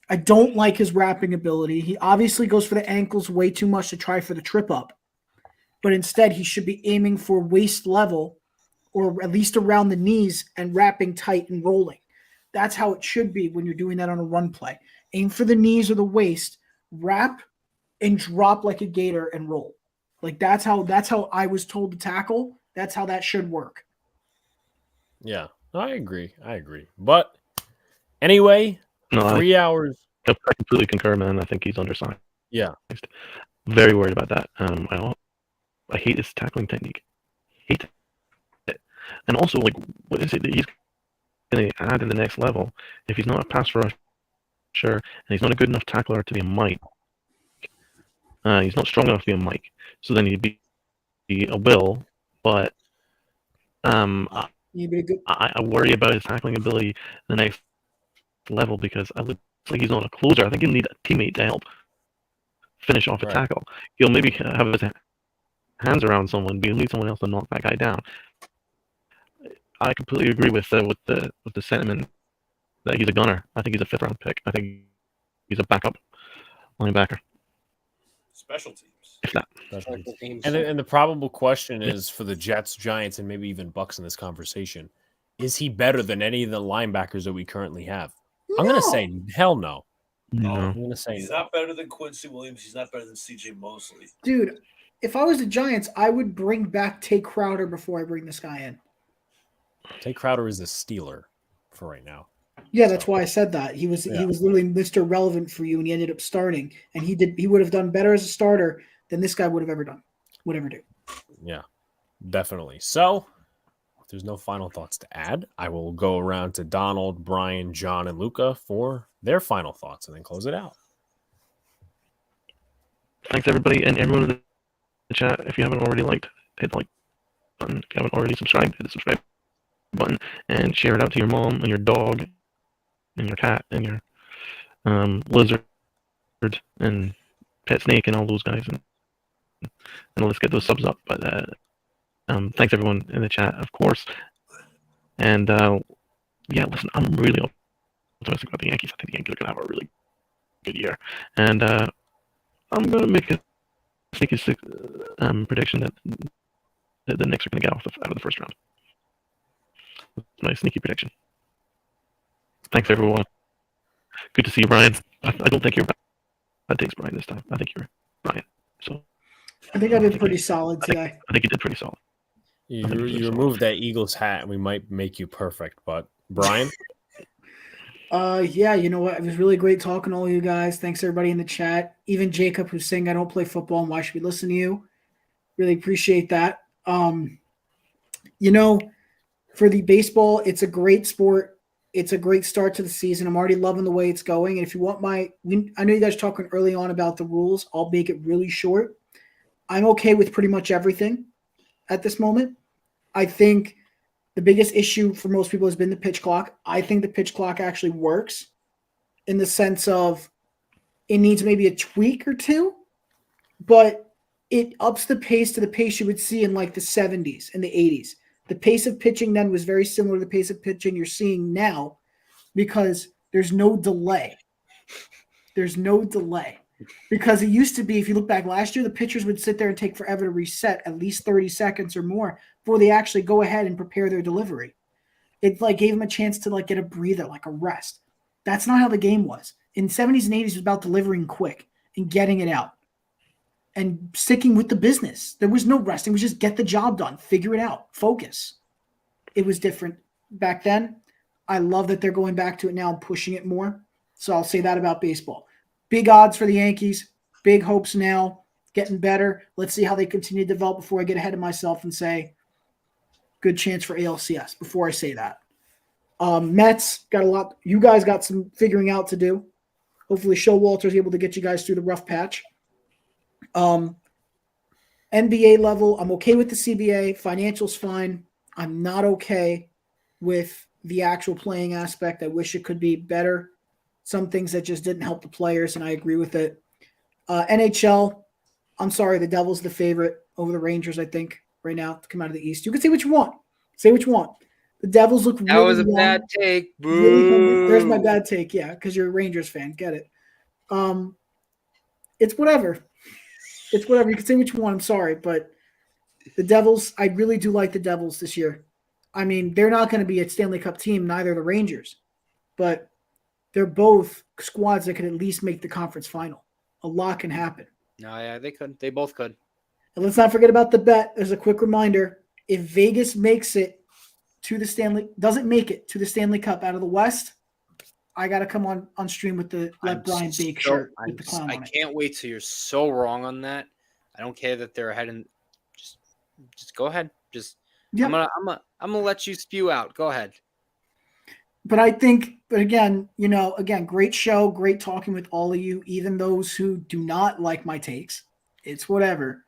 I don't like his wrapping ability. He obviously goes for the ankles way too much to try for the trip up. But instead, he should be aiming for waist level or at least around the knees and wrapping tight and rolling. That's how it should be when you're doing that on a run play. Aim for the knees or the waist, wrap, and drop like a gator and roll. Like that's how I was told to tackle. That's how that should work. Yeah, I agree. But anyway, 3 hours. I completely concur, man. I think he's undersized. Yeah. Very worried about that. I hate his tackling technique. Hate it. And also, like, what is it that he's going to add in the next level if he's not a pass rusher and he's not a good enough tackler to be a Mike? He's not strong enough to be a Mike. So then he'd be a Will, but I worry about his tackling ability the next level because it looks like he's not a closer. I think he'll need a teammate to help finish off a tackle. He'll maybe have his hands around someone, but he'll need someone else to knock that guy down. I completely agree with the sentiment that he's a gunner. I think he's a 5th round pick. I think he's a backup linebacker. Special teams. If that. And the probable question is for the Jets, Giants, and maybe even Bucks in this conversation, is he better than any of the linebackers that we currently have? No. I'm going to say hell no. I'm going to say he's not better than Quincy Williams. He's not better than CJ Mosley. Dude, if I was the Giants, I would bring back Tay Crowder before I bring this guy in. Tay Crowder is a Steeler for right now. Yeah, that's why I said that. He was literally Mr. Relevant for you, and he ended up starting. And he would have done better as a starter than this guy would have ever done. Would ever do. Yeah, definitely. So, if there's no final thoughts to add, I will go around to Donald, Brian, John, and Luca for their final thoughts and then close it out. Thanks, everybody, and everyone in the chat. If you haven't already liked, hit the like button. If you haven't already subscribed, hit the subscribe button and share it out to your mom and your dog and your cat and your lizard and pet snake and all those guys. And let's get those subs up. But thanks, everyone in the chat, of course. And listen, I'm really optimistic about the Yankees. I think the Yankees are going to have a really good year. And I'm going to make a sneaky prediction that the Knicks are going to get out of the first round. That's my sneaky prediction. Thanks, everyone. Good to see you, Brian. I don't think you're bad takes, Brian, this time. I think you're Brian. So I think I did pretty solid today. I think you did pretty solid. You removed that Eagles hat, and we might make you perfect. But Brian, yeah, you know what? It was really great talking to all you guys. Thanks everybody in the chat. Even Jacob, who's saying I don't play football, and why should we listen to you? Really appreciate that. For the baseball, it's a great sport. It's a great start to the season. I'm already loving the way it's going. And if you want I know you guys were talking early on about the rules. I'll make it really short. I'm okay with pretty much everything at this moment. I think the biggest issue for most people has been the pitch clock. I think the pitch clock actually works in the sense of it needs maybe a tweak or two, but it ups the pace to the pace you would see in like the 70s and the 80s. The pace of pitching then was very similar to the pace of pitching you're seeing now because there's no delay. There's no delay. Because it used to be, if you look back last year, the pitchers would sit there and take forever to reset, at least 30 seconds or more, before they actually go ahead and prepare their delivery. It like gave them a chance to like get a breather, like a rest. That's not how the game was. In 70s and 80s, it was about delivering quick and getting it out and sticking with the business. There was no resting. It was just get the job done, figure it out, focus. It was different back then. I love that they're going back to it now and pushing it more. So I'll say that about baseball. Big odds for the Yankees. Big hopes now. Getting better. Let's see how they continue to develop before I get ahead of myself and say good chance for ALCS before I say that. Mets got a lot. You guys got some figuring out to do. Hopefully Showalter's able to get you guys through the rough patch. NBA level, I'm okay with the CBA. Financials fine. I'm not okay with the actual playing aspect. I wish it could be better. Some things that just didn't help the players, and I agree with it. NHL, I'm sorry, the Devils the favorite over the Rangers, I think, right now to come out of the East. You can say what you want. Say what you want. The Devils look really That was a young, bad take. Boo. really, there's my bad take, yeah, because you're a Rangers fan. Get it. It's whatever. It's whatever. You can say what you want. I'm sorry, but the Devils, I really do like the Devils this year. I mean, they're not going to be a Stanley Cup team, neither the Rangers, but they're both squads that could at least make the conference final. A lot can happen. No, yeah, they could. They both could. And let's not forget about the bet. There's a quick reminder. If Vegas makes it to the doesn't make it to the Stanley Cup out of the West, I got to come on stream with the Let Brian Bake shirt with the clown on it. I can't wait till you're so wrong on that. I don't care that they're ahead and just go ahead. Just yep. I'm gonna let you spew out. Go ahead. But I think, again, great show, great talking with all of you, even those who do not like my takes. It's whatever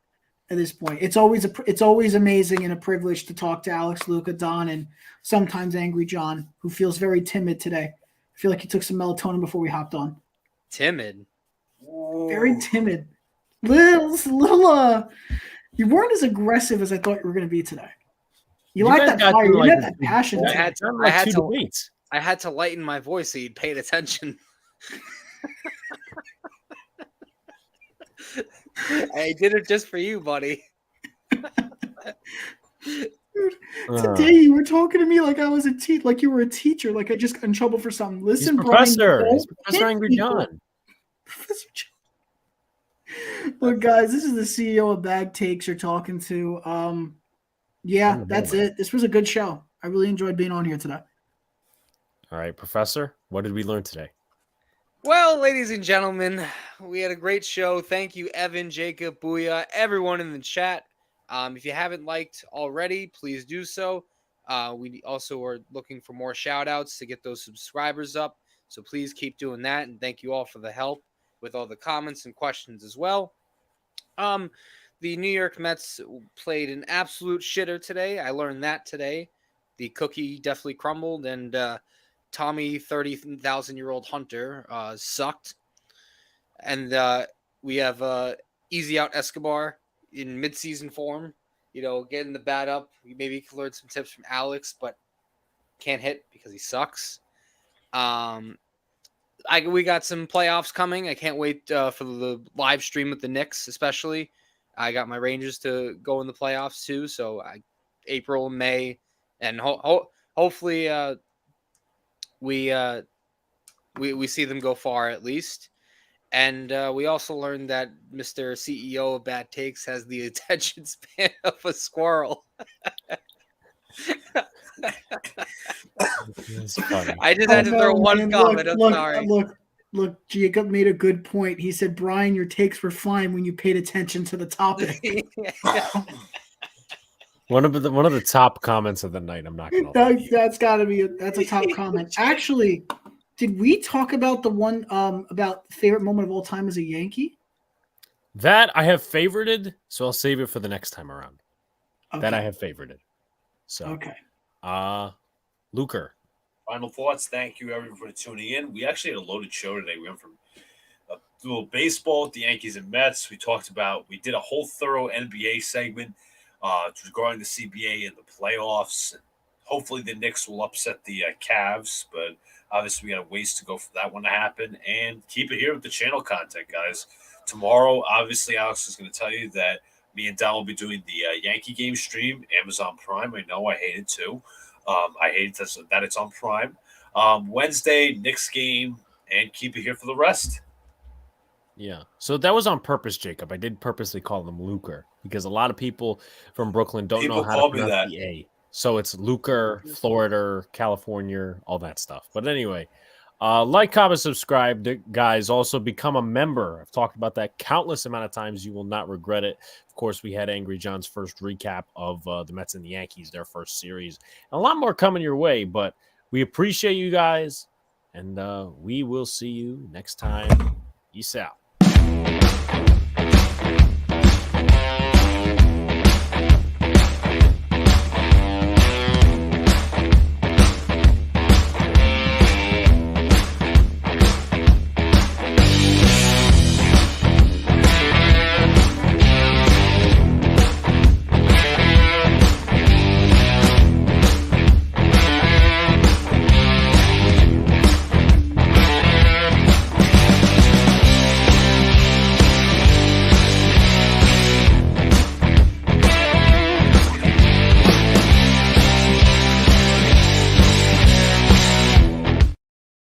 at this point. It's always amazing and a privilege to talk to Alex, Luca, Don, and sometimes Angry John, who feels very timid today. I feel like he took some melatonin before we hopped on. Timid? Very timid. Little, you weren't as aggressive as I thought you were going to be today. You like that fire. You had that passion. I had to lighten my voice so you'd paid attention. I did it just for you, buddy. Dude, today you were talking to me like I was like you were a teacher, like I just got in trouble for something. Listen, Professor Angry John. Professor John. Look, guys, this is the CEO of Bag Takes you're talking to. Yeah, that's it. This was a good show. I really enjoyed being on here today. All right, Professor, what did we learn today? Well, ladies and gentlemen, we had a great show. Thank you, Evan, Jacob, Booyah, everyone in the chat. If you haven't liked already, please do so. We also are looking for more shout-outs to get those subscribers up. So please keep doing that. And thank you all for the help with all the comments and questions as well. The New York Mets played an absolute shitter today. I learned that today. The cookie definitely crumbled, and Tommy, 30,000-year-old Hunter, sucked. And we have Easy Out Escobar in midseason form, getting the bat up. Maybe he could learn some tips from Alex, but can't hit because he sucks. We got some playoffs coming. I can't wait for the live stream with the Knicks, especially. I got my Rangers to go in the playoffs too, so April, May, and hopefully we see them go far at least. And we also learned that Mr. CEO of Bad Takes has the attention span of a squirrel. I just had to throw one comment. I'm sorry. Look, Jacob made a good point. He said, Brian, your takes were fine when you paid attention to the topic. One of the top comments of the night. I'm not going to lie. That's got to be that's a top comment. Actually, did we talk about the one about favorite moment of all time as a Yankee? That I have favorited, so I'll save it for the next time around. Okay. That I have favorited. So Okay. Luker. Final thoughts. Thank you, everyone, for tuning in. We actually had a loaded show today. We went from a little baseball, the Yankees and Mets. We did a whole thorough NBA segment regarding the CBA and the playoffs. And hopefully the Knicks will upset the Cavs, but obviously we got a ways to go for that one to happen. And keep it here with the channel content, guys. Tomorrow, obviously, Alex is going to tell you that me and Don will be doing the Yankee game stream, Amazon Prime. I know I hate it too. I hate that it's on Prime. Wednesday, Knicks game, and keep it here for the rest. Yeah. So that was on purpose, Jacob. I did purposely call them Luker because a lot of people from Brooklyn don't know how to pronounce the A. So it's Luker, Florida, California, all that stuff. But anyway, like, comment, subscribe, guys. Also become a member. I've talked about that countless amount of times. You will not regret it. Of course, we had Angry John's first recap of the Mets and the Yankees, their first series. And a lot more coming your way, but we appreciate you guys, and we will see you next time. Peace out.